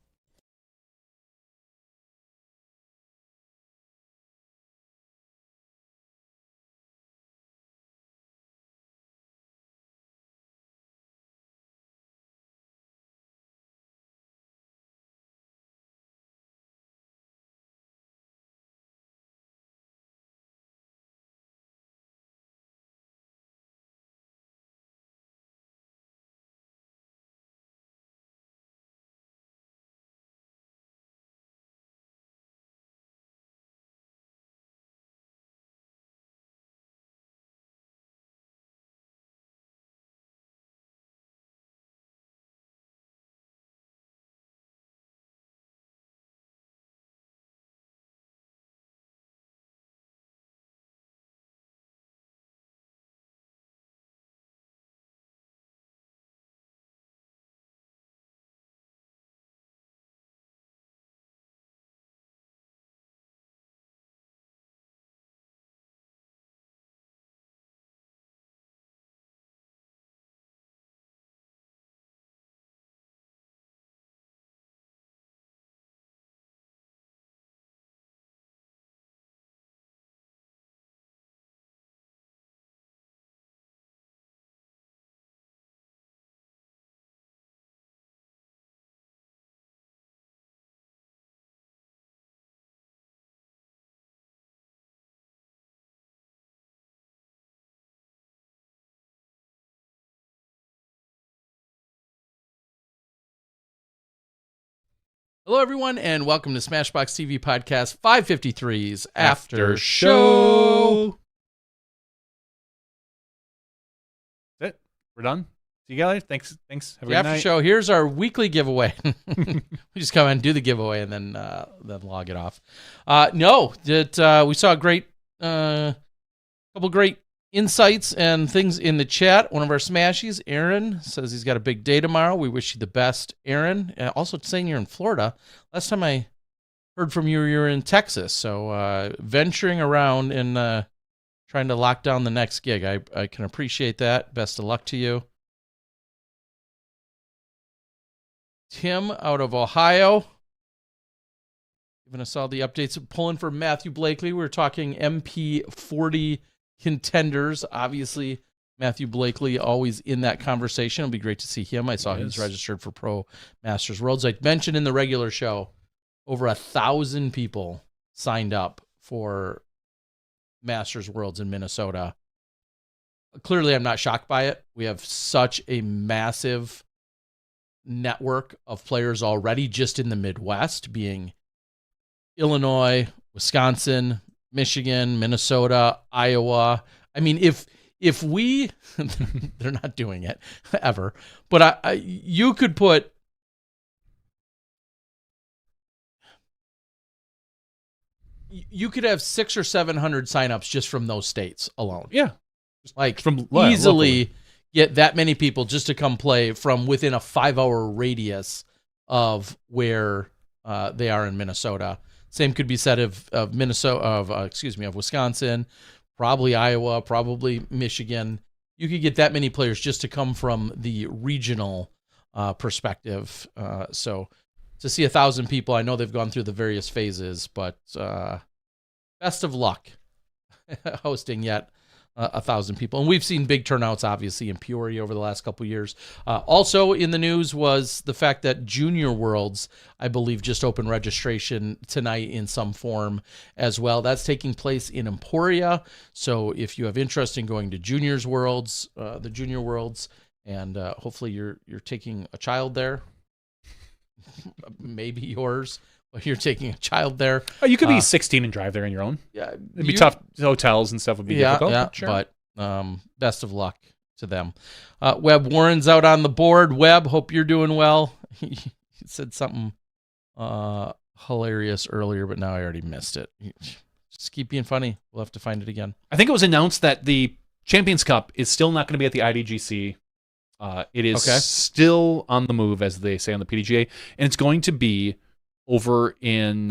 Hello, everyone, and welcome to SmashBoxxTV Podcast 553's After Show. That's it. We're done. See you guys. Thanks. Have a The good after night. show. Here's our weekly giveaway. We just come and do the giveaway and then log it off. We saw a great couple great insights and things in the chat. One of our smashies, Aaron, says he's got a big day tomorrow. We wish you the best, Aaron. Also saying you're in Florida. Last time I heard from you were in Texas. So venturing around and trying to lock down the next gig. I can appreciate that. Best of luck to you. Tim out of Ohio, giving us all the updates. Pulling for Matthew Blakely. We're talking MP40 contenders. Obviously, Matthew Blakely always in that conversation. It'll be great to see him. I saw he's registered for Pro Masters Worlds. I mentioned in the regular show, over 1,000 people signed up for Masters Worlds in Minnesota. Clearly, I'm not shocked by it. We have such a massive network of players already just in the Midwest, being Illinois, Wisconsin, Michigan, Minnesota, Iowa. I mean, if we they're not doing it ever, but you could put you could have 600 or 700 signups just from those states alone. Yeah, like from easily locally. Get that many people just to come play from within a 5-hour radius of where they are in Minnesota. Same could be said of Wisconsin, probably Iowa, probably Michigan. You could get that many players just to come from the regional perspective. So to see 1,000 people, I know they've gone through the various phases, but best of luck hosting yet 1,000 people. And we've seen big turnouts, obviously, in Peoria over the last couple of years. Also in the news was the fact that Junior Worlds, I believe, just opened registration tonight in some form as well. That's taking place in Emporia. So if you have interest in going to Juniors Worlds, the Junior Worlds, and hopefully you're taking a child there, maybe yours, but you're taking a child there. Oh, you could be 16 and drive there on your own. Yeah, it'd be tough. Hotels and stuff would be difficult. Yeah, sure. But best of luck to them. Webb Warren's out on the board. Webb, hope you're doing well. He said something hilarious earlier, but now I already missed it. Just keep being funny. We'll have to find it again. I think it was announced that the Champions Cup is still not going to be at the IDGC. It is still on the move, as they say on the PDGA, and it's going to be over in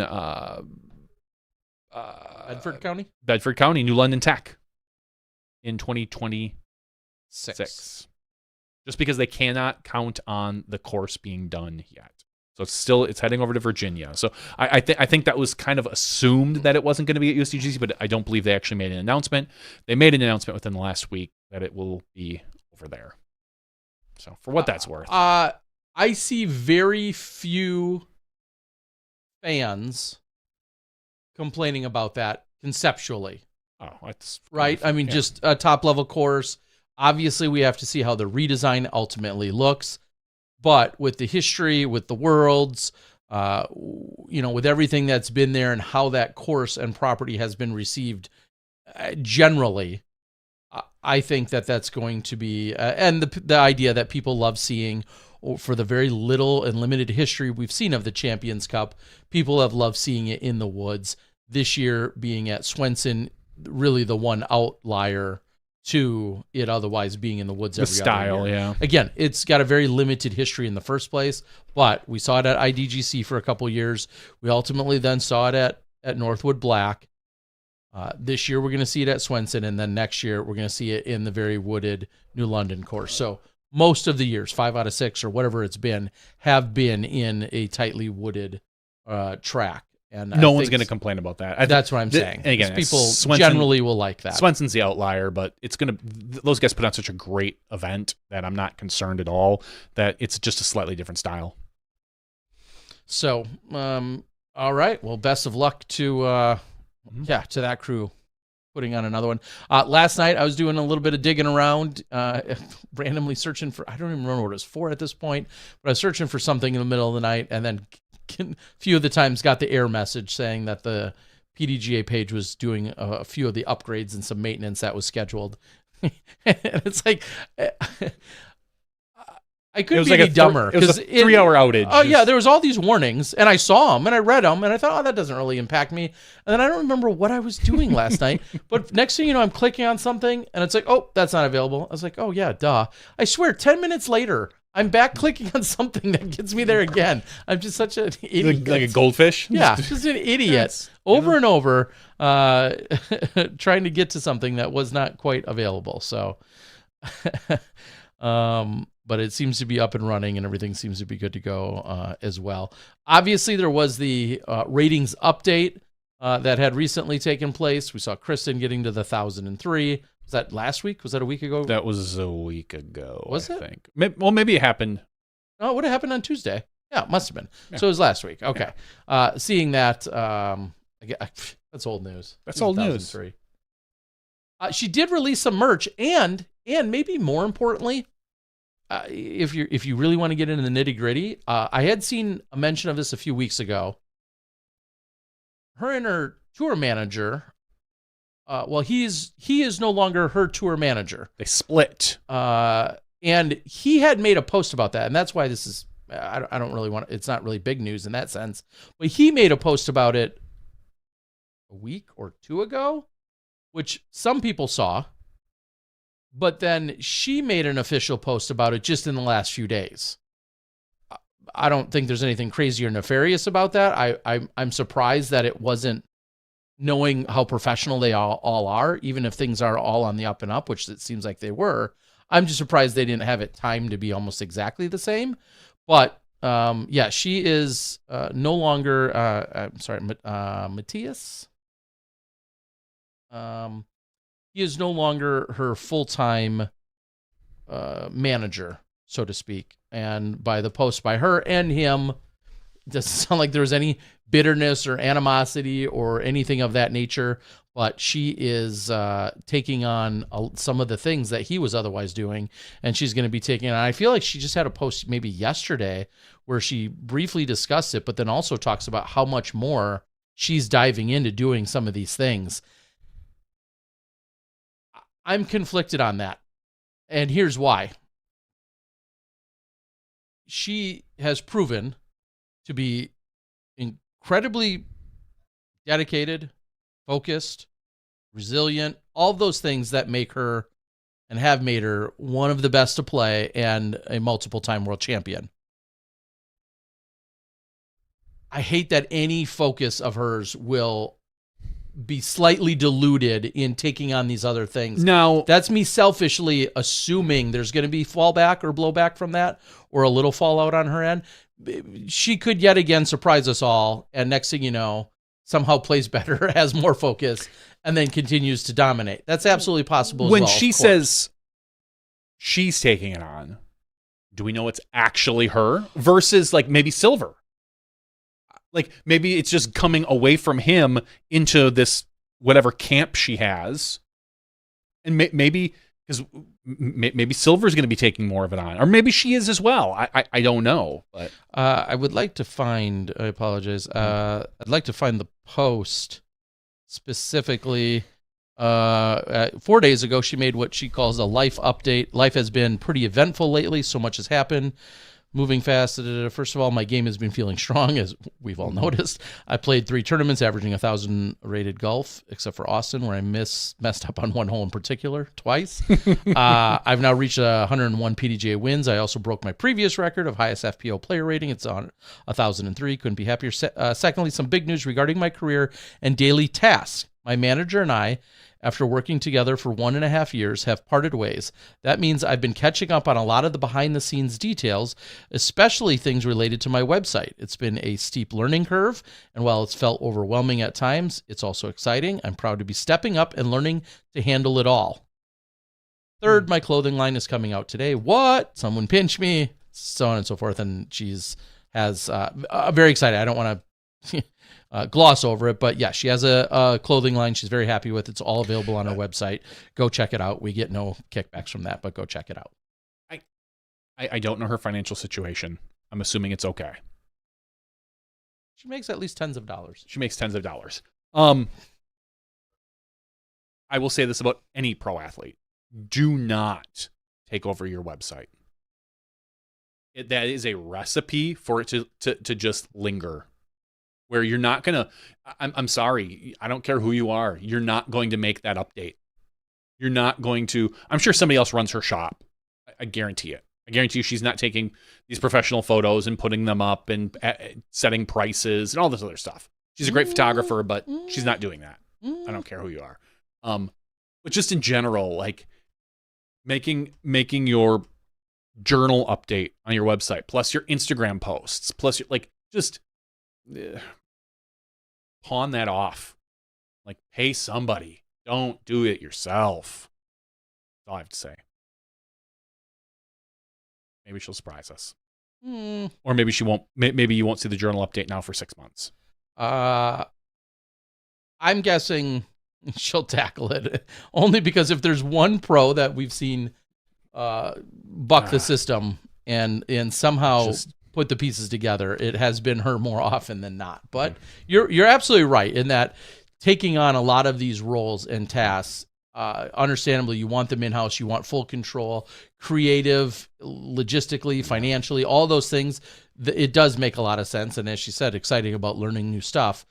Bedford County, New London Tech, in 2026. Just because they cannot count on the course being done yet, so it's heading over to Virginia. So I think that was kind of assumed that it wasn't going to be at USDGC, but I don't believe they actually made an announcement. They made an announcement within the last week that it will be over there. So for what that's worth, I see very few fans complaining about that conceptually. Oh, that's right. I mean, just a top level course. Obviously, we have to see how the redesign ultimately looks. But with the history, with the worlds, with everything that's been there and how that course and property has been received generally, I think that's going to be, and the idea that people love seeing, for the very little and limited history we've seen of the Champions Cup, people have loved seeing it in the woods. This year being at Swenson, really the one outlier to it otherwise being in the woods every other year. Yeah. Again, it's got a very limited history in the first place, but we saw it at IDGC for a couple of years. We ultimately then saw it at Northwood Black. This year we're going to see it at Swenson, and then next year we're going to see it in the very wooded New London course. So most of the years, 5 out of 6 or whatever it's been, have been in a tightly wooded track. And no one's going to complain about that. That's what I'm saying. Again, people generally will like that. Swenson's the outlier, but those guys put on such a great event that I'm not concerned at all that it's just a slightly different style. So, all right. Well, best of luck to that crew putting on another one. Last night I was doing a little bit of digging around, randomly searching for, I don't even remember what it was for at this point, but I was searching for something in the middle of the night, and then a few of the times got the error message saying that the PDGA page was doing a few of the upgrades and some maintenance that was scheduled. And it's like, I could It was be like dumber. It was a 3-hour outage. Oh, yeah, there was all these warnings, and I saw them, and I read them, and I thought, oh, that doesn't really impact me. And then I don't remember what I was doing last night, but next thing you know, I'm clicking on something, and it's like, oh, that's not available. I was like, oh, yeah, duh. I swear, 10 minutes later, I'm back clicking on something that gets me there again. I'm just such an idiot. Like a goldfish? Yeah, just an idiot. Over and over, trying to get to something that was not quite available. So, but it seems to be up and running, and everything seems to be good to go as well. Obviously, there was the ratings update that had recently taken place. We saw Kristen getting to the 1,003. Was that last week? Was that a week ago? That was a week ago, Was I it? think. Maybe it happened. No, it would have happened on Tuesday. Yeah, it must have been. Yeah. So it was last week. Okay. Seeing that, that's old news. That's old news. 2003. She did release some merch, and maybe more importantly, if you really want to get into the nitty gritty, I had seen a mention of this a few weeks ago. Her and her tour manager, he is no longer her tour manager. They split. And he had made a post about that, and that's why this is. I don't really want. It's not really big news in that sense, but he made a post about it a week or two ago, which some people saw. But then she made an official post about it just in the last few days. I don't think there's anything crazy or nefarious about that. I'm surprised that it wasn't, knowing how professional they all are, even if things are all on the up and up, which it seems like they were. I'm just surprised they didn't have it timed to be almost exactly the same. But yeah, she is no longer. I'm sorry, Matthias. He is no longer her full-time manager, so to speak. And by the post by her and him, it doesn't sound like there was any bitterness or animosity or anything of that nature. But she is taking on some of the things that he was otherwise doing, and she's going to be taking on. I feel like she just had a post maybe yesterday where she briefly discussed it, but then also talks about how much more she's diving into doing some of these things. I'm conflicted on that, and here's why. She has proven to be incredibly dedicated, focused, resilient, all those things that make her and have made her one of the best to play and a multiple-time world champion. I hate that any focus of hers will be slightly diluted in taking on these other things. Now, that's me selfishly assuming there's going to be fallback or blowback from that, or a little fallout on her end. She could yet again surprise us all, and next thing you know, somehow plays better, has more focus, and then continues to dominate. That's absolutely possible as when well, she says she's taking it on, do we know it's actually her versus like maybe Silver? Like maybe it's just coming away from him into this whatever camp she has, and maybe because maybe Silver's going to be taking more of it on, or maybe she is as well. I don't know, but I would like to find. I apologize. I'd like to find the post specifically. 4 days ago, she made what she calls a life update. Life has been pretty eventful lately. So much has happened. Moving fast. First of all, my game has been feeling strong, as we've all noticed. I played 3 tournaments, averaging 1,000 rated golf, except for Austin, where I messed up on one hole in particular twice. I've now reached 101 PDGA wins. I also broke my previous record of highest FPO player rating. It's on 1,003. Couldn't be happier. Secondly, some big news regarding my career and daily tasks. My manager and I, after working together for 1.5 years, have parted ways. That means I've been catching up on a lot of the behind-the-scenes details, especially things related to my website. It's been a steep learning curve, and while it's felt overwhelming at times, it's also exciting. I'm proud to be stepping up and learning to handle it all. Third, my clothing line is coming out today. What? Someone pinch me, so on and so forth. And she's very excited. I don't want to gloss over it, but yeah, she has a clothing line she's very happy with. It's all available on her website. Go check it out. We get no kickbacks from that, but go check it out. I don't know her financial situation. I'm assuming it's okay. She makes at least tens of dollars. She makes tens of dollars. I will say this about any pro athlete. Do not take over your website. that is a recipe for it to just linger, where you're not going to, I'm sorry, I don't care who you are, you're not going to make that update. You're not going to, I'm sure somebody else runs her shop. I guarantee it. I guarantee you she's not taking these professional photos and putting them up and setting prices and all this other stuff. She's a great photographer, but she's not doing that. I don't care who you are. But just in general, like making your journal update on your website, plus your Instagram posts, plus your, like, just pawn that off. Like, pay somebody. Don't do it yourself. That's all I have to say. Maybe she'll surprise us. Or maybe she won't. Maybe you won't see the journal update now for 6 months. I'm guessing she'll tackle it only because if there's one pro that we've seen buck the system and somehow put the pieces together, it has been her more often than not. But you're absolutely right in that taking on a lot of these roles and tasks, understandably, you want them in-house, you want full control, creative, logistically, financially, all those things. It does make a lot of sense. And as she said, exciting about learning new stuff.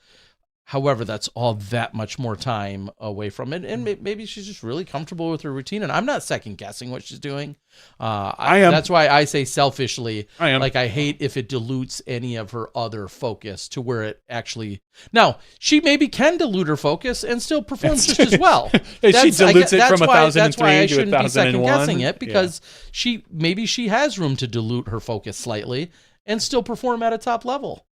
However, that's all that much more time away from it. And maybe she's just really comfortable with her routine. And I'm not second guessing what she's doing. I am. That's why I say selfishly, I am. Like, I hate if it dilutes any of her other focus to where it actually, now she maybe can dilute her focus and still perform just as well. She dilutes it from 1003 to 1001. That's why I shouldn't be second guessing it, because maybe she has room to dilute her focus slightly and still perform at a top level.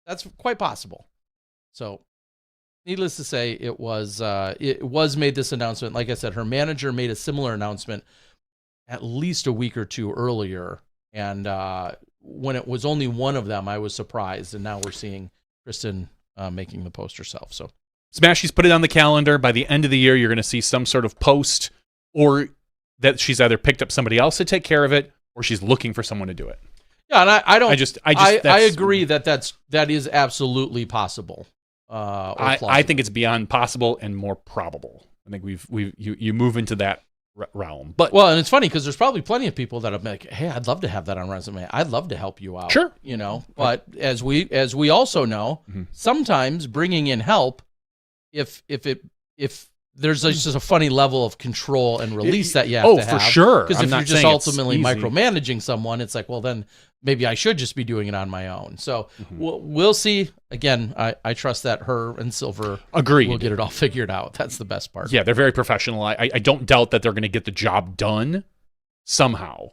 That's quite possible. So, needless to say, it was made this announcement. Like I said, her manager made a similar announcement at least a week or two earlier. And when it was only one of them, I was surprised. And now we're seeing Kristen making the post herself. So, Smashy's put it on the calendar. By the end of the year, you're going to see some sort of post, or that she's either picked up somebody else to take care of it, or she's looking for someone to do it. Yeah, and I agree that is absolutely possible. I think it's beyond possible and more probable. I think you move into that realm. But and it's funny because there's probably plenty of people that are like, hey, I'd love to have that on resume. I'd love to help you out. Sure, But as we also know, sometimes bringing in help, if there's just a funny level of control and release that you have to have. Oh, for sure. Because if you're just ultimately micromanaging someone, it's like, well, then maybe I should just be doing it on my own. So we'll see. Again, I trust that her and Silver will get it all figured out. That's the best part. Yeah, they're very professional. I don't doubt that they're going to get the job done somehow.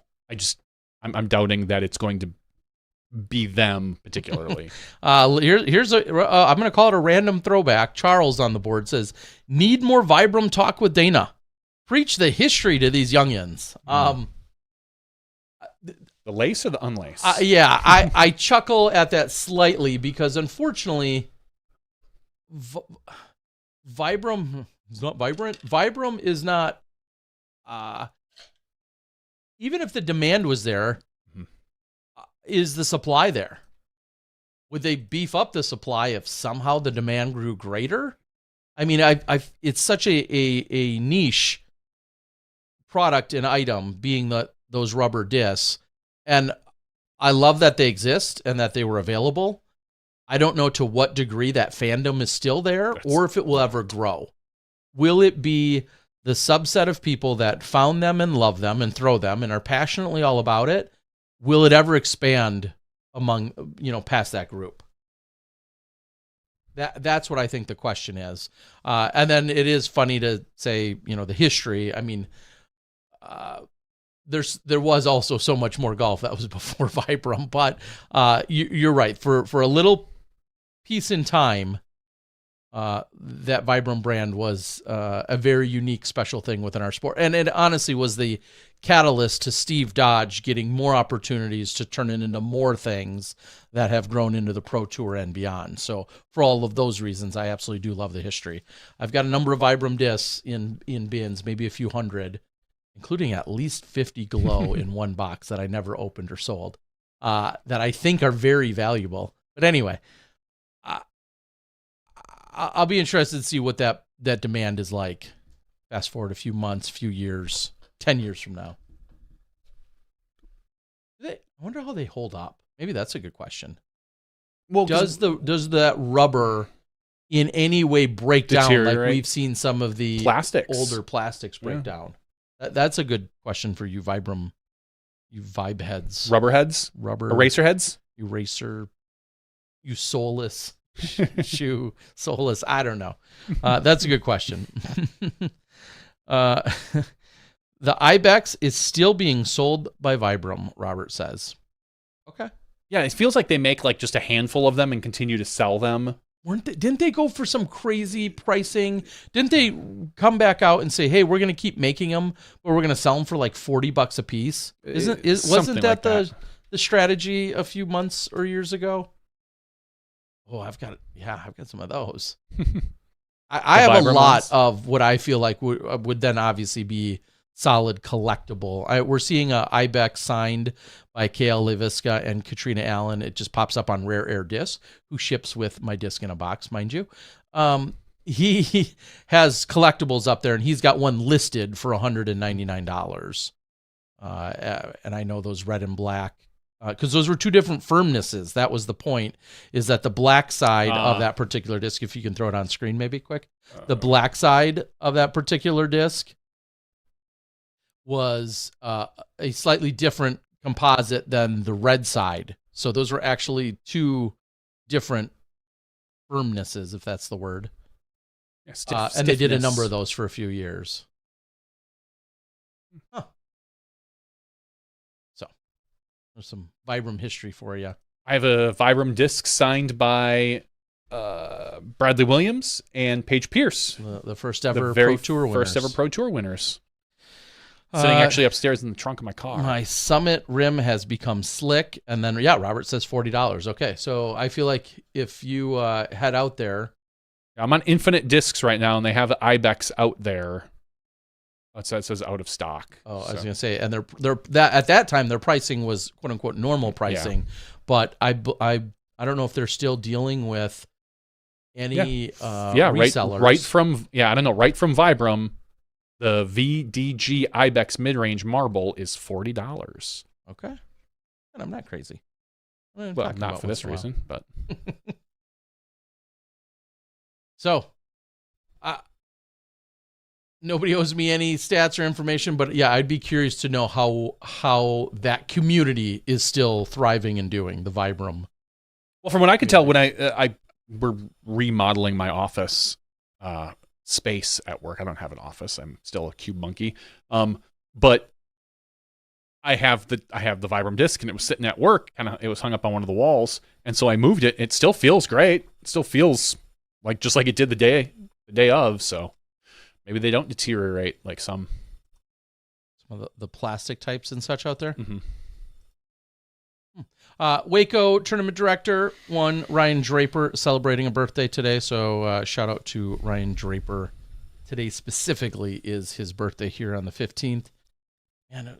I'm doubting that it's going to be them particularly. Here's I'm going to call it a random throwback. Charles on the board says, need more Vibram talk with Dana. Preach the history to these youngins. The lace or the unlace? I chuckle at that slightly because unfortunately, Vibram is not vibrant. Vibram is not, even if the demand was there, is the supply there? Would they beef up the supply if somehow the demand grew greater? I mean, it's such a niche product and item, being those rubber discs, and I love that they exist and that they were available. I don't know to what degree that fandom is still there or if it will ever grow. Will it be the subset of people that found them and love them and throw them and are passionately all about it? Will it ever expand among, past that group? That's what I think the question is. And then it is funny to say, the history. I mean, there was also so much more golf that was before Vibram, but you're right. For a little piece in time, that Vibram brand was a very unique, special thing within our sport. And it honestly was the catalyst to Steve Dodge getting more opportunities to turn it into more things that have grown into the Pro Tour and beyond. So for all of those reasons, I absolutely do love the history. I've got a number of Vibram discs in bins, maybe a few hundred, including at least 50 Glow in one box that I never opened or sold, that I think are very valuable. But anyway, I'll be interested to see what that demand is like. Fast forward a few months, few years, 10 years from now. I wonder how they hold up. Maybe that's a good question. Well, Does that rubber in any way break down like Deteriorate? we've seen some of the plastics. older plastics break down? That's a good question for you Vibram, you vibe heads. Rubber heads? Rubber. Eraser heads? Eraser. You soulless. Shoe. Soulless. I don't know. That's a good question. The Ibex is still being sold by Vibram, Robert says. Okay. Yeah, it feels like they make like just a handful of them and continue to sell them. Didn't they go for some crazy pricing? Didn't they come back out and say, "Hey, we're going to keep making them, but we're going to sell them for like $40 a piece"? Wasn't that the strategy a few months or years ago? Oh, I've got some of those. I have a lot of what I feel like would then obviously be solid collectible. We're seeing a Ibex signed by Kale Leviska and Katrina Allen. It just pops up on Rare Air Disc, who ships with my disc in a box, mind you. He has collectibles up there, and he's got one listed for $199. And I know those red and black, because those were two different firmnesses. That was the point, is that the black side of that particular disc, if you can throw it on screen maybe quick, the black side of that particular disc was a slightly different composite than the red side. So those were actually two different firmnesses, if that's the word. Yeah, and they did a number of those for a few years. Huh. So there's some Vibram history for you. I have a Vibram disc signed by Bradley Williams and Paige Pierce. The first ever Pro Tour winners. First ever Pro Tour winners. Sitting actually upstairs in the trunk of my car. My Summit rim has become slick. And then, Robert says $40. Okay, so I feel like if you head out there. I'm on Infinite Discs right now, and they have the Ibex out there. It says out of stock. Oh, I was going to say, and they're at that time, their pricing was quote unquote normal pricing. Yeah. But I don't know if they're still dealing with any resellers. Right from Vibram. The VDG Ibex mid-range marble is $40. Okay. And I'm not crazy. Well, not for this reason, but. So, nobody owes me any stats or information, but yeah, I'd be curious to know how that community is still thriving and doing, the Vibram. Well, from what I could tell, when we're remodeling my office space at work. I don't have an office. I'm still a cube monkey. But I have the Vibram disc, and it was sitting at work, it was hung up on one of the walls, and so I moved it. It still feels great. It still feels like just like it did the day of. So maybe they don't deteriorate like some of the plastic types and such out there. Mm-hmm. Waco tournament director Ryan Draper celebrating a birthday today. So shout out to Ryan Draper. Today specifically is his birthday here on the 15th. And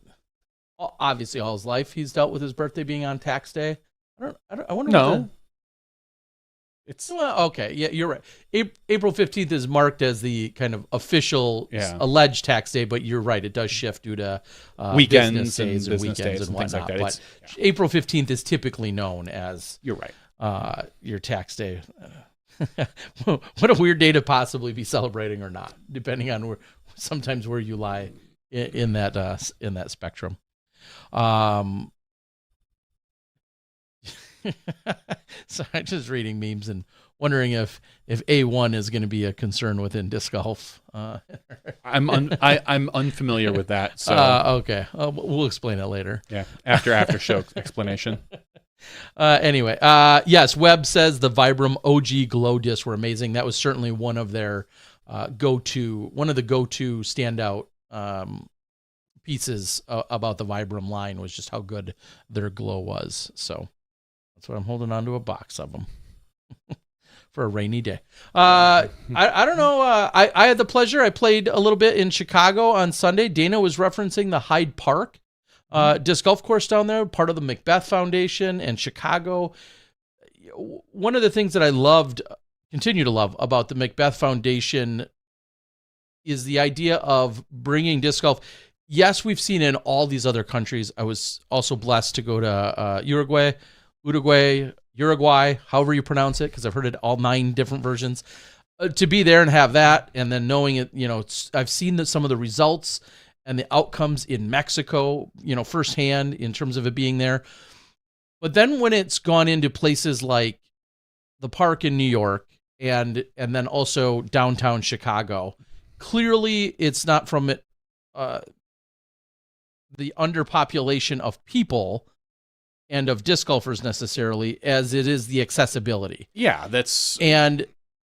obviously all his life he's dealt with his birthday being on tax day. I wonder. No. Okay. Yeah, you're right. April 15th is marked as the kind of official alleged tax day, but you're right. It does shift due to weekends days and weekends and things whatnot. like that. But April 15th is typically known as you're right. Your tax day. What a weird day to possibly be celebrating or not, depending on sometimes where you lie in that spectrum. So I'm just reading memes and wondering if A1 is going to be a concern within disc golf. I'm unfamiliar with that. So okay, we'll explain it later. Yeah, after show explanation. Anyway, yes, Webb says the Vibram OG glow discs were amazing. That was certainly one of their go-to standout pieces about the Vibram line, was just how good their glow was. So that's what I'm holding on to, a box of them for a rainy day. I don't know. I had the pleasure. I played a little bit in Chicago on Sunday. Dana was referencing the Hyde Park disc golf course down there, part of the Macbeth Foundation in Chicago. One of the things that I continue to love about the Macbeth Foundation is the idea of bringing disc golf. yes, we've seen in all these other countries. I was also blessed to go to Uruguay, however you pronounce it, because I've heard it all 9 different versions. To be there and have that, and then knowing it, I've seen some of the results and the outcomes in Mexico, firsthand in terms of it being there. But then when it's gone into places like the park in New York and then also downtown Chicago, clearly it's not from it. The underpopulation of people and of disc golfers necessarily as it is the accessibility. Yeah, that's... And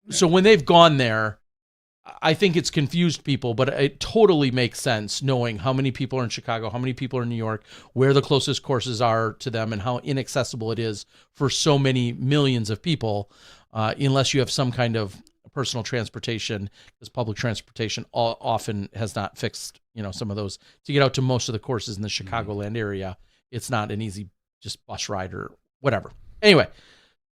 so when they've gone there, I think it's confused people, but it totally makes sense knowing how many people are in Chicago, how many people are in New York, where the closest courses are to them, and how inaccessible it is for so many millions of people, unless you have some kind of personal transportation, because public transportation often has not fixed, some of those. To get out to most of the courses in the Chicagoland area, it's not an easy just bus ride or whatever. Anyway,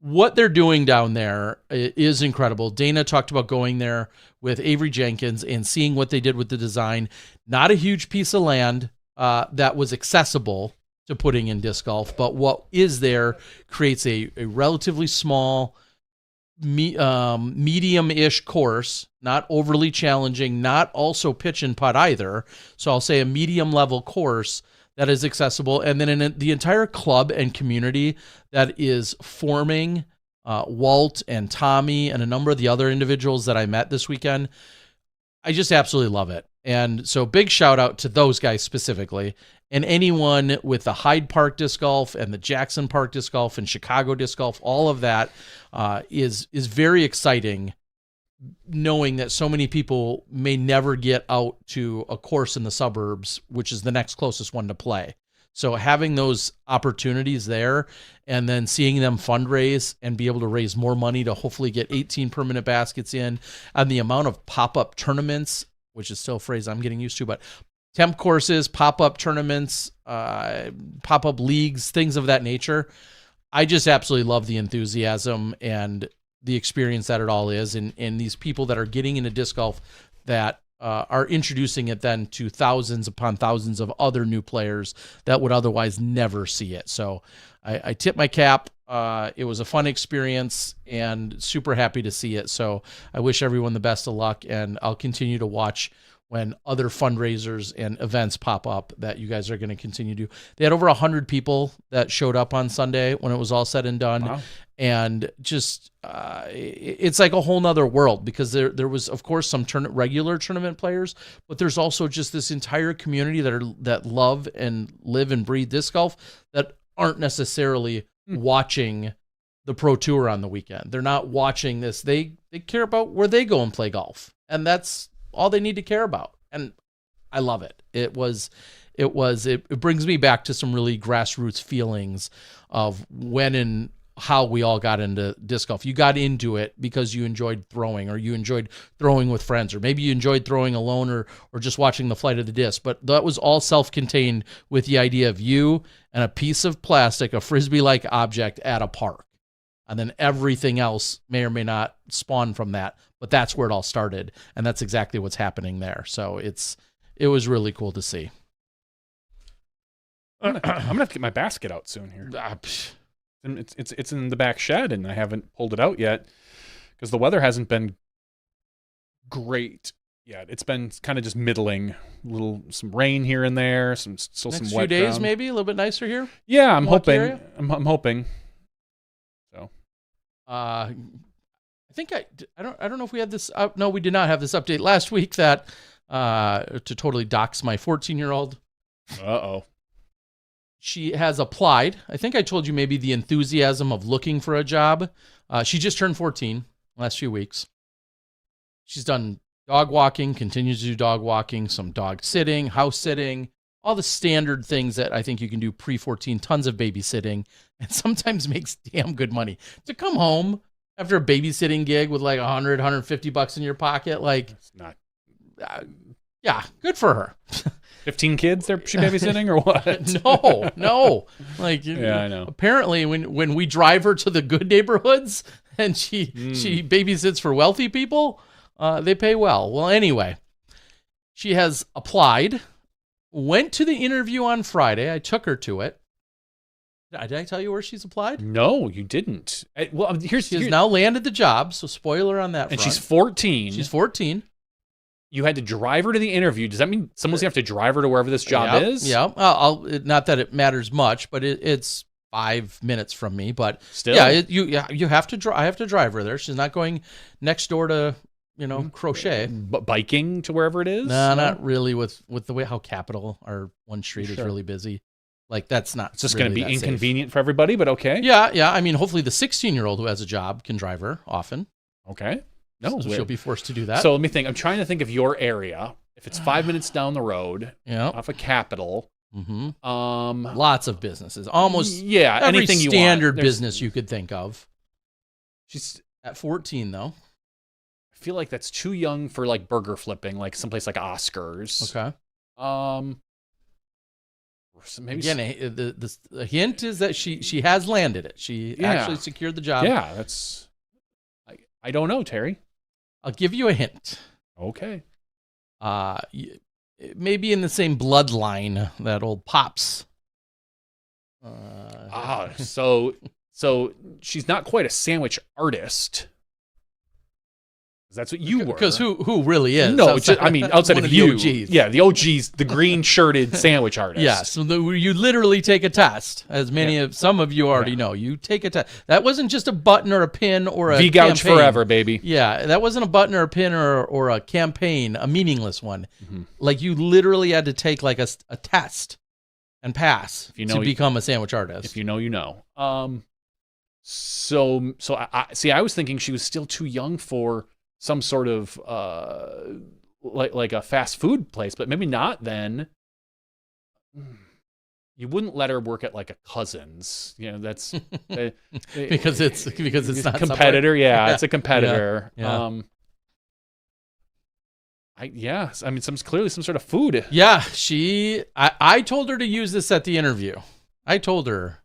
what they're doing down there is incredible. Dana talked about going there with Avery Jenkins and seeing what they did with the design. Not a huge piece of land that was accessible to putting in disc golf, but what is there creates a relatively small, medium-ish course, not overly challenging, not also pitch and putt either. So I'll say a medium-level course that is accessible. And then in the entire club and community that is forming, Walt and Tommy and a number of the other individuals that I met this weekend, I just absolutely love it. And so big shout out to those guys specifically, and anyone with the Hyde Park Disc Golf and the Jackson Park Disc Golf and Chicago Disc Golf. All of that is very exciting, knowing that so many people may never get out to a course in the suburbs, which is the next closest one to play. So having those opportunities there and then seeing them fundraise and be able to raise more money to hopefully get 18 permanent baskets in, and the amount of pop-up tournaments, which is still a phrase I'm getting used to, but temp courses, pop-up tournaments, pop-up leagues, things of that nature. I just absolutely love the enthusiasm and the experience that it all is, and these people that are getting into disc golf that are introducing it then to thousands upon thousands of other new players that would otherwise never see it. So I tip my cap. It was a fun experience and super happy to see it. So I wish everyone the best of luck, and I'll continue to watch when other fundraisers and events pop up that you guys are going to continue to do. They had over 100 people that showed up on Sunday when it was all said and done. Wow. And just, it's like a whole nother world, because there was, of course, some regular tournament players, but there's also just this entire community that love and live and breathe disc golf that aren't necessarily watching the Pro Tour on the weekend. They're not watching this. They care about where they go and play golf, and that's all they need to care about. And I love it. It brings me back to some really grassroots feelings of when and how we all got into disc golf. You got into it because you enjoyed throwing, or you enjoyed throwing with friends, or maybe you enjoyed throwing alone, or just watching the flight of the disc. But that was all self-contained with the idea of you and a piece of plastic, a Frisbee-like object at a park. And then everything else may or may not spawn from that. But that's where it all started. And that's exactly what's happening there. So it was really cool to see. I'm going to have to get my basket out soon here. And it's in the back shed, and I haven't pulled it out yet because the weather hasn't been great yet. It's been kind of just middling. Some rain here and there, some wet Next few days, ground. maybe a little bit nicer here. Yeah, I'm Milwaukee hoping. area? I'm hoping. So, I think I don't know if we had this. No, we did not have this update last week. That to totally dox my 14-year-old. uh-oh. She has applied. I think I told you maybe the enthusiasm of looking for a job. She just turned 14 last few weeks. She's done dog walking, continues to do dog walking, some dog sitting, house sitting, all the standard things that I think you can do pre-14, tons of babysitting, and sometimes makes damn good money. To come home after a babysitting gig with like $100-$150 in your pocket, like, It's not yeah, good for her. 15 kids she babysitting or what? No. Like, Yeah, I know. Apparently, when we drive her to the good neighborhoods and she babysits for wealthy people, they pay well. Well, anyway, she has applied Went to the interview on Friday. I took her to it. Did I tell you where she's applied? No, you didn't. Well, She's now landed the job, so spoiler on that and front. she's 14. She's 14. You had to drive her to the interview. Does that mean someone's going to have to drive her to wherever this job is? Yeah. Not that it matters much, but it's 5 minutes from me. But Still. you have to. I have to drive her there. She's not going next door to crochet. Biking to wherever it is. No, not really. With the way how Capitol, our one street is really busy. Like that's not. It's just really going to be that safe. inconvenient for everybody, but okay. Yeah. I mean, hopefully the 16-year-old who has a job can drive her often. Okay. No, so she'll be forced to do that. So let me think. I'm trying to think of your area. If it's 5 minutes down the road, off of Capitol, lots of businesses, almost every anything you standard want. business you could think of. She's at 14 though. I feel like that's too young for like burger flipping, like someplace like Oscars. Okay. Maybe again, the hint is that she has landed it. She actually secured the job. Yeah, that's. I don't know, Terry. I'll give you a hint. Okay. Maybe in the same bloodline that old Pops. So she's not quite a sandwich artist. That's what you were. Because who really is? No, outside of you. OGs. Yeah, the OGs, the green-shirted sandwich artist. Yeah, so you literally take a test, as some of you already know. You take a test. That wasn't just a button or a pin or a V-Gouch campaign. forever, baby. Yeah, that wasn't a button or a pin or a campaign, a meaningless one. Mm-hmm. Like you literally had to take like a test and pass to become a sandwich artist. If you know, you know. So I was thinking she was still too young for some sort of like a fast food place, but maybe not then. You wouldn't let her work at like a Cousin's, that's because it's not competitor. Yeah, it's a competitor. Yeah. Clearly some sort of food. Yeah, I told her to use this at the interview. I told her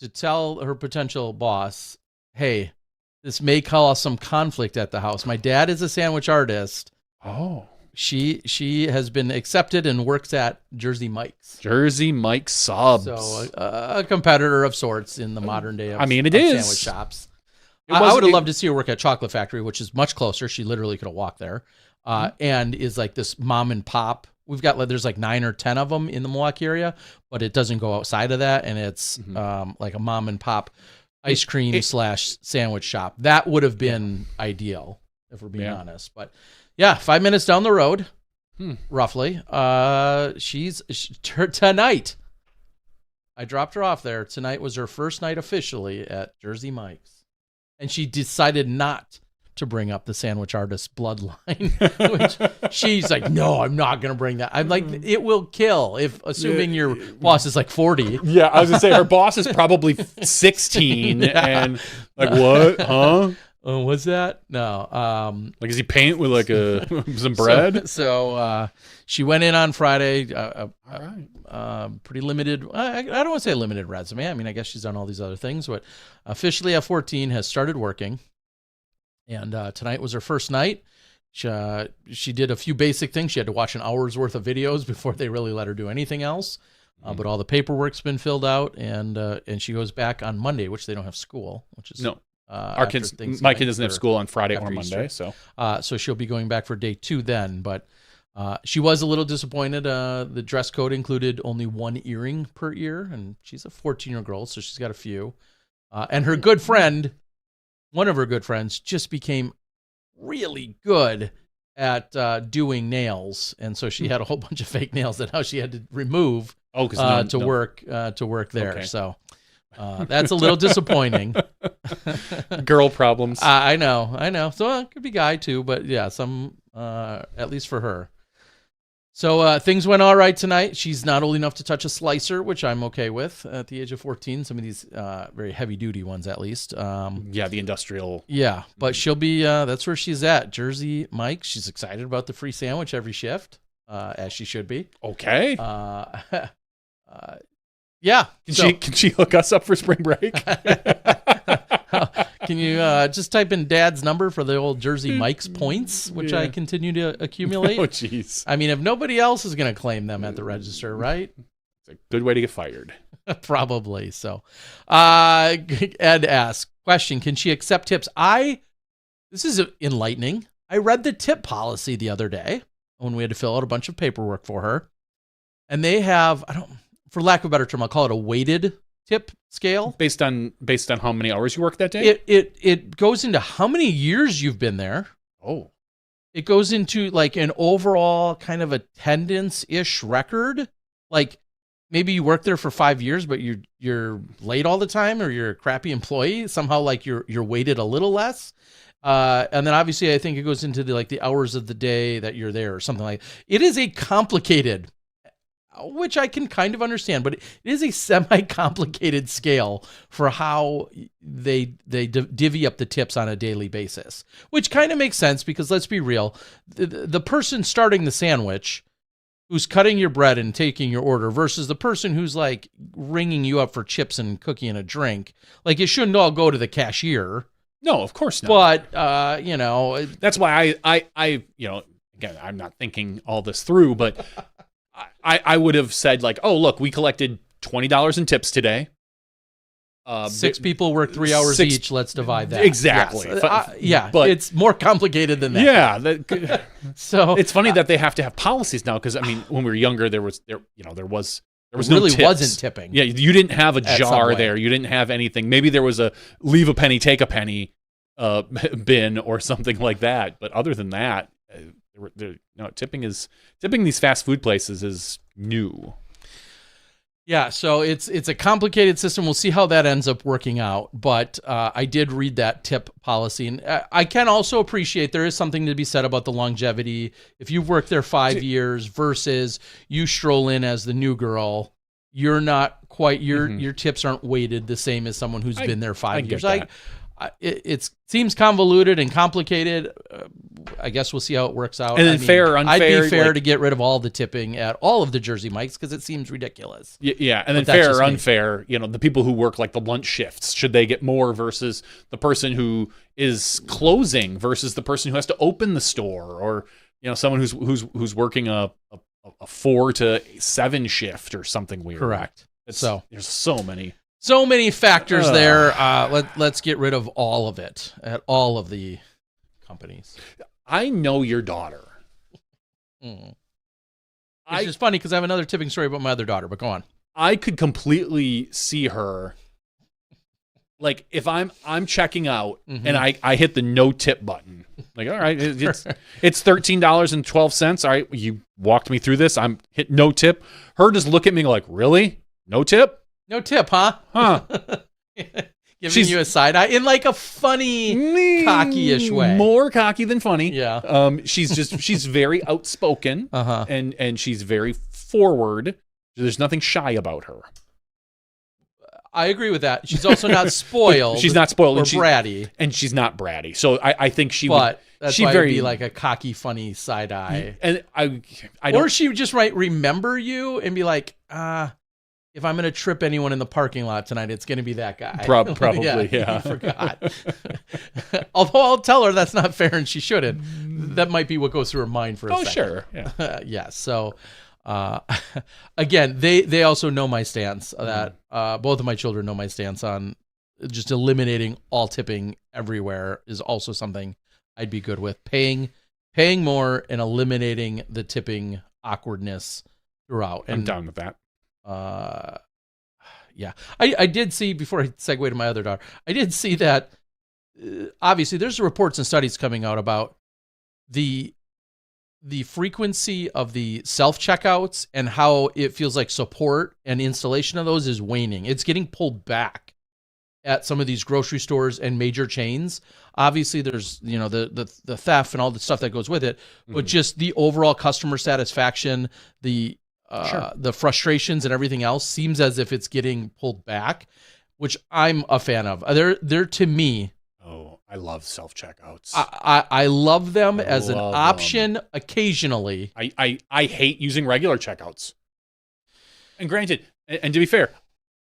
to tell her potential boss, hey, this may cause some conflict at the house. My dad is a sandwich artist. Oh. She has been accepted and works at Jersey Mike's. Jersey Mike's subs. So a competitor of sorts in the modern day of, it is. Sandwich shops. I would have loved to see her work at Chocolate Factory, which is much closer. She literally could have walked there. And is like this mom and pop. There's like 9 or 10 of them in the Milwaukee area, but it doesn't go outside of that. And it's like a mom and pop ice cream / sandwich shop. That would have been ideal, if we're being honest. But yeah, 5 minutes down the road, roughly. Tonight. I dropped her off there. Tonight was her first night officially at Jersey Mike's. And she decided not to bring up the sandwich artist bloodline, which she's like, no, I'm not going to bring that. I'm like, it will kill assuming your boss is like 40. Yeah, I was going to say her boss is probably 16 and like, what? Huh? What's that? No. Like, is he paint with like some bread? So she went in on Friday. All right. Pretty limited. I don't want to say limited resume. I mean, I guess she's done all these other things, but officially at 14 has started working. And tonight was her first night. She did a few basic things. She had to watch an hour's worth of videos before they really let her do anything else. But all the paperwork's been filled out, and she goes back on Monday, which they don't have school, which is no. My kid doesn't have school on Friday or Monday, so she'll be going back for day 2 then. But she was a little disappointed. The dress code included only 1 earring per ear, and she's a 14-year-old girl, so she's got a few. And her good friend. One of her good friends just became really good at doing nails, and so she had a whole bunch of fake nails that now she had to remove to work there. Okay. So that's a little disappointing. Girl problems. I know. So it could be guy too, but yeah, some at least for her. So things went all right tonight. She's not old enough to touch a slicer, which I'm okay with at the age of 14. Some of these very heavy-duty ones, at least. The industrial. Yeah, but she'll be, that's where she's at, Jersey Mike's. She's excited about the free sandwich every shift, as she should be. Okay. Yeah. Can she hook us up for spring break? Can you just type in Dad's number for the old Jersey Mike's points, which I continue to accumulate? Oh, jeez. I mean, if nobody else is going to claim them at the register, right? It's a good way to get fired. Probably. So, Ed asks, question, can she accept tips? This is enlightening. I read the tip policy the other day when we had to fill out a bunch of paperwork for her. And they have, for lack of a better term, I'll call it a weighted tip scale. Based on how many hours you work that day? It goes into how many years you've been there. Oh. It goes into like an overall kind of attendance-ish record. Like maybe you work there for 5 years, but you're late all the time, or you're a crappy employee. Somehow like you're weighted a little less. And then obviously I think it goes into the hours of the day that you're there or something like that. It is a complicated, which I can kind of understand, but it is a semi-complicated scale for how they divvy up the tips on a daily basis, which kind of makes sense because let's be real, the person starting the sandwich who's cutting your bread and taking your order versus the person who's like ringing you up for chips and cookie and a drink, like it shouldn't all go to the cashier. No, of course not. But, that's why I again, I'm not thinking all this through, but I would have said like, oh, look, we collected $20 in tips today. 6 people work 3 hours each. Let's divide that. Exactly. Yes. But it's more complicated than that. Yeah. So it's funny that they have to have policies now. Cause I mean, when we were younger, there was no really tips. Wasn't tipping. Yeah. You didn't have a jar Subway. there. You didn't have anything. Maybe there was a leave a penny, take a penny, bin or something like that. But other than that, tipping these fast food places is new. Yeah, so it's a complicated system. We'll see how that ends up working out. But I did read that tip policy, and I can also appreciate there is something to be said about the longevity. If you've worked there 5 years versus you stroll in as the new girl, you're not quite your tips aren't weighted the same as someone who's been there 5 years. It seems convoluted and complicated. I guess we'll see how it works out. And then fair or unfair. I'd be fair to get rid of all the tipping at all of the Jersey Mikes because it seems ridiculous. Yeah, and then fair or unfair, the people who work like the lunch shifts, should they get more versus the person who is closing versus the person who has to open the store, or someone who's working a 4 to 7 shift or something weird. Correct. There's so many factors there. Let's get rid of all of it at all of the companies. I know your daughter. It's just funny because I have another tipping story about my other daughter, but go on. I could completely see her, like if I'm checking out and I hit the no tip button. Like, all right, it's $13.12. All right, you walked me through this. I'm hit no tip. Her just look at me like, really? No tip? No tip, huh? Giving you a side eye in like a funny, cocky-ish way. More cocky than funny. Yeah. She's very outspoken. And she's very forward. There's nothing shy about her. I agree with that. She's also not spoiled. She's not spoiled or bratty. And she's not bratty. So I think she would. That's why it'd be like a cocky, funny side eye. And I don't, or she just might remember you and be like, if I'm going to trip anyone in the parking lot tonight, it's going to be that guy. Probably, yeah. I forgot. Although I'll tell her that's not fair and she shouldn't. That might be what goes through her mind for a second. Sure. Yeah. Yeah. So, again, they also know my stance that both of my children know my stance on just eliminating all tipping everywhere is also something I'd be good with. Paying more and eliminating the tipping awkwardness throughout. I'm down with that. Yeah, I did see, before I segue to my other daughter, I did see that obviously there's reports and studies coming out about the frequency of the self-checkouts and how it feels like support and installation of those is waning. It's getting pulled back at some of these grocery stores and major chains. Obviously there's, the theft and all the stuff that goes with it, but just the overall customer satisfaction, the frustrations and everything else seems as if it's getting pulled back, which I'm a fan of. They're to me. Oh, I love self-checkouts. I love them as an option occasionally. I hate using regular checkouts. And granted, and to be fair,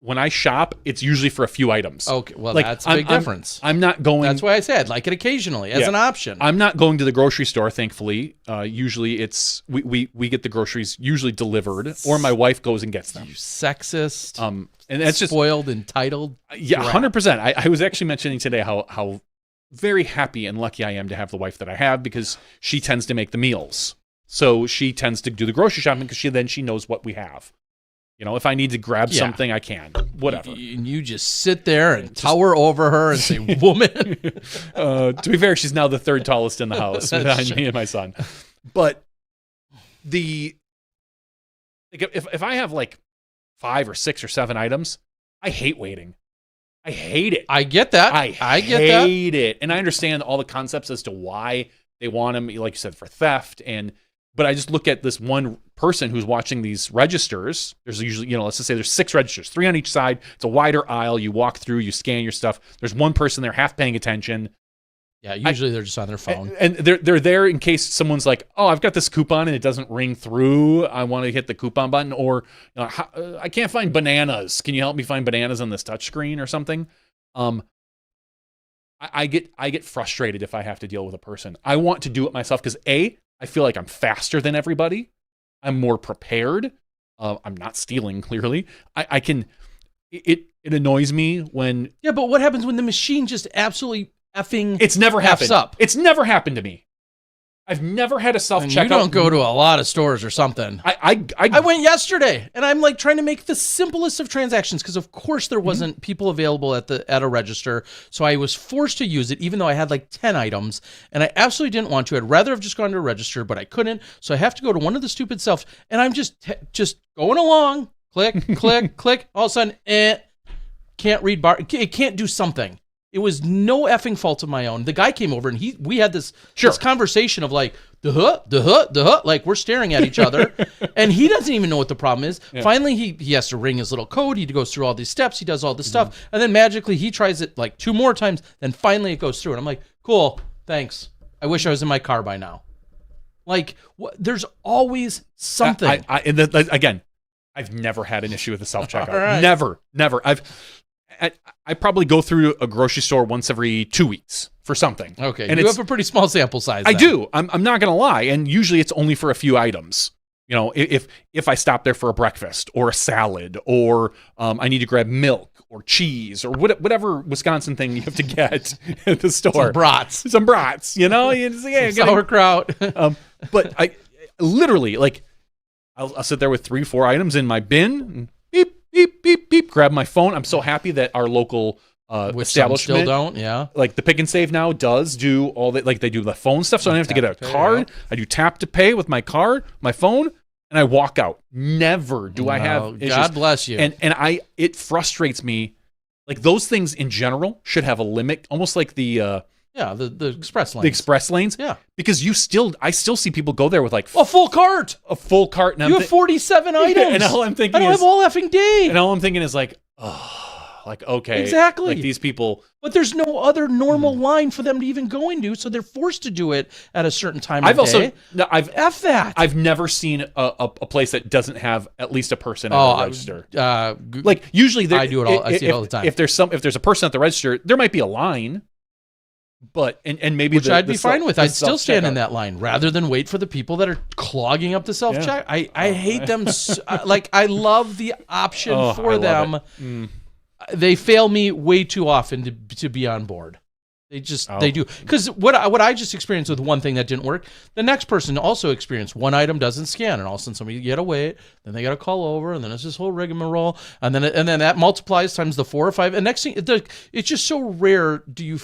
when I shop, it's usually for a few items. Okay, well, Like, that's a big difference. I'm not going. That's why I said like it occasionally as an option. I'm not going to the grocery store, thankfully. Usually it's we get the groceries usually delivered, or my wife goes and gets them. You sexist. And that's just spoiled, entitled. Yeah, 100%. I was actually mentioning today how very happy and lucky I am to have the wife that I have, because she tends to make the meals. So she tends to do the grocery shopping because she knows what we have. You know, if I need to grab something, I can. Whatever. And you just sit there and tower over her and say, "Woman." To be fair, she's now the third tallest in the house behind me and my son. But if I have like 5 or 6 or 7 items, I hate waiting. I hate it. I get that. I get that. I hate it. And I understand all the concepts as to why they want them, like you said, for theft. But I just look at this one person who's watching these registers. There's usually, let's just say there's 6 registers, 3 on each side. It's a wider aisle. You walk through, you scan your stuff. There's one person there half paying attention. Yeah, usually they're just on their phone. And they're there in case someone's like, oh, I've got this coupon and it doesn't ring through. I want to hit the coupon button. Or I can't find bananas. Can you help me find bananas on this touchscreen or something? I get frustrated if I have to deal with a person. I want to do it myself because I feel like I'm faster than everybody. I'm more prepared. I'm not stealing, clearly. I can. It annoys me when. Yeah, but what happens when the machine just absolutely effing? It's never happened. Up. It's never happened to me. I've never had a self-checkout. You don't go to a lot of stores or something. I went yesterday, and I'm like trying to make the simplest of transactions because, of course, there wasn't people available at a register. So I was forced to use it, even though I had like 10 items, and I absolutely didn't want to. I'd rather have just gone to a register, but I couldn't. So I have to go to one of the stupid self, and I'm just going along. Click, click, click. All of a sudden, can't read bar. It can't do something. It was no effing fault of my own. The guy came over and we had this conversation of like, like we're staring at each other and he doesn't even know what the problem is. Yeah. Finally, he has to ring his little code. He goes through all these steps. He does all this stuff. And then magically he tries it like 2 more times. Then finally it goes through. And I'm like, cool, thanks. I wish I was in my car by now. Like there's always something. Again, I've never had an issue with the self-checkout. Right. Never. I probably go through a grocery store once every 2 weeks for something. Okay, and you have a pretty small sample size. I do. I'm not going to lie. And usually it's only for a few items. If I stop there for a breakfast or a salad or I need to grab milk or cheese or whatever Wisconsin thing you have to get at the store. Some brats. Sauerkraut. But I literally, like, I'll sit there with 3-4 items in my bin and beep, beep, beep, beep, grab my phone. I'm so happy that our local establishment still don't, like the Pick and Save now does do all that, like they do the phone stuff, so I don't have to get a card. I do tap to pay with my card, my phone, and I walk out. Never do I have issues. God bless you. And it frustrates me. Like those things in general should have a limit, almost like the express lanes. The express lanes. Yeah. Because I still see people go there with like a full cart. And you have 47 items. And all I'm thinking I don't have all effing day. And all I'm thinking is like, okay. Exactly. Like these people. But there's no other normal line for them to even go into, so they're forced to do it at a certain time of day. F that. I've never seen a place that doesn't have at least a person at the register. Like usually I do it all. I see it all the time. If there's a person at the register, there might be a line. But and maybe which I'd be fine with. I'd still stand in that line rather than wait for the people that are clogging up the self-check. I hate them. Like I love the option for them. They fail me way too often to be on board. They do. Because what I just experienced with one thing that didn't work, the next person also experienced one item doesn't scan, and all of a sudden somebody got to wait, then they got to call over, and then it's this whole rigmarole, and then that multiplies times the 4 or 5, and next thing it's just so rare. Do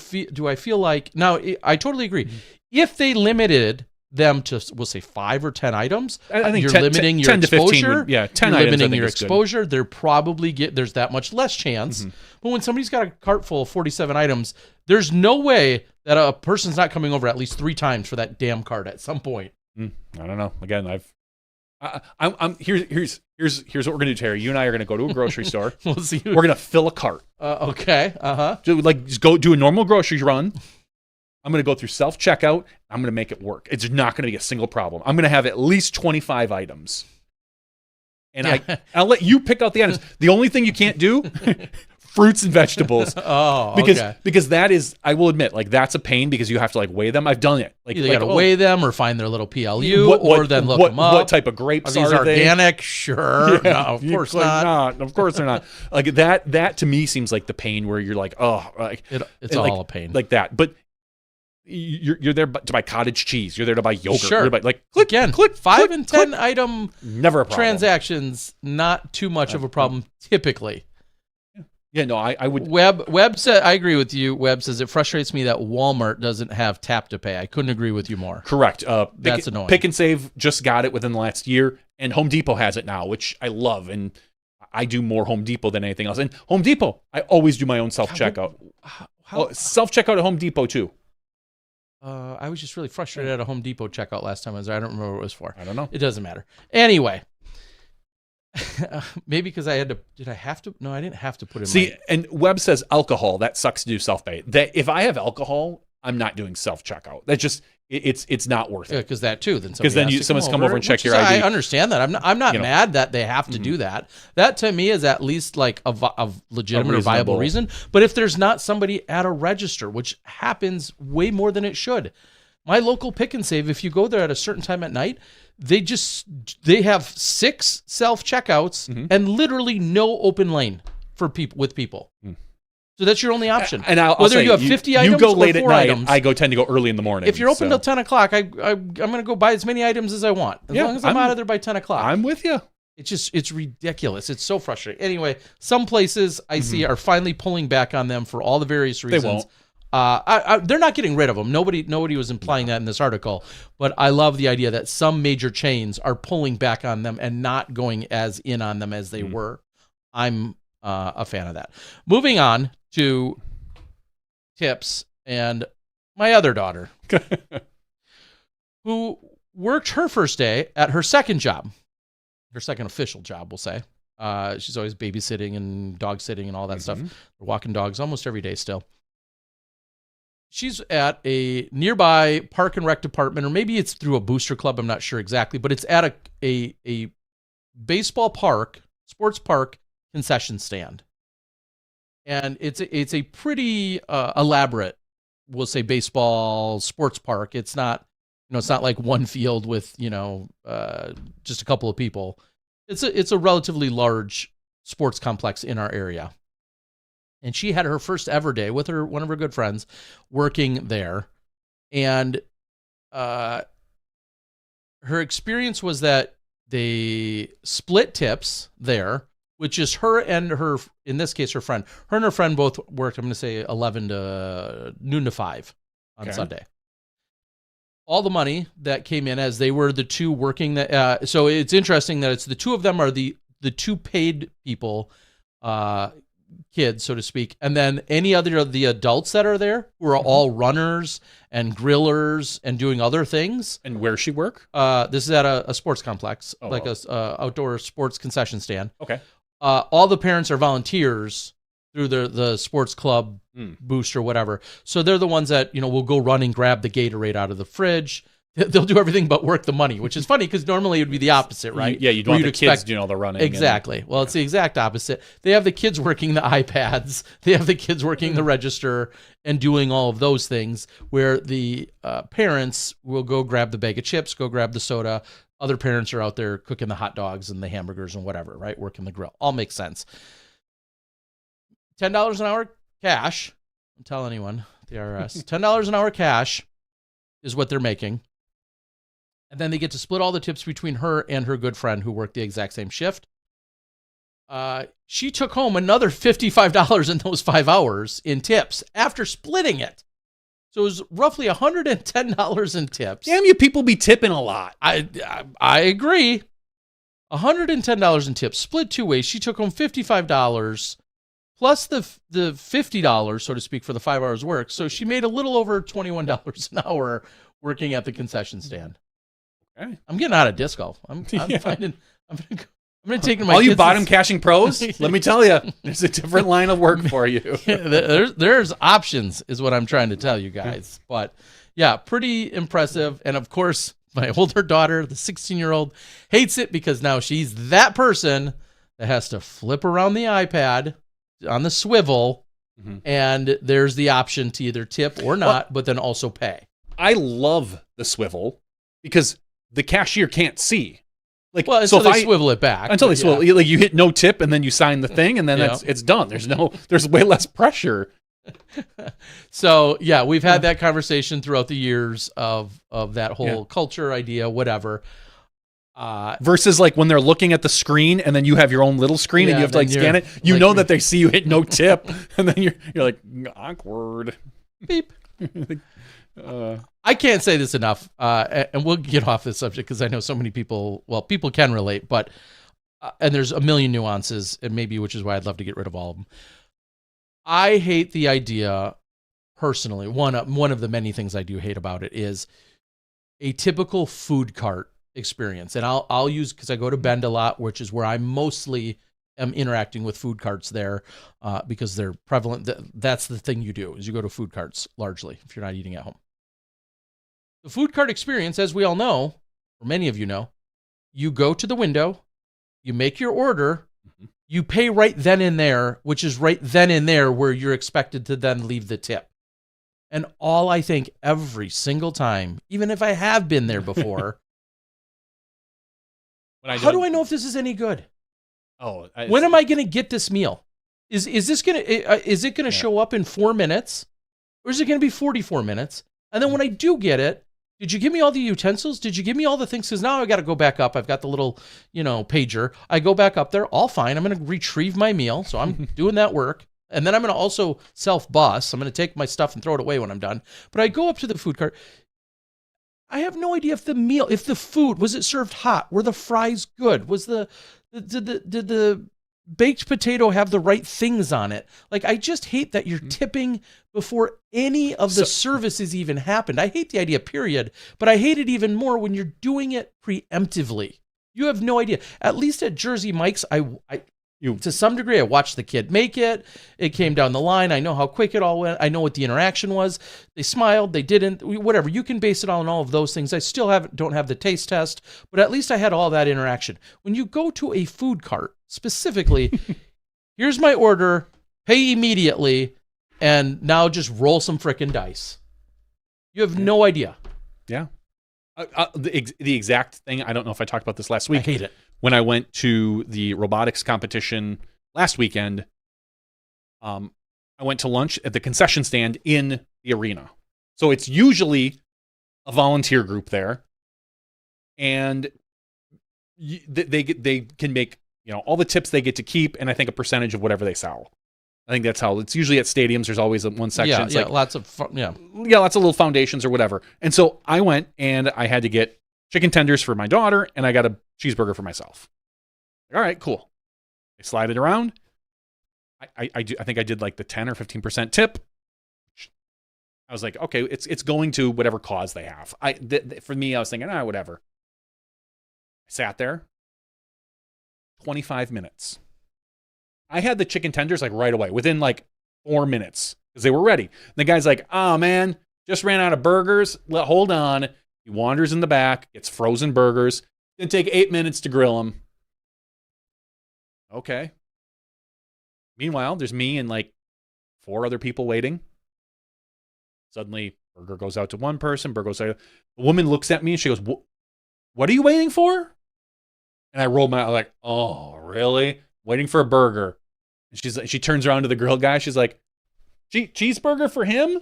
I feel like now? I totally agree. If they limited them to, we'll say 5 or 10 items, I think you're limiting your 10 to 15 exposure. 10 you're items, limiting your exposure. They're probably there's that much less chance. But when somebody's got a cart full of 47 items, there's no way that a person's not coming over at least 3 times for that damn cart at some point. I don't know. Again, I'm here's what we're gonna do, Terry. You and I are gonna go to a grocery store. We'll see. We're gonna fill a cart. Okay. Just go do a normal grocery run. I'm going to go through self-checkout. I'm going to make it work. It's not going to be a single problem. I'm going to have at least 25 items. and I'll let you pick out the items. The only thing you can't do, fruits and vegetables. Oh, because that is, I will admit, like that's a pain because you have to like weigh them. I've done it. Like you got to weigh them or find their little PLU or then look them up. What type of grapes are these organic? Sure. Yeah, no, of course not. Of course they're not. Like that to me seems like the pain where you're like, oh, like it's all a pain like that. But you're there to buy cottage cheese. You're there to buy yogurt. Sure. Like click 5 and 10 item never a problem. Transactions. Not too much of a problem typically. Yeah, no, I would. Webb said, I agree with you. Webb says it frustrates me that Walmart doesn't have tap to pay. I couldn't agree with you more. Correct. That's annoying. Pick and Save just got it within the last year, and Home Depot has it now, which I love. And I do more Home Depot than anything else. And Home Depot, I always do my own self checkout. Self checkout at Home Depot too. I was just really frustrated at a Home Depot checkout last time I was there. I don't remember what it was for. I don't know. It doesn't matter. Anyway. Maybe because I had to. Did I have to? No, I didn't have to put in. And Webb says alcohol. That sucks to do self pay. That if I have alcohol, I'm not doing self checkout. That just it's not worth it. Because that too. Then someone's come over and check your ID. I understand that. I'm not mad that they have to do that. That to me is at least like a legitimate or viable reason. But if there's not somebody at a register, which happens way more than it should. My local Pick and Save, if you go there at a certain time at night, they have 6 self-checkouts and literally no open lane for people. So that's your only option. And I'll whether say, you have 50 items you go or late at night, items, I tend to go early in the morning. If you're open till 10 o'clock, I'm going to go buy as many items as I want. As long as I'm out of there by 10 o'clock. I'm with you. It's ridiculous. It's so frustrating. Anyway, some places I see are finally pulling back on them for all the various reasons. They won't. They're not getting rid of them. Nobody was implying that in this article, but I love the idea that some major chains are pulling back on them and not going as in on them as they were. I'm a fan of that. Moving on to tips and my other daughter, who worked her first day at her second job, her second official job, we'll say. She's always babysitting and dog sitting and all that stuff. They're walking dogs almost every day still. She's at a nearby park and rec department, or maybe it's through a booster club. I'm not sure exactly, but it's at a baseball park, sports park concession stand. And it's a pretty elaborate, we'll say, baseball sports park. It's not, it's not like one field with, just a couple of people. It's a relatively large sports complex in our area. And she had her first ever day with one of her good friends working there. And her experience was that they split tips there, which is her and her, in this case, her friend. Her and her friend both worked, I'm going to say 11 to noon to 5 on Sunday. All the money that came in as they were the two working. So it's interesting that it's the two of them are the two paid people, kids, so to speak, and then any other of the adults that are there who are all runners and grillers and doing other things. And where she work? This is at a sports complex, like a outdoor sports concession stand. Okay. All the parents are volunteers through the sports club boost or whatever. So they're the ones that, will go run and grab the Gatorade out of the fridge. They'll do everything but work the money, which is funny because normally it would be the opposite, right? You'd want the kids doing all the running. Exactly. Well, it's the exact opposite. They have the kids working the iPads. They have the kids working the register and doing all of those things, where the parents will go grab the bag of chips, go grab the soda. Other parents are out there cooking the hot dogs and the hamburgers and whatever, right? Working the grill. All makes sense. $10 an hour cash. Don't tell anyone, the IRS. $10 an hour cash is what they're making. And then they get to split all the tips between her and her good friend who worked the exact same shift. She took home another $55 in those 5 hours in tips after splitting it. So it was roughly $110 in tips. Damn, you people be tipping a lot. I agree. $110 in tips, split 2 ways. She took home $55 plus the $50, so to speak, for the 5 hours work. So she made a little over $21 an hour working at the concession stand. Okay. I'm getting out of disc golf. I'm going to take my all kids you bottom cashing pros. Let me tell you, there's a different line of work for you. there's options, is what I'm trying to tell you guys. But yeah, pretty impressive. And of course, My older daughter, the 16-year-old, hates it because now she's that person that has to flip around the iPad on the swivel, and there's the option to either tip or not, but then also pay. I love the swivel because the cashier can't see. Like, Well, so until if they swivel it back. until they but swivel, like you hit no tip and then you sign the thing and then it's done. There's way less pressure. So yeah, we've had that conversation throughout the years of that whole culture idea, whatever. Versus like when they're looking at the screen and then you have your own little screen and you have to like scan it. You know that they see you hit no tip and then you're like awkward. Beep. I can't say this enough, and we'll get off this subject because I know so many people. Well, people can relate, but and there's a million nuances, and maybe which is why I'd love to get rid of all of them. I hate the idea personally. One of the many things I do hate about it is a typical food cart experience, and I'll use because I go to Bend a lot, which is where I mostly am interacting with food carts there because they're prevalent. That's the thing you do is you go to food carts largely if you're not eating at home. The food cart experience, as we all know, or many of you know, you go to the window, you make your order, you pay right then and there, which is right then and there where you're expected to then leave the tip. And all I think every single time, even if I have been there before, how do I know if this is any good? When am I going to get this meal? Is it going to show up in 4 minutes, or is it going to be 44 minutes? And then when I do get it, did you give me all the utensils? Did you give me all the things? Because now I got to go back up. I've got the little, pager. I go back up there, all fine. I'm going to retrieve my meal, so I'm doing that work. And then I'm going to also self-bus. I'm going to take my stuff and throw it away when I'm done. But I go up to the food cart. I have no idea if the food, was it served hot? Were the fries good? Did the baked potato have the right things on it? Like, I just hate that you're tipping before any of the services even happened. I hate the idea, period, but I hate it even more when you're doing it preemptively. You have no idea. At least at Jersey Mike's, to some degree, I watched the kid make it. It came down the line. I know how quick it all went. I know what the interaction was. They smiled. They didn't. Whatever. You can base it on all of those things. I still don't have the taste test, but at least I had all that interaction. When you go to a food cart, specifically, here's my order, pay immediately, and now just roll some frickin' dice. You have no idea. Yeah. The exact thing, I don't know if I talked about this last week. I hate it. When I went to the robotics competition last weekend, I went to lunch at the concession stand in the arena. So it's usually a volunteer group there. And they can make, all the tips they get to keep, and I think a percentage of whatever they sell. I think that's how it's usually at stadiums. There's always one section. Yeah, lots of little foundations or whatever. And so I went and I had to get chicken tenders for my daughter, and I got a cheeseburger for myself. All right, cool. I slide it around. I think I did like the 10 or 15% tip. I was like, okay, it's going to whatever cause they have. For me, I was thinking, whatever. I sat there. 25 minutes. I had the chicken tenders like right away, within like 4 minutes, because they were ready. And the guy's like, oh man, just ran out of burgers. Hold on. He wanders in the back, gets frozen burgers. It's going to take 8 minutes to grill them. Okay. Meanwhile, there's me and like 4 other people waiting. Suddenly, burger goes out to one person, burger goes out. The woman looks at me and she goes, what are you waiting for? And I rolled my eye like, oh, really? Waiting for a burger. And she turns around to the grill guy. She's like, cheeseburger for him?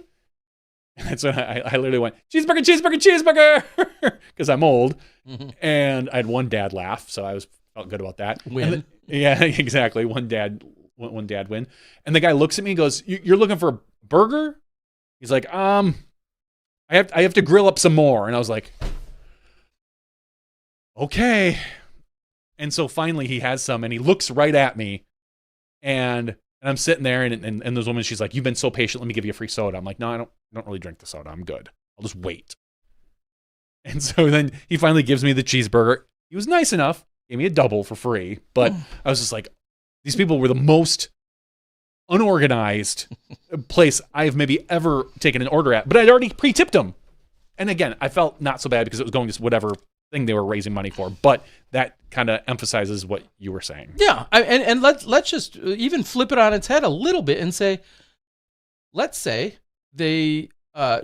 And so I literally went, cheeseburger, because I'm old. Mm-hmm. And I had one dad laugh, so I felt good about that. Win. Yeah, exactly. One dad win. And the guy looks at me and goes, you're looking for a burger? He's like, I have to grill up some more. And I was like, okay. And so finally he has some, and he looks right at me, and I'm sitting there, and this woman, she's like, you've been so patient, let me give you a free soda. I'm like, no, I don't really drink the soda. I'm good. I'll just wait. And so then he finally gives me the cheeseburger. He was nice enough, gave me a double for free, but I was just like, these people were the most unorganized place I've maybe ever taken an order at, but I'd already pre-tipped them. And again, I felt not so bad because it was going to whatever thing they were raising money for, but that kind of emphasizes what you were saying. Yeah, and let's just even flip it on its head a little bit and say, let's say they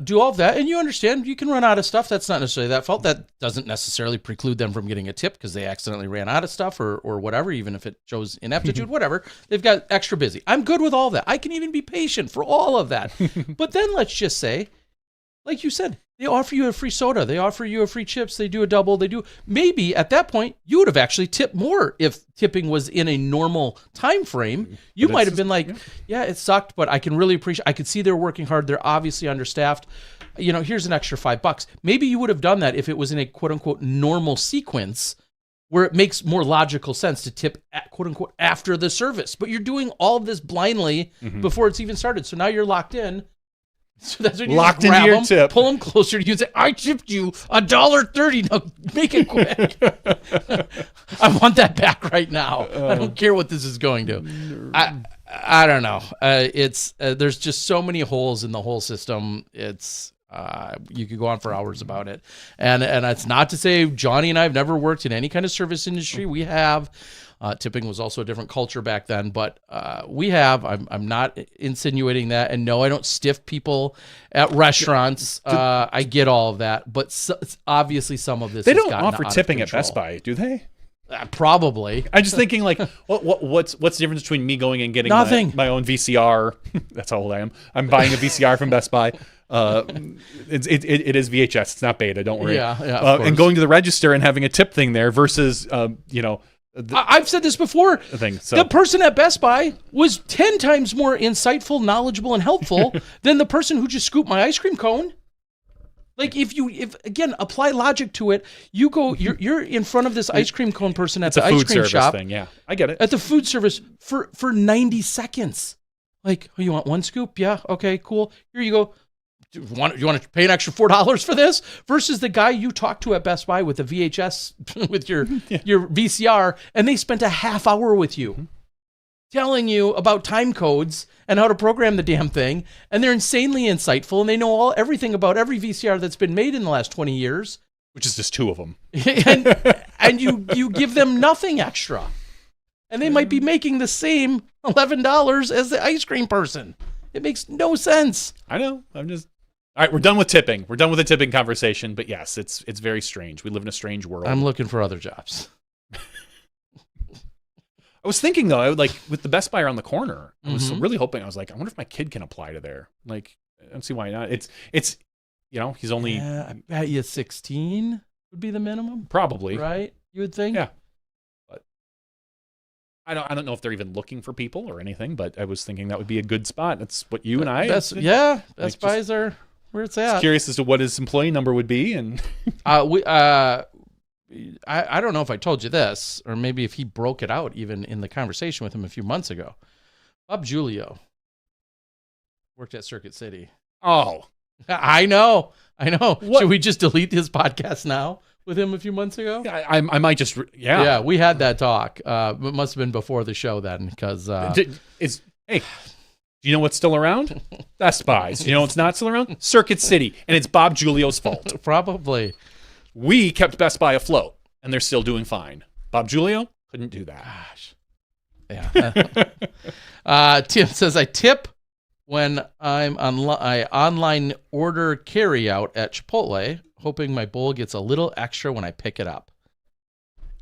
do all of that, and you understand you can run out of stuff. That's not necessarily that fault. That doesn't necessarily preclude them from getting a tip because they accidentally ran out of stuff or whatever, even if it shows ineptitude, whatever. They've got extra busy. I'm good with all that. I can even be patient for all of that. But then let's just say, like you said, they offer you a free soda. They offer you a free chips. They do a double. They do. Maybe at that point, you would have actually tipped more if tipping was in a normal time frame. You might have been like, yeah, it sucked, but I can really appreciate. I could see they're working hard. They're obviously understaffed. Here's an extra $5. Maybe you would have done that if it was in a quote unquote normal sequence where it makes more logical sense to tip at, quote unquote after the service. But you're doing all of this blindly before it's even started. So now you're locked in. So that's when you locked grab into your them, tip. pull them closer to you and say, I tipped you $1.30. Now make it quick. I want that back right now. I don't care what this is going to. I don't know. There's just so many holes in the whole system. It's you could go on for hours about it. And it's not to say Johnny and I have never worked in any kind of service industry. We have. Tipping was also a different culture back then, but we have. I'm not insinuating that, and no, I don't stiff people at restaurants. I get all of that, but obviously some of this they has don't gotten offer out of tipping at control. Best Buy, do they? Probably. I'm just thinking, like, what's the difference between me going and getting Nothing. my own VCR? That's how old I am. I'm buying a VCR from Best Buy. It is VHS. It's not beta. Don't worry. Yeah. Of course. And going to the register and having a tip thing there versus, I've said this before. The person at Best Buy was 10 times more insightful, knowledgeable, and helpful than the person who just scooped my ice cream cone. Like if again apply logic to it, you're in front of this ice cream cone person at the ice cream shop thing. Yeah, I get it. At the food service for 90 seconds. Like, oh, you want one scoop? Yeah, okay, cool. Here you go. Do you want to pay an extra $4 for this? Versus the guy you talked to at Best Buy with the VHS, with your VCR, and they spent a half hour with you telling you about time codes and how to program the damn thing. And they're insanely insightful, and they know everything about every VCR that's been made in the last 20 years. Which is just 2 of them. and you give them nothing extra. And they might be making the same $11 as the ice cream person. It makes no sense. I know. All right, we're done with tipping. We're done with the tipping conversation. But yes, it's very strange. We live in a strange world. I'm looking for other jobs. I was thinking though, with the Best Buy around the corner, I was really hoping. I was like, I wonder if my kid can apply to there. Like, I don't see why not. It's he's only. Yeah, I bet you 16 would be the minimum. Probably, right? You would think. Yeah. But I don't know if they're even looking for people or anything. But I was thinking that would be a good spot. That's what you and I. Best Buys are where it's at. Curious as to what his employee number would be, and I don't know if I told you this, or maybe if he broke it out even in the conversation with him a few months ago. Bob Giulio worked at Circuit City. Oh, I know. What? Should we just delete his podcast now with him a few months ago? I might just Yeah, we had that talk. It must have been before the show then, because hey. Do you know what's still around? Best Buys. You know what's not still around? Circuit City. And it's Bob Giulio's fault. Probably. We kept Best Buy afloat, and they're still doing fine. Bob Giulio couldn't do that. Gosh. Yeah. Tim says, I tip when I online order carry out at Chipotle, hoping my bowl gets a little extra when I pick it up.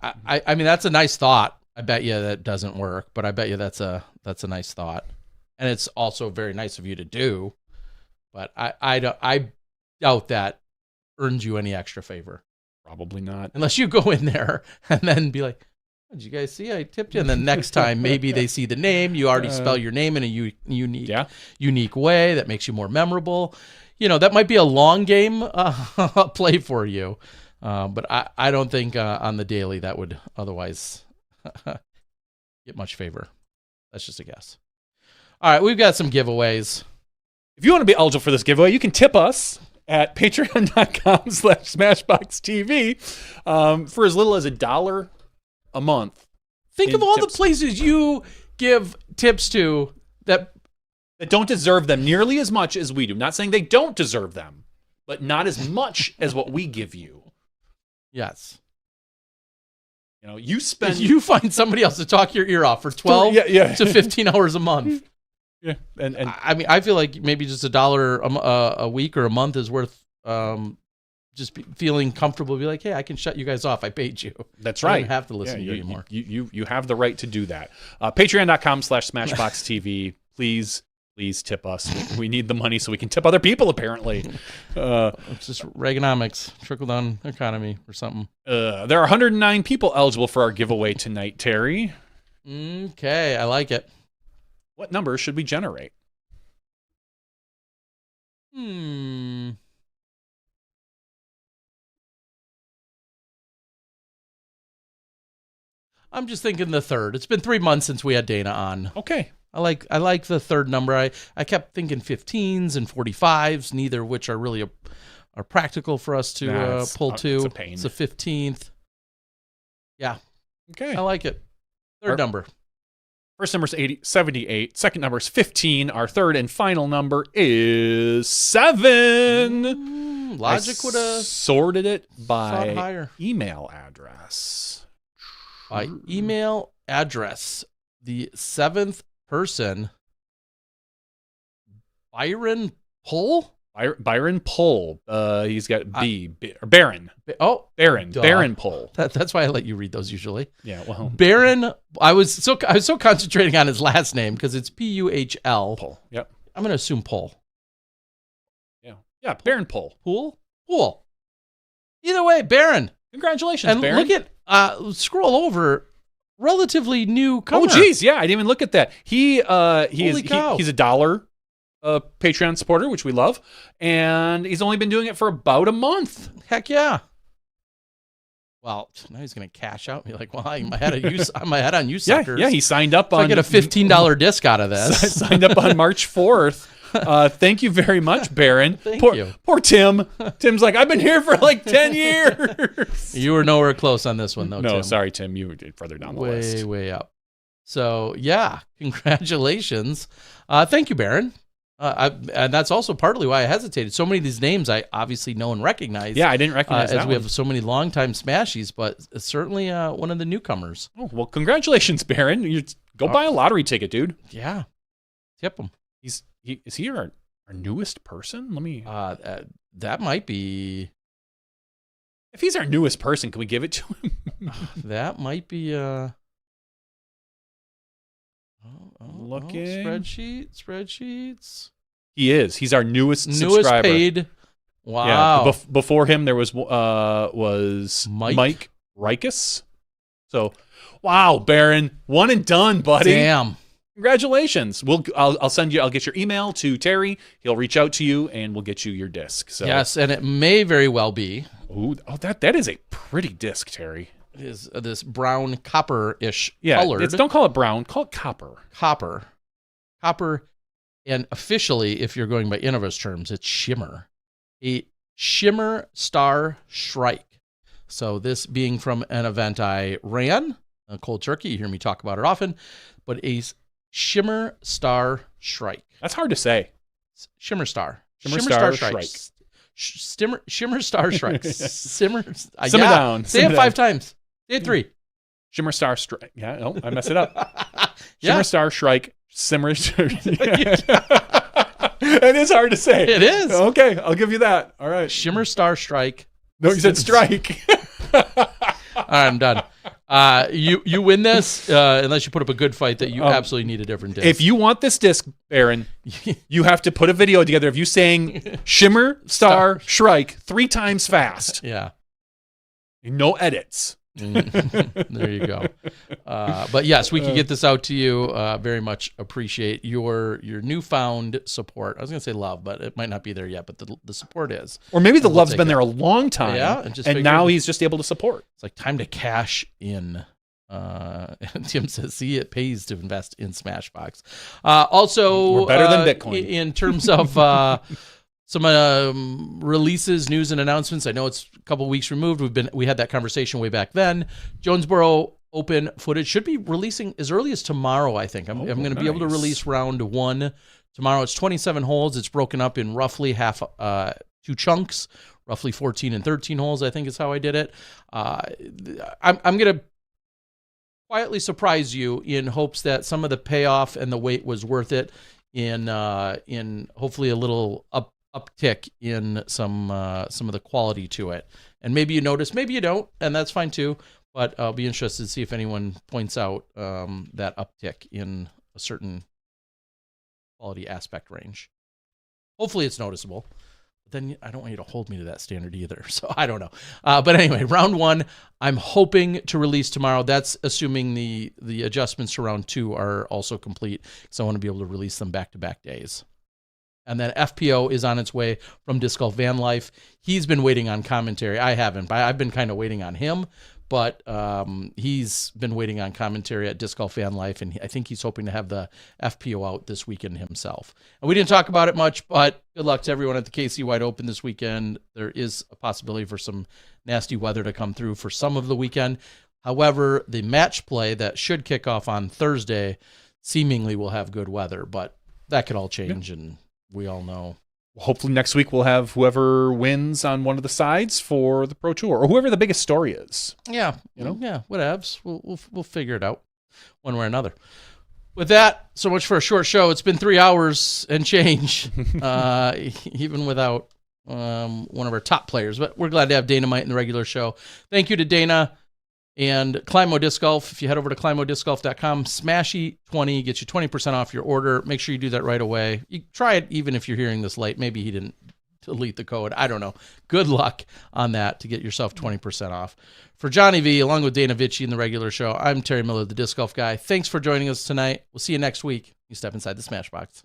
I mean, that's a nice thought. I bet you that doesn't work, but I bet you that's a nice thought. And it's also very nice of you to do, but I doubt that earns you any extra favor. Probably not. Unless you go in there and then be like, did you guys see I tipped you? And then next time maybe they see the name. You already spell your name in a unique way that makes you more memorable. That might be a long game play for you. But I don't think on the daily that would otherwise get much favor. That's just a guess. All right, we've got some giveaways. If you want to be eligible for this giveaway, you can tip us at patreon.com/SmashBoxxTV for as little as $1 a month. Think of all the places you give tips to that don't deserve them nearly as much as we do. Not saying they don't deserve them, but not as much as what we give you. Yes. You know, you spend You find somebody else to talk your ear off for 12 to 15 hours a month. Yeah, and I mean, I feel like maybe just $1 a week or a month is worth feeling comfortable. Be like, hey, I can shut you guys off. I paid you. That's I right. don't have to listen to you anymore. You have the right to do that. Patreon.com/SmashBoxxTV. Please tip us. We need the money so we can tip other people, apparently. It's just Reaganomics, trickle-down economy or something. There are 109 people eligible for our giveaway tonight, Terry. Okay, I like it. What numbers should we generate? I'm just thinking the third. It's been 3 months since we had Dana on. Okay. I like the third number. I kept thinking 15s and 45s, neither of which are really are practical for us to pull to. It's a pain. It's a 15th. Yeah. Okay. I like it. Third number. First number is 78. Second number is 15. Our third and final number is 7. Logic would have sorted it by higher. Email address. By email address. The 7th person, Byron Pull? Byron Pull. He's got Baron. Baron. Duh. Baron Pull. That's why I let you read those usually. Yeah, well. Baron, I was so concentrating on his last name because it's Puhl. Pull. Yep. I'm going to assume Pull. Yeah, Baron Pull. Pull. Either way, Baron. Congratulations, and Baron. Look at, scroll over, relatively new comer. Oh, geez, yeah, I didn't even look at that. He's a $1 Patreon supporter, which we love, and he's only been doing it for about a month. Heck yeah. Well, now he's going to cash out and be like, well, I'm ahead on you suckers. Yeah, he signed up on... I get a $15 disc out of this. Signed up on March 4th. Thank you very much, Baron. Thank you. Poor Tim. Tim's like, I've been here for like 10 years. You were nowhere close on this one, though, No, Tim. sorry, Tim. You were further down the list. Way up. So, yeah, congratulations. Thank you, Baron. And that's also partly why I hesitated. So many of these names I obviously know and recognize. Yeah, I didn't recognize that as we have so many longtime Smashies, but it's certainly one of the newcomers. Oh, well, congratulations, Baron. Go buy a lottery ticket, dude. Yeah. Tip him. Is he our newest person? Let me... that might be... If he's our newest person, can we give it to him? That might be... Looking. Spreadsheets. He is. He's our newest subscriber. Paid. Wow. Yeah, before him, there was Mike Rikus. So, wow, Baron, one and done, buddy. Damn. Congratulations. I'll get your email to Terry. He'll reach out to you and we'll get you your disc. So. Yes, and it may very well be. That is a pretty disc, Terry. It is this brown copper-ish colored. Don't call it brown, call it copper. Copper, and officially, if you're going by Innovis terms, it's shimmer. A shimmer star shrike. So this being from an event I ran, Cold Turkey, you hear me talk about it often, but a shimmer star shrike. That's hard to say. Shimmer star. Shimmer star shrike. Shimmer star shrike. Simmer down. Say it 5 times. Say it 3. Shimmer star strike. Yeah, no, I messed it up. Shimmer star shrike. Simmer. It is hard to say. It is. Okay, I'll give you that. All right. Shimmer star strike. No, you said strike. All right, I'm done. You win this unless you put up a good fight that you absolutely need a different disc. If you want this disc, Aaron, you have to put a video together of you saying Shimmer Star Shrike 3 times fast. Yeah. No edits. There you go. But yes, we can get this out to you. Very much appreciate your newfound support. I was going to say love, but it might not be there yet, but the support is. Or maybe the love's been there a long time. Yeah, and now he's just able to support. It's like time to cash in. And Tim says, see, it pays to invest in Smashbox. Also, we're better than Bitcoin. In terms of some releases, news, and announcements. I know it's a couple weeks removed. We had that conversation way back then. Jonesboro Open footage should be releasing as early as tomorrow, I think. I'm going to be able to release round 1 tomorrow. It's 27 holes. It's broken up in roughly two chunks, roughly 14 and 13 holes, I think is how I did it. I'm going to quietly surprise you in hopes that some of the payoff and the wait was worth it in hopefully a little uptick in some of the quality to it. And maybe you notice, maybe you don't, and that's fine too. But I'll be interested to see if anyone points out that uptick in a certain quality aspect range. Hopefully it's noticeable. But then I don't want you to hold me to that standard either. So I don't know. But anyway, round 1, I'm hoping to release tomorrow. That's assuming the adjustments to round 2 are also complete. So I want to be able to release them back-to-back days. And then FPO is on its way from Disc Golf Van Life. He's been waiting on commentary. I haven't. I've been kind of waiting on him. But he's been waiting on commentary at Disc Golf Van Life, and I think he's hoping to have the FPO out this weekend himself. And we didn't talk about it much, but good luck to everyone at the KC Wide Open this weekend. There is a possibility for some nasty weather to come through for some of the weekend. However, the match play that should kick off on Thursday seemingly will have good weather, but that could all change, and we all know. Hopefully next week we'll have whoever wins on one of the sides for the Pro Tour, or whoever the biggest story is. Yeah, whatevs. We'll figure it out one way or another. With that, so much for a short show. It's been 3 hours and change, even without one of our top players. But we're glad to have Dana Might in the regular show. Thank you to Dana and Climo Disc Golf. If you head over to ClimoDiscGolf.com, Smashy20 gets you 20% off your order. Make sure you do that right away. You try it even if you're hearing this late. Maybe he didn't delete the code. I don't know. Good luck on that to get yourself 20% off. For Johnny V, along with Dana Vicich in the regular show, I'm Terry Miller, the Disc Golf Guy. Thanks for joining us tonight. We'll see you next week. You step inside the Smashbox.